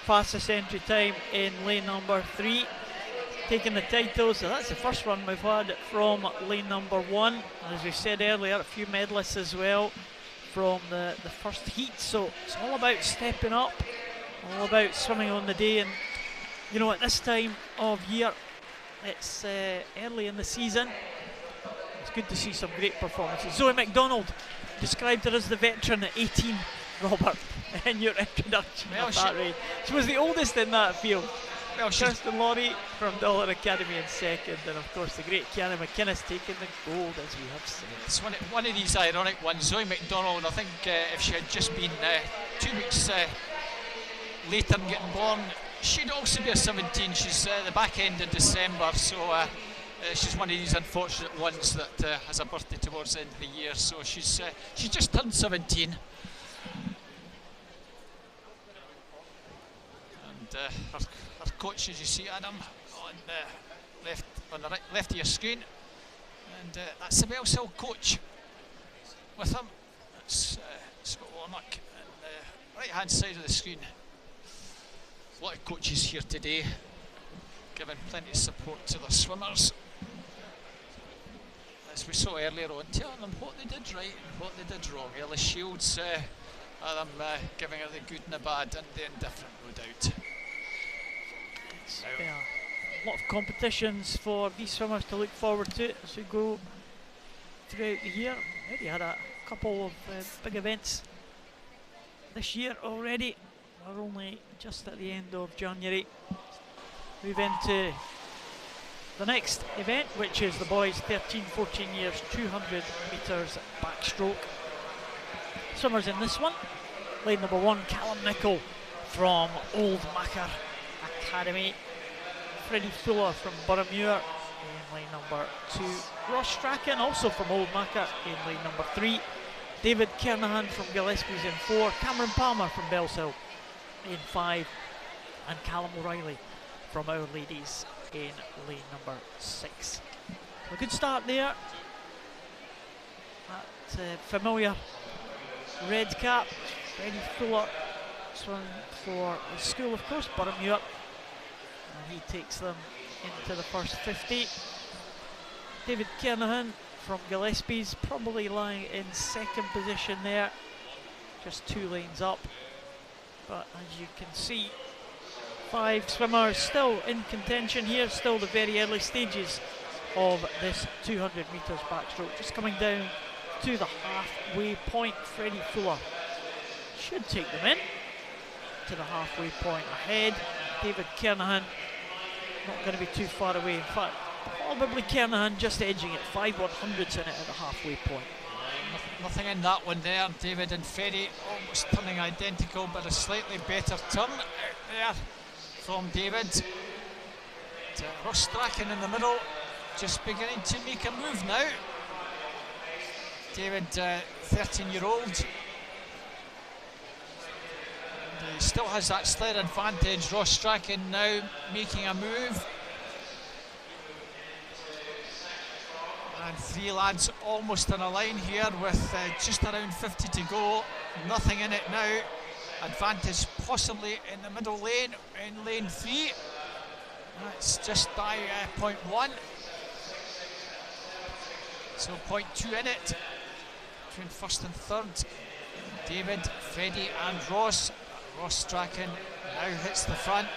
fastest entry time in lane number 3 taking the title, so that's the first one we've had from lane number 1. And as we said earlier, a few medalists as well from the first heat, so it's all about stepping up all about swimming on the day, and you know, at this time of year, it's early in the season. It's good to see some great performances. Zoe McDonald described her as the veteran at 18, Robert, in your introduction. Well, she was the oldest in that field. Well, Kirsten Laurie from Dollar Academy in second, and of course the great Kiana McInnes taking the gold, as we have seen. It's one of these ironic ones. Zoe McDonald, I think if she had just been 2 weeks later in getting born, she'd also be a 17. She's the back end of December, so she's one of these unfortunate ones that has a birthday towards the end of the year. So she's just turned 17. And her coach, as you see, Adam, on the left of your screen, and that's the Bellshill coach with him. That's Scott Warnock on the right hand side of the screen. A lot of coaches here today, giving plenty of support to the swimmers, as we saw earlier on, telling them what they did right and what they did wrong. Ellis Shields, Adam giving her the good and the bad and the indifferent, no doubt. A lot of competitions for these swimmers to look forward to as we go throughout the year. Already had a couple of big events this year already. We're only just at the end of January. Move into the next event, which is the boys 13-14 years 200 metres backstroke. Swimmers in this one, lane number 1, Callum Nichol from Old Macker Academy. Freddie Fuller from Boroughmuir in lane number 2. Ross Strachan, also from Old Macker, in lane number 3. David Kernahan from Gillespie's in 4. Cameron Palmer from Bellshill in 5. And Callum O'Reilly from Our Ladies in lane number 6. A good start there. That familiar red cap. Freddie Fuller swimming for the school, of course, Boroughmuir. And he takes them into the first 50. David Kernahan from Gillespie's probably lying in second position there, just 2 lanes up. But as you can see, 5 swimmers still in contention here, still the very early stages of this 200 metres backstroke. Just coming down to the halfway point. Freddie Fuller should take them in to the halfway point ahead. David Kernahan not going to be too far away. In fact, probably Kernahan just edging it, 5/100ths in it at the halfway point. Nothing in that one there. David and Freddie almost turning identical, but a slightly better turn out there from David. Ross Strachan in the middle, just beginning to make a move now. David, 13-year-old. He still has that slight advantage. Ross Strachan now making a move. And 3 lads almost on a line here with just around 50 to go. Nothing in it now. Advantage possibly in the middle lane, in lane 3. That's just by 0.1. So 0.2 in it between first and third. David, Freddie and Ross. Ross Strachan now hits the front,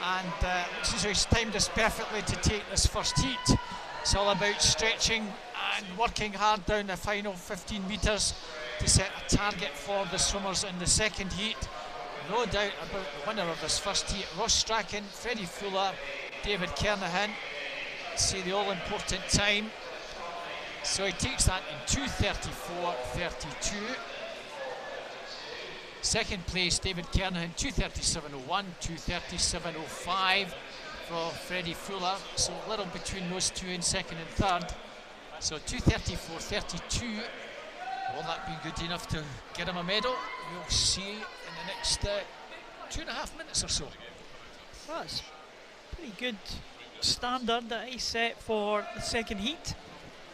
and looks as though he's timed this perfectly to take this first heat. It's all about stretching and working hard down the final 15 metres to set a target for the swimmers in the second heat. No doubt about the winner of this first heat, Ross Strachan, Freddie Fuller, David Kernahan. See the all-important time. So he takes that in 2:34.32. Second place, David Kernahan, 2:37.01, 2:37.05 for Freddie Fuller. So a little between those two in second and third. So 2:34.32. Will that be good enough to get him a medal? We'll see in the next 2.5 minutes or so. Well, that's pretty good standard that he set for the second heat.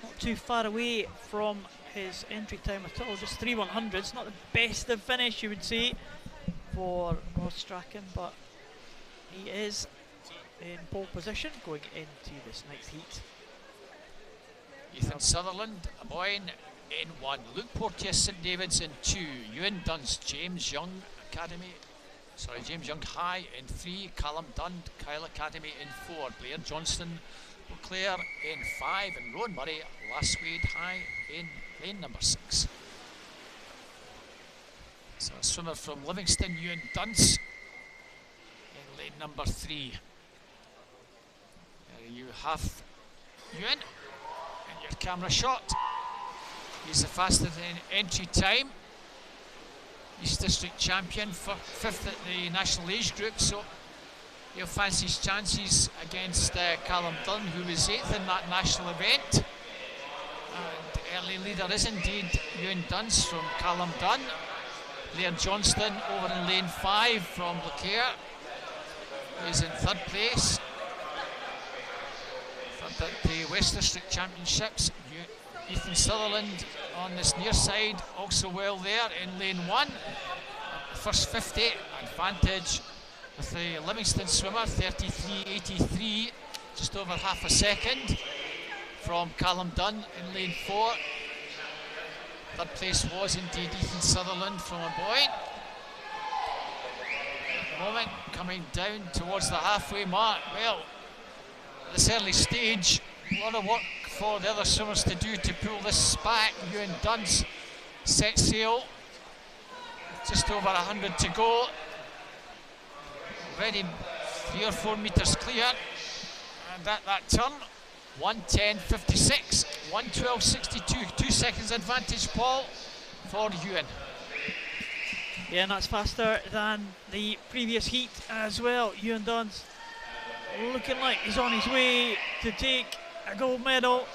Not too far away from his entry time at all, just 3/100ths. Not the best of finish, you would say, for Ross Strachan, but he is in pole position going into this next heat. Ethan Sutherland, a Boyne in 1. Luke Porteous, St David's in 2. Ewan Dunst, James Young Academy James Young High in 3, Callum Dunn, Kyle Academy in 4, Blair Johnston, Clare in 5, and Rowan Murray, Lasswade High in lane number 6. So a swimmer from Livingston, Ewan Dunce, in lane number 3. There you have Ewan in your camera shot. He's the fastest in entry time. East District champion, for 5th at the national age group, so he'll fancy his chances against Callum Dunn, who was 8th in that national event. And early leader is indeed Ewan Dunce from Callum Dunn. Blair Johnston over in lane 5 from Lecare, who is in 3rd place. 3rd at the West District Championships. Ethan Sutherland on this near side, also well there in lane 1. First 50 advantage with the Livingston swimmer, 33.83, just over half a second from Callum Dunn in lane 4. 3rd place was indeed Ethan Sutherland from Aboyne. At the moment, coming down towards the halfway mark. Well, at this early stage, a lot of work for the other swimmers to do to pull this back. Ewan Dunce set sail, just over 100 to go. Already 3 or 4 metres clear, and at that turn, 1:10.56, 1:12.62, 2 seconds advantage, Paul, for Ewan. Yeah, and that's faster than the previous heat as well. Ewan Dunce looking like he's on his way to take a gold medal.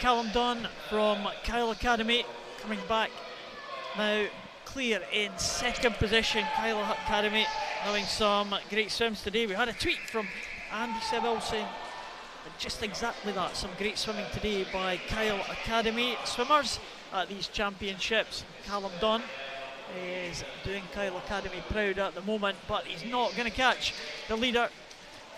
Callum Dunn from Kyle Academy coming back now clear in 2nd position. Kyle Academy having some great swims today. We had a tweet from Andy Seville saying just exactly that, some great swimming today by Kyle Academy swimmers at these championships. Callum Dunn is doing Kyle Academy proud at the moment, but he's not going to catch the leader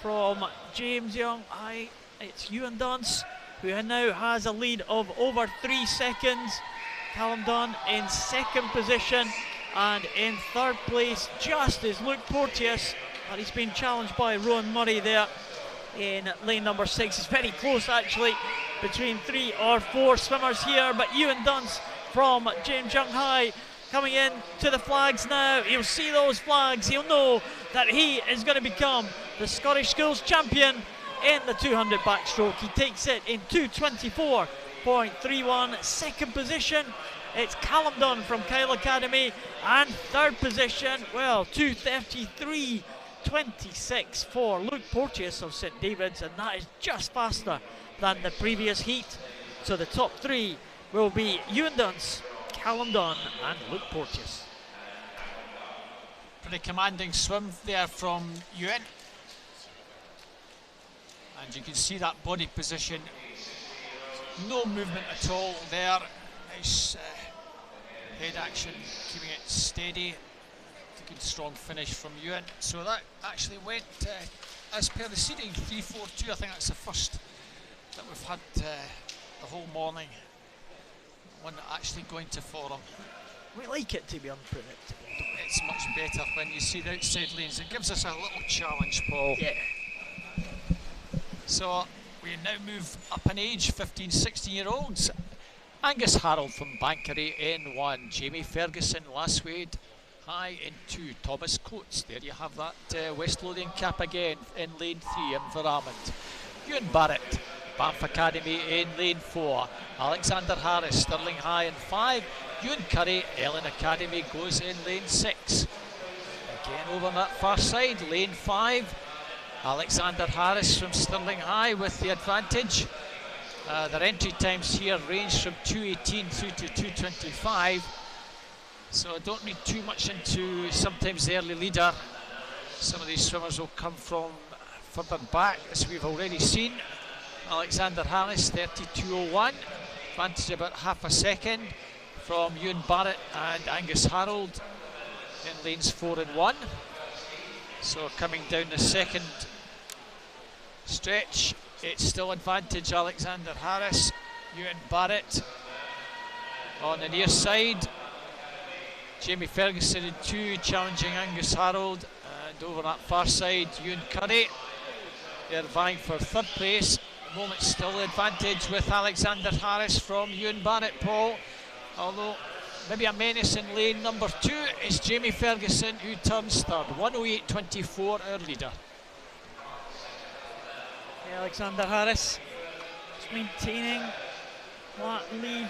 from James Young High. It's Ewan Dunce, who now has a lead of over 3 seconds. Callum Dunn in 2nd position, and in 3rd place just is Luke Porteous, but he's been challenged by Rowan Murray there in lane number 6. It's very close actually between 3 or 4 swimmers here, but Ewan Dunce from James Young High coming in to the flags now. He'll see those flags, he'll know that he is going to become the Scottish Schools champion in the 200 backstroke. He takes it in 2:24.31. 2nd position, it's Callum Dunn from Kyle Academy, and 3rd position, well, 2:33.26 for Luke Porteous of St David's, and that is just faster than the previous heat. So the top 3 will be Ewan Dunce, Callum Dunn and Luke Porteous. Pretty commanding swim there from Ewan. And you can see that body position, no movement at all there. Nice head action, keeping it steady. Good strong finish from Ewan. So that actually went as per the seeding, 3-4-2. I think that's the first that we've had the whole morning. One actually going to forum. We like it to be unpredictable. It's much better when you see the outside lanes. It gives us a little challenge, Paul. Yeah. So we now move up in age, 15, 16-year-olds. Angus Harold from Bankery in 1, Jamie Ferguson, Lasswade High in 2, Thomas Coates. There you have that West Lothian cap again in lane 3 in Vermont. Ewan Barrett, Banff Academy in lane 4, Alexander Harris, Stirling High in 5, Ewan Curry, Ellen Academy goes in lane 6. Again over on that far side, lane 5, Alexander Harris from Stirling High with the advantage. Their entry times here range from 2:18 through to 2:25. So don't read too much into sometimes the early leader. Some of these swimmers will come from further back, as we've already seen. Alexander Harris, 32.01, advantage about half a second from Ewan Barrett and Angus Harold in lanes 4 and 1. So coming down the second stretch, it's still advantage Alexander Harris, Ewan Barrett on the near side. Jamie Ferguson in 2, challenging Angus Harold, and over that far side, Ewan Curry. They're vying for 3rd place. At the moment, still the advantage with Alexander Harris from Ewan Barrett, Paul. Although maybe a menace in lane number 2 is Jamie Ferguson, who turns 3rd. 1:08.24, our leader. Yeah, Alexander Harris is maintaining that lead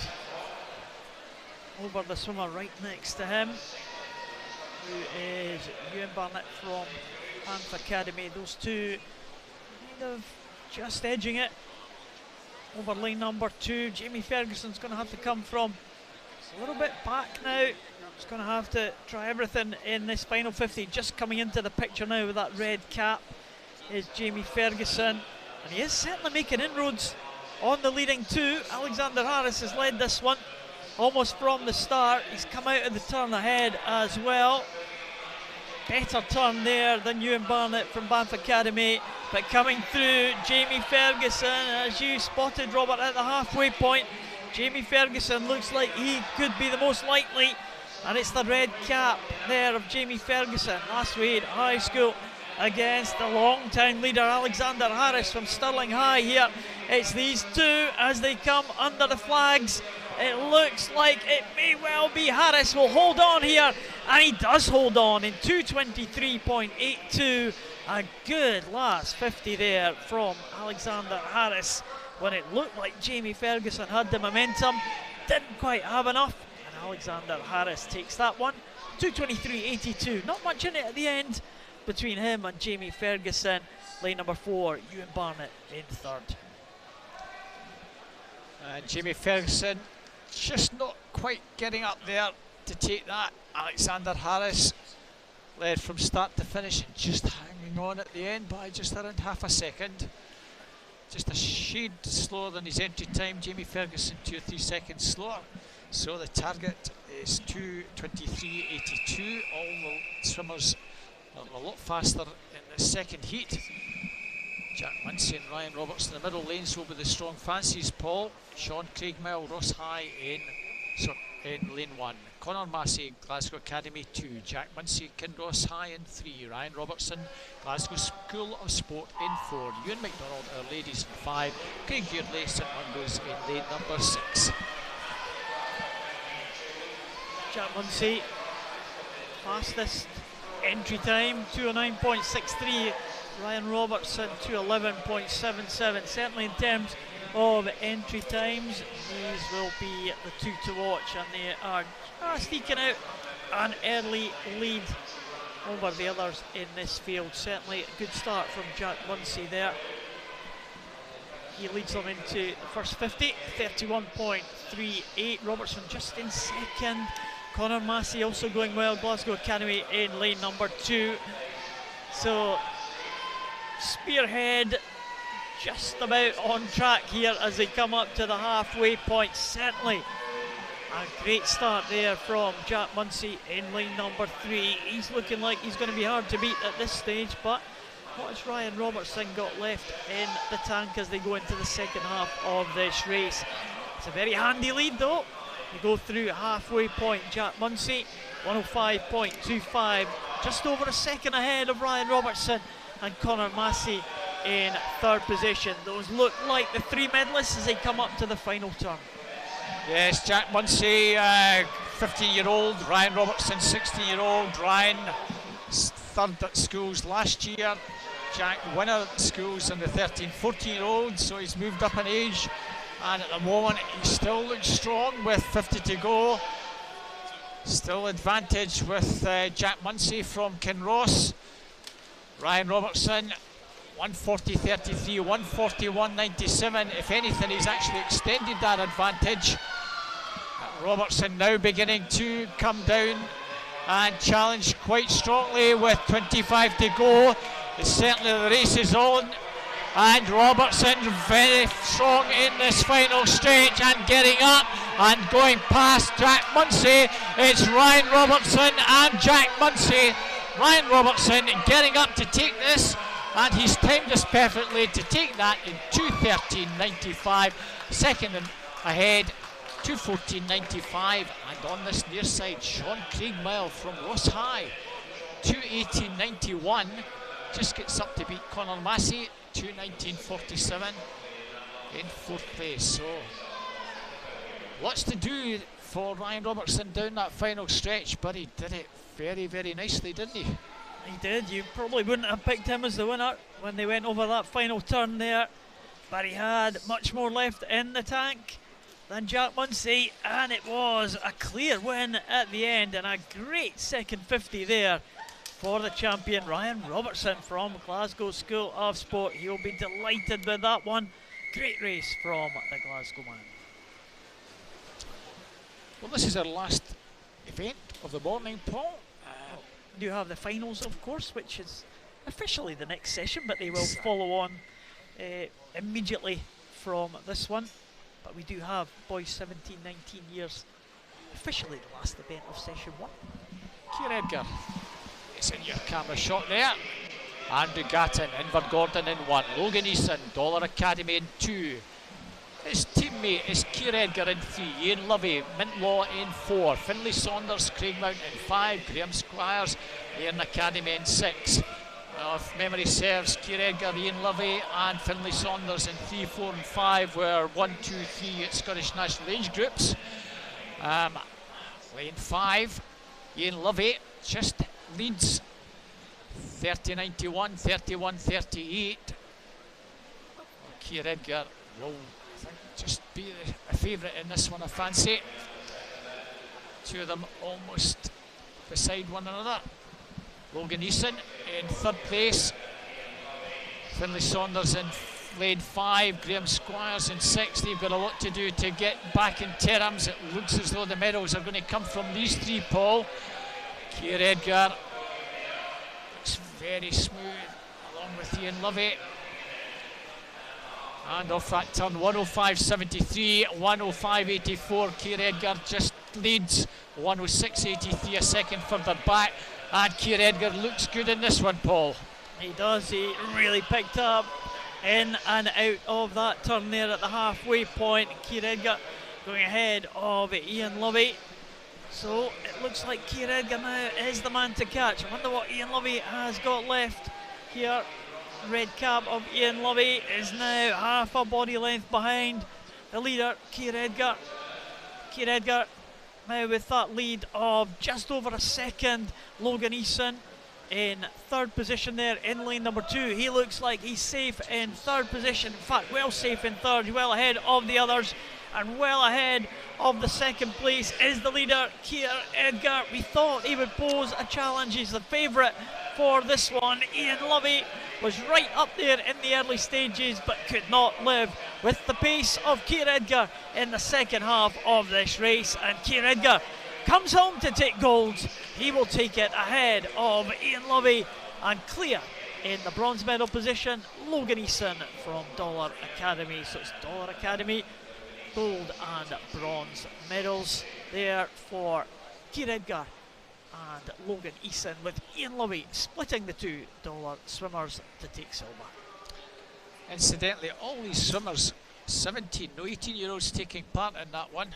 over the swimmer right next to him, who is Ewan Barnett from Banff Academy. Those two kind of just edging it over lane number 2. Jamie Ferguson's going to have to come from a little bit back now. He's going to have to try everything in this final 50. Just coming into the picture now with that red cap is Jamie Ferguson, and he is certainly making inroads on the leading 2. Alexander Harris has led this one almost from the start. He's come out of the turn ahead as well. Better turn there than Ewan Barnett from Banff Academy, but coming through Jamie Ferguson, as you spotted, Robert, at the halfway point. Jamie Ferguson looks like he could be the most likely, and it's the red cap there of Jamie Ferguson, last week at high school, against the long-time leader Alexander Harris from Stirling High here. It's these two as they come under the flags. It looks like it may well be Harris will hold on here, and he does hold on in 2:23.82. A good last 50 there from Alexander Harris when it looked like Jamie Ferguson had the momentum. Didn't quite have enough, and Alexander Harris takes that one. 2:23.82. Not much in it at the end between him and Jamie Ferguson. Lane number 4, Ewan Barnett in 3rd. Jamie Ferguson just not quite getting up there to take that. Alexander Harris led from start to finish, just hanging on at the end by just around half a second. Just a shade slower than his entry time. Jamie Ferguson 2 or 3 seconds slower. So the target is 2:23.82. All the swimmers are a lot faster in the second heat. Jack Muncy and Ryan Roberts in the middle lanes will be the strong fancies, Paul. Sean Craigmile, Ross High in lane 1. Conor Massey, Glasgow Academy 2. Jack Muncy, Kinross High in 3. Ryan Robertson, Glasgow School of Sport in 4. Ewan McDonald, Our Ladies in 5. Craig Beardley, St Mungo's in lane number 6. Jack Muncy, fastest entry time, 2:09.63. Ryan Robertson, 2:11.77. Certainly in terms of entry times, these will be the two to watch, and they are sneaking out an early lead over the others in this field. Certainly a good start from Jack Muncy there. He leads them into the first 50, 31.38. Robertson just in second. Conor Massey also going well, Glasgow Academy in lane number 2. So Spearhead just about on track here as they come up to the halfway point. Certainly a great start there from Jack Muncy in lane number 3. He's looking like he's going to be hard to beat at this stage, but what's Ryan Robertson got left in the tank as they go into the second half of this race? It's a very handy lead though. They go through halfway point. Jack Muncy 105.25, just over a second ahead of Ryan Robertson, and Conor Massey in 3rd position. Those look like the 3 medalists as they come up to the final turn. Yes, Jack Muncy, 15-year-old, Ryan Robertson, 16-year-old. Ryan 3rd at schools last year. Jack winner at schools in the 13-14-year-old, so he's moved up in age, and at the moment he still looks strong with 50 to go. Still advantage with Jack Muncy from Kinross. Ryan Robertson 140.33, 141.97. If anything, he's actually extended that advantage. Robertson now beginning to come down and challenge quite strongly with 25 to go. It's certainly the race is on, and Robertson very strong in this final stretch and getting up and going past Jack Muncy. It's Ryan Robertson and Jack Muncy. Ryan Robertson getting up to take this, and he's timed this perfectly to take that in 2:13.95. Second and ahead, 2:14.95, and on this near side, Sean Craigmile from Ross High, 2:18.91, just gets up to beat Conor Massey, 2:19.47 in 4th place. So lots to do for Ryan Robertson down that final stretch, but he did it very, very nicely, didn't he? He did. You probably wouldn't have picked him as the winner when they went over that final turn there, but he had much more left in the tank than Jack Munsey, and it was a clear win at the end, and a great second 50 there for the champion Ryan Robertson from Glasgow School of Sport. He'll be delighted with that one. Great race from the Glasgow man. Well, this is our last event of the morning, Paul. We do have the finals, of course, which is officially the next session, but they will follow on immediately from this one. But we do have boys 17, 19 years, officially the last event of session 1. Keir Edgar is in your camera shot there. Andrew Gatton, Inver Gordon in 1, Logan Eason, Dollar Academy in 2. His teammate is Keir Edgar in 3, Ian Lovey, Mintlaw in 4, Finlay Saunders, Craigmount in 5, Graham Squires, Ian Academy in 6. If memory serves, Keir Edgar, Ian Lovey and Finlay Saunders in 3, 4 and 5 were 1, 2, 3 at Scottish National age groups. Lane 5, Ian Lovey just leads 30.91, 31.38. Keir Edgar will, I think, just be a favourite in this one, I fancy. Two of them almost beside one another. Logan Eason in 3rd place, Finlay Saunders in lane 5, Graham Squires in 6. They've got a lot to do to get back in terms. It looks as though the medals are going to come from these 3, Paul. Keir Edgar looks very smooth, along with Ian Lovey. And off that turn, 105.73, 105.84. Keir Edgar just leads, 106.83 a second further back. And Keir Edgar looks good in this one, Paul. He does. He really picked up in and out of that turn there at the halfway point. Keir Edgar going ahead of Ian Lovey. So it looks like Keir Edgar now is the man to catch. I wonder what Ian Lovey has got left here. Red cap of Ian Lovey is now half a body length behind the leader, Keir Edgar. Keir Edgar now with that lead of just over a second. Logan Eason in 3rd position there in lane number 2. He looks like he's safe in 3rd position. In fact, well safe in 3rd, well ahead of the others, and well ahead of the 2nd place is the leader, Keir Edgar. We thought he would pose a challenge. He's the favourite for this one. Ian Lovey was right up there in the early stages, but could not live with the pace of Keir Edgar in the second half of this race. And Keir Edgar comes home to take gold. He will take it ahead of Ian Lovey and clear in the bronze medal position, Logan Eason from Dollar Academy. So it's Dollar Academy, gold and bronze medals there for Keir Edgar and Logan Eason, with Ian Lovey splitting the $2 swimmers to take silver. Incidentally, all these swimmers, 17, no 18-year-olds taking part in that one.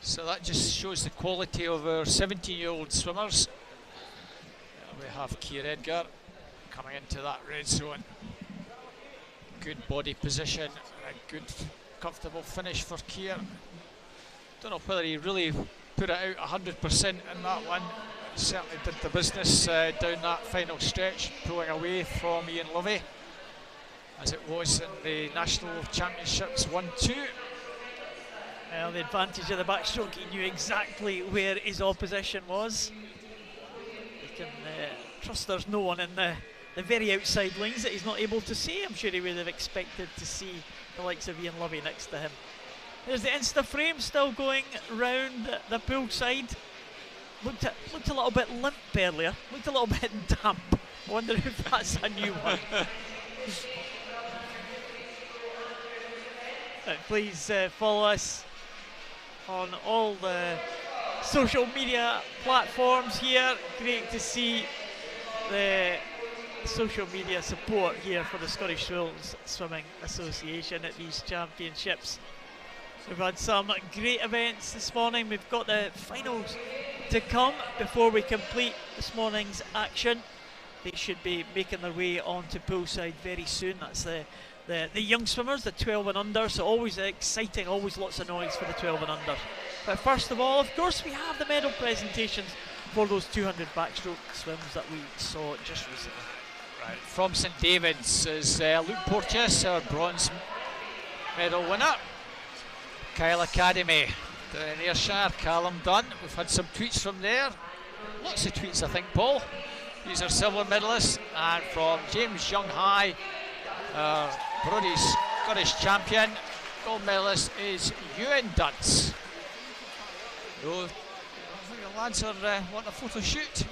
So that just shows the quality of our 17-year-old swimmers. We have Keir Edgar coming into that red zone. Good body position, a good comfortable finish for Keir. Don't know whether he really put it out 100% in that one. He certainly did the business down that final stretch, pulling away from Ian Lovey, as it was in the National Championships 1-2. Well, the advantage of the backstroke, he knew exactly where his opposition was. You can trust there's no one in the very outside lanes that he's not able to see. I'm sure he would have expected to see the likes of Ian Lovey next to him. There's the Insta frame still going round the pool side. Looked a little bit limp earlier, looked a little bit damp. I wonder if that's a new one. Please follow us on all the social media platforms here. Great to see the social media support here for the Scottish Swimming Association at these championships. So we've had some great events this morning. We've got the finals to come before we complete this morning's action. They should be making their way onto poolside very soon. That's the young swimmers, the 12 and under, so always exciting, always lots of noise for the 12 and under. But first of all, of course, we have the medal presentations for those 200 backstroke swims that we saw just recently. Right, from St David's is Luke Porteous, our bronze medal winner. Kyle Academy, down in Ayrshire, Callum Dunn. We've had some tweets from there. Lots of tweets, I think, Paul. These are silver medalists. And from James Young High, Brodies Scottish champion, gold medalist is Ewan Dunce. So, I think the lads are wanting a photo shoot.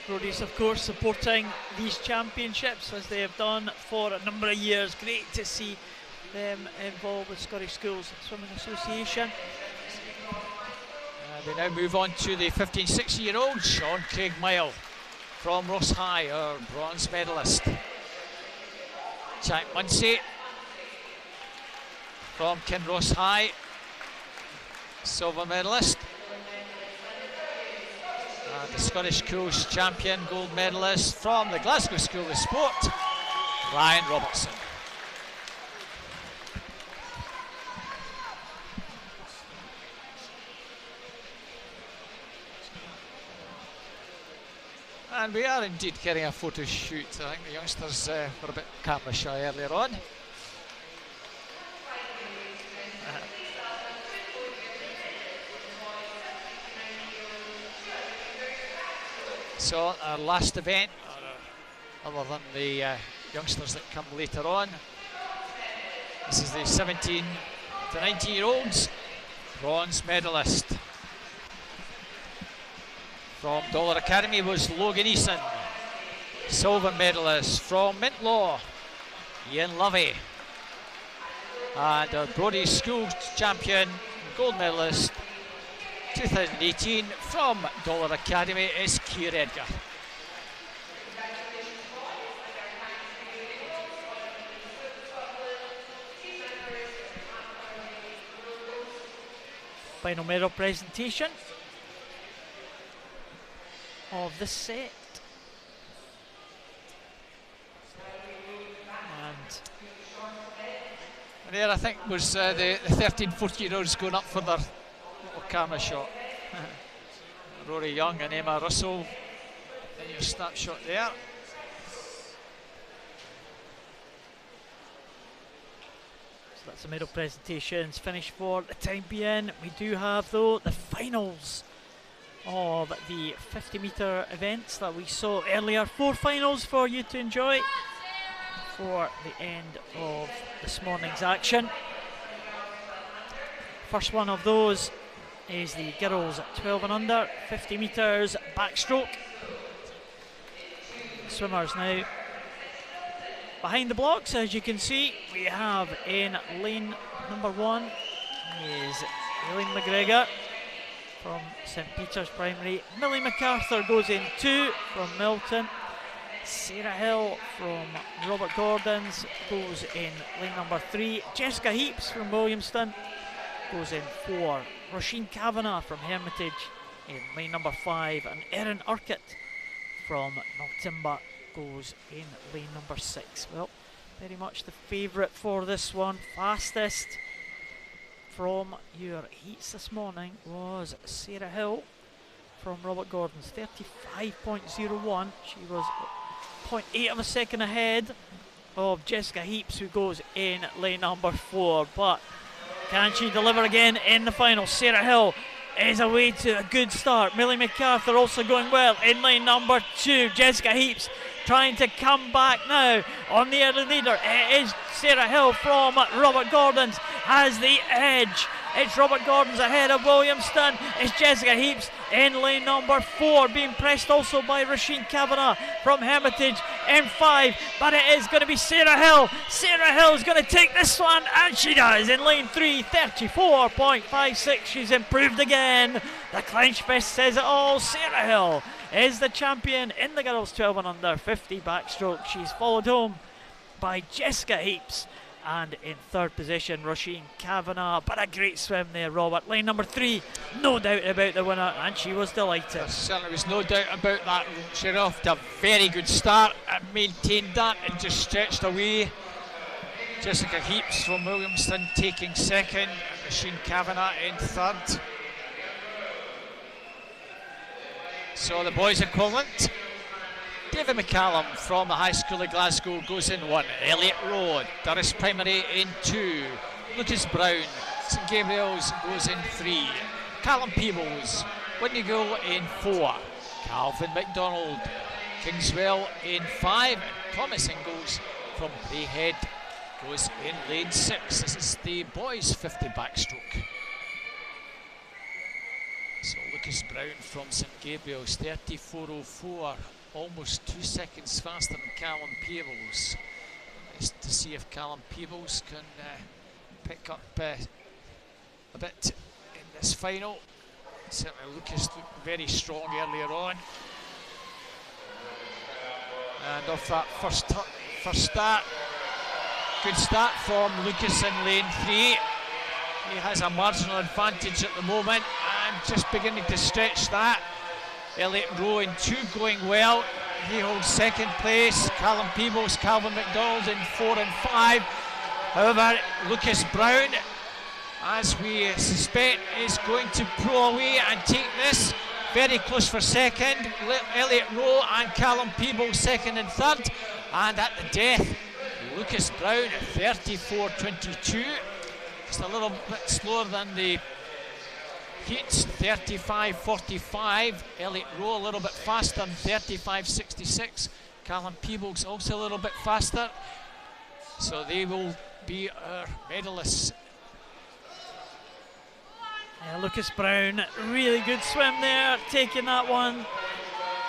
Brodies, of course, supporting these championships as they have done for a number of years. Great to see them involved with Scottish Schools Swimming Association. We now move on to the 15-16-year-olds. Sean Craig Mile from Ross High, our bronze medalist. Jack Munsey from Kinross High, silver medalist. The Scottish Schools champion, gold medalist from the Glasgow School of Sport, Ryan Robertson. And we are indeed getting a photo shoot. I think the youngsters were a bit camera shy earlier on. So our last event, other than the youngsters that come later on, this is the 17 to 19-year-olds bronze medalist. From Dollar Academy was Logan Eason. Silver medalist from Mintlaw, Ian Lovey. And our Brodies School champion, gold medalist 2018 from Dollar Academy is Keir Edgar. Final medal presentation of the set. And there I think was the 13-14-year-olds going up for their little camera shot. Rory Young and Emma Russell in your snapshot there. So that's the medal presentations finished for the time being. We do have though the finals of the 50-metre events that we saw earlier. 4 finals for you to enjoy for the end of this morning's action. First one of those is the girls at 12 and under, 50 metres backstroke. Swimmers now behind the blocks. As you can see, we have in lane number 1 is Eileen McGregor from St Peter's Primary. Millie MacArthur goes in 2 from Milton. Sarah Hill from Robert Gordon's goes in lane number 3. Jessica Heaps from Williamston goes in 4. Roisin Kavanagh from Hermitage in lane number 5. And Erin Urquhart from Knocktimber goes in lane number 6. Well, very much the favourite for this one. Fastest from your heats this morning was Sarah Hill from Robert Gordon's, 35.01. She was 0.8 of a second ahead of Jessica Heaps, who goes in lane number 4. But can she deliver again in the final? Sarah Hill is away to a good start. Millie MacArthur also going well in lane number 2. Jessica Heaps trying to come back now on the early leader. It is Sarah Hill from Robert Gordon's has the edge. It's Robert Gordon's ahead of Williamston. It's Jessica Heaps in lane number 4, being pressed also by Roisin Kavanagh from Hermitage in 5. But it is going to be Sarah Hill. Sarah Hill is going to take this one, and she does in lane 3, 34.56. She's improved again. The clench fist says it all. Sarah Hill is the champion in the girls 12 and under 50 backstroke. She's followed home by Jessica Heaps. And in third position, Roisin Kavanagh. But a great swim there, Robert. Lane number 3, no doubt about the winner, and she was delighted. There certainly was no doubt about that. She got off to a very good start and maintained that and just stretched away. Jessica Heaps from Williamston taking second, and Roisin Kavanagh in third. So the boys equivalent. David McCallum from the High School of Glasgow goes in 1. Elliot Rowe, Durris Primary in 2. Lucas Brown, St Gabriel's goes in 3. Callum Peebles, Windigo in 4. Calvin MacDonald, Kingswell in 5. And Thomas Ingalls from Greyhead goes in lane 6. This is the boys' 50 backstroke. So Lucas Brown from St Gabriel's, 34.04. Almost 2 seconds faster than Callum Peebles. Nice to see if Callum Peebles can pick up a bit in this final. Certainly Lucas looked very strong earlier on. And off that first start, good start from Lucas in lane 3. He has a marginal advantage at the moment and just beginning to stretch that. Elliot Rowe in 2 going well. He holds second place. Callum Peebles, Calvin MacDonald in 4 and 5. However, Lucas Brown, as we suspect, is going to pro away and take this. Very close for second. Elliot Rowe and Callum Peebles second and third. And at the death, Lucas Brown at 34.22. Just a little bit slower than the heats, 35.45. Elliot Rowe a little bit faster, 35.66. Callum Peebles also a little bit faster. So they will be our medalists. Yeah, Lucas Brown, really good swim there, taking that one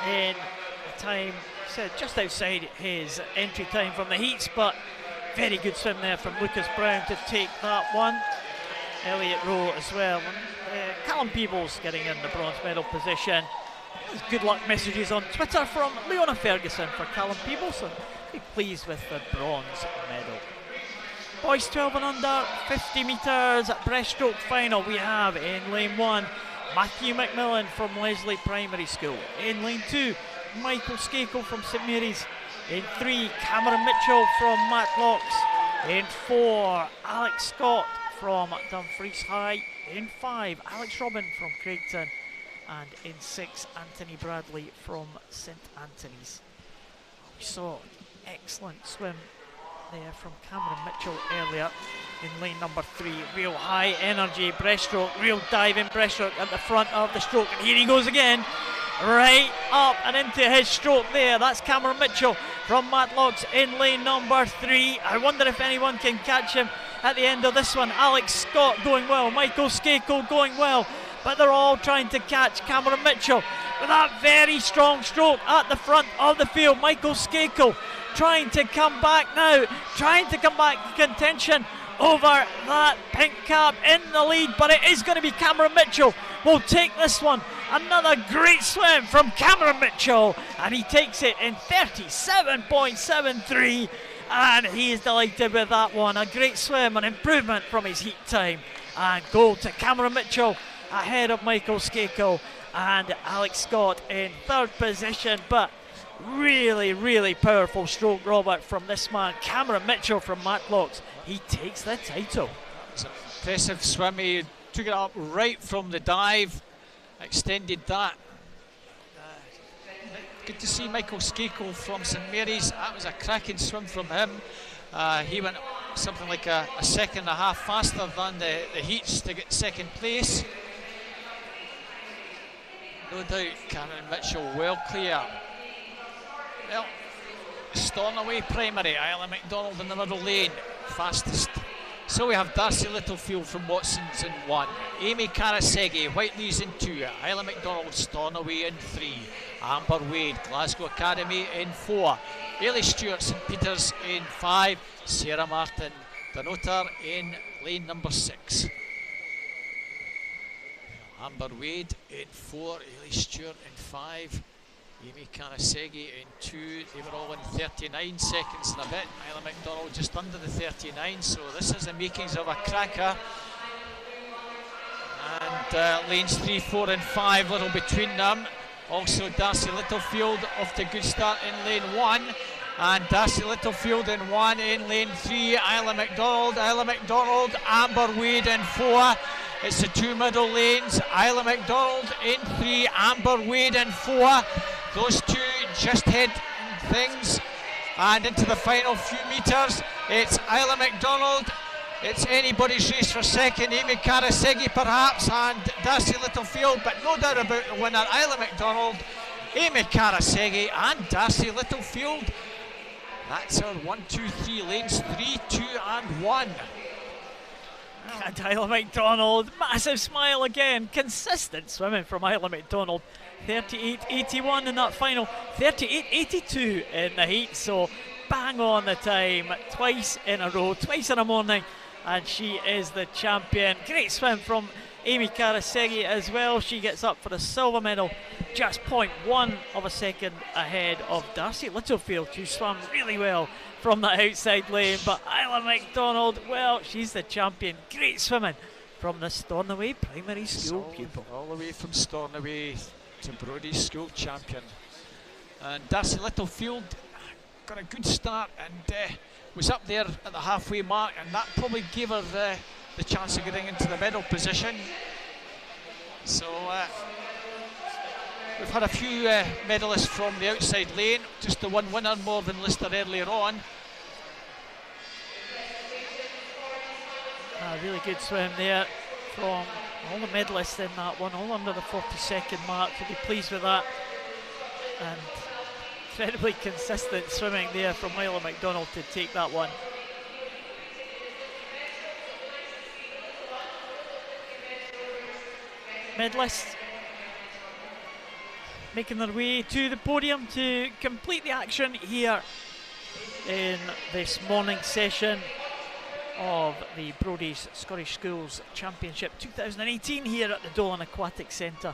in a time, said just outside his entry time from the heats, but very good swim there from Lucas Brown to take that one. Elliot Rowe as well. And, Callum Peebles getting in the bronze medal position. Good luck messages on Twitter from Leona Ferguson for Callum Peebles, and be pleased with the bronze medal. Boys 12 and under, 50 metres breaststroke final. We have in lane 1 Matthew McMillan from Leslie Primary School. In lane 2 Michael Skakel from St Mary's. In 3 Cameron Mitchell from Matlocks. In 4 Alex Scott from Dumfries High. In 5 Alex Robin from Craigton. And in 6 Anthony Bradley from St Anthony's. We saw excellent swim there from Cameron Mitchell earlier in lane number 3. Real high energy breaststroke, real diving breaststroke at the front of the stroke, and here he goes again, right up and into his stroke there. That's Cameron Mitchell from Matlocks in lane number 3. I wonder if anyone can catch him at the end of this one. Alex Scott going well, Michael Skakel going well, but they're all trying to catch Cameron Mitchell with that very strong stroke at the front of the field. Michael Skakel trying to come back now, trying to come back to contention over that pink cap in the lead, but it is going to be Cameron Mitchell will take this one. Another great swim from Cameron Mitchell, and he takes it in 37.73, and he is delighted with that one. A great swim, an improvement from his heat time, and gold to Cameron Mitchell ahead of Michael Skakel and Alex Scott in third position. But really powerful stroke, Robert, from this man Cameron Mitchell from Matlocks. He takes the title. That was an impressive swim. He took it up right from the dive, extended that. Good to see Michael Skakel from St Mary's. That was a cracking swim from him. He went something like a second and a half faster than the heats to get second place. No doubt Cameron Mitchell well clear. Well, Stornoway Primary, Isla McDonald in the middle lane, fastest. So we have Darcy Littlefield from Watson's in 1, Amy Karasegi, Whiteley's in 2, Isla McDonald, Stornoway in 3, Amber Wade, Glasgow Academy in 4, Ailey Stewart, St Peters in 5, Sarah Martin, Denoter in lane number 6. Amber Wade in 4, Ailey Stewart in 5. Amy Karasegi in 2. They were all in 39 seconds and a bit. Isla McDonald just under the 39, so this is the makings of a cracker. And lanes 3, 4 and 5, little between them. Also Darcy Littlefield off to a good start in lane 1. And Darcy Littlefield in 1, in lane 3, Isla McDonald, Amber Wade in 4. It's the 2 middle lanes, Isla McDonald in 3, Amber Wade in 4. Those 2 just head things. And into the final few metres, it's Isla McDonald. It's anybody's race for second, Amy Karasegi perhaps, and Darcy Littlefield, but no doubt about the winner, Isla McDonald, Amy Karasegi and Darcy Littlefield. That's our 1, 2, 3 lanes, 3, 2 and 1. And Isla McDonald, massive smile again, consistent swimming from Isla McDonald. 38.81 in that final, 38.82 in the heat, so bang on the time, twice in a row, twice in a morning, and she is the champion. Great swim from Amy Karasegi as well. She gets up for the silver medal, just 0.1 of a second ahead of Darcy Littlefield, who swam really well from the outside lane. But Isla McDonald, well, she's the champion. Great swimming from the Stornoway Primary School pupil. All the way from Stornoway to Brodies school champion. And Darcy Littlefield got a good start and was up there at the halfway mark, and that probably gave her the chance of getting into the medal position. So we've had a few medalists from the outside lane, just the one winner more than listed earlier on. A really good swim there from all the medalists in that one, all under the 40-second mark. You'll be pleased with that. And incredibly consistent swimming there from Isla McDonald to take that one. Medalists making their way to the podium to complete the action here in this morning session of the Brodies Scottish Schools Championship 2018 here at the Dolan Aquatic Centre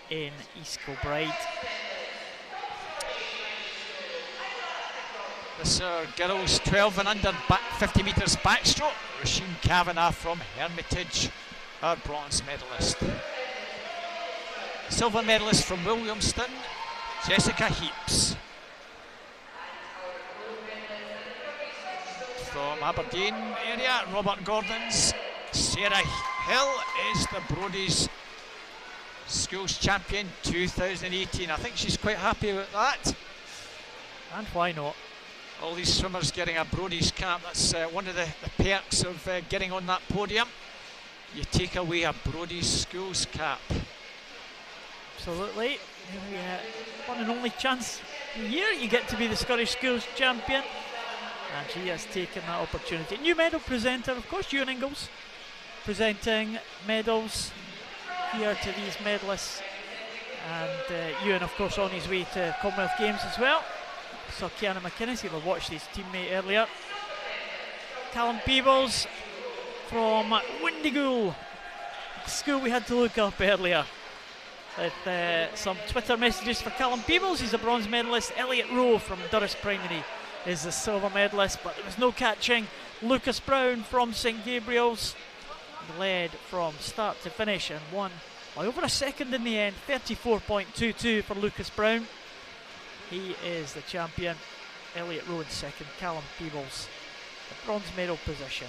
in East Kilbride. This girls 12 and under 50 metres backstroke. Roisin Kavanagh from Hermitage, our bronze medalist. Silver medalist from Williamston, Jessica Heaps. From Aberdeen area, Robert Gordon's Sarah Hill is the Brodies Schools Champion 2018. I think she's quite happy with that. And why not? All these swimmers getting a Brodies cap, that's one of the perks of getting on that podium. You take away a Brodies Schools cap. Absolutely. One and only chance a year you get to be the Scottish Schools Champion. And she has taken that opportunity. New medal presenter, of course, Ewan Ingalls, presenting medals here to these medalists. And Ewan, of course, on his way to Commonwealth Games as well. Saw Kiana McInnes, he'll have watched his teammate earlier. Callum Peebles from Windigool, school we had to look up earlier. With some Twitter messages for Callum Peebles, he's a bronze medalist. Elliot Rowe from Durris Primary is the silver medalist, but there was no catching. Lucas Brown from St Gabriel's led from start to finish and won by over a second in the end, 34.22 for Lucas Brown. He is the champion. Elliot Rowe in second, Callum Peebles the bronze medal position.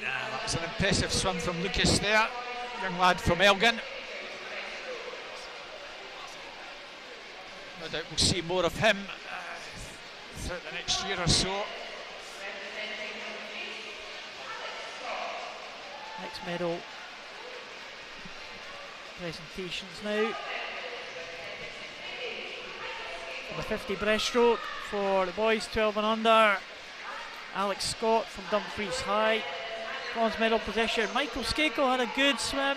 That was an impressive swim from Lucas there, young lad from Elgin. No doubt we'll see more of him throughout the next year or so. Next medal presentations now. On the 50 breaststroke for the boys 12 and under. Alex Scott from Dumfries High, bronze medal position. Michael Skako had a good swim.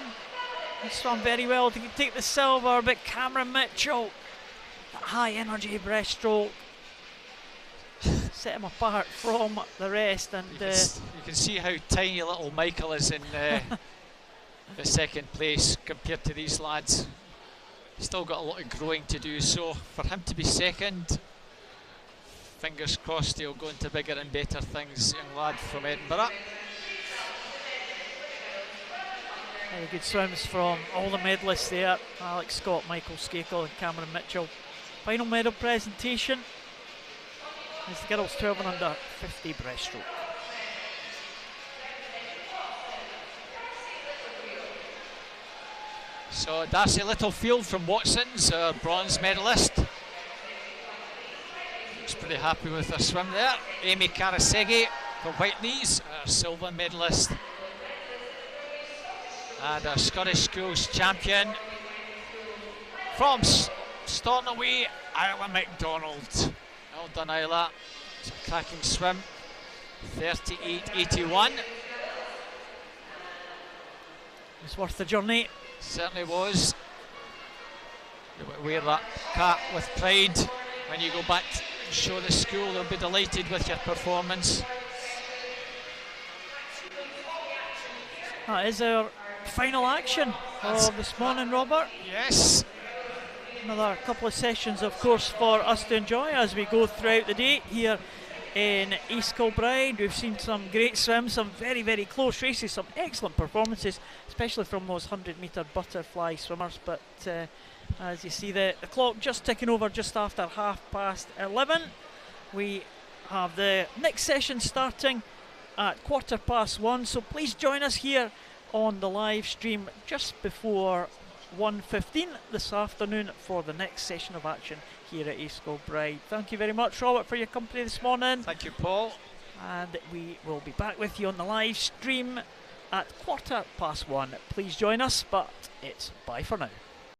He swam very well to take the silver, but Cameron Mitchell, that high energy breaststroke, set him apart from the rest. And you can see how tiny little Michael is in the second place compared to these lads. Still got a lot of growing to do, so for him to be second, fingers crossed he'll go into bigger and better things. Young lad from Edinburgh. Very good swims from all the medalists there. Alex Scott, Michael Skakel and Cameron Mitchell. Final medal presentation is the girls 12 and under 50 breaststroke. So Darcy Littlefield from Watson's, our bronze medalist. Looks pretty happy with her swim there. Amy Karasegi from Whiteneys, our silver medalist. And our Scottish Schools champion from Stornoway, Isla McDonald. Well done, Isla. It's a cracking swim. 38.81. It's worth the journey. Certainly was. You wear that cap with pride when you go back and show the school. They'll be delighted with your performance. That is our final action of this morning, Robert. Yes. Another couple of sessions, of course, for us to enjoy as we go throughout the day here in East Kilbride. We've seen some great swims, some very, very close races, some excellent performances, especially from those 100-metre butterfly swimmers. But as you see, the clock just ticking over just after 11:30. We have the next session starting at 1:15, so please join us here on the live stream just before 1:15 this afternoon for the next session of action here at East Kilbride. Thank you very much, Robert, for your company this morning. Thank you, Paul. And we will be back with you on the live stream at 1:15. Please join us, but it's bye for now.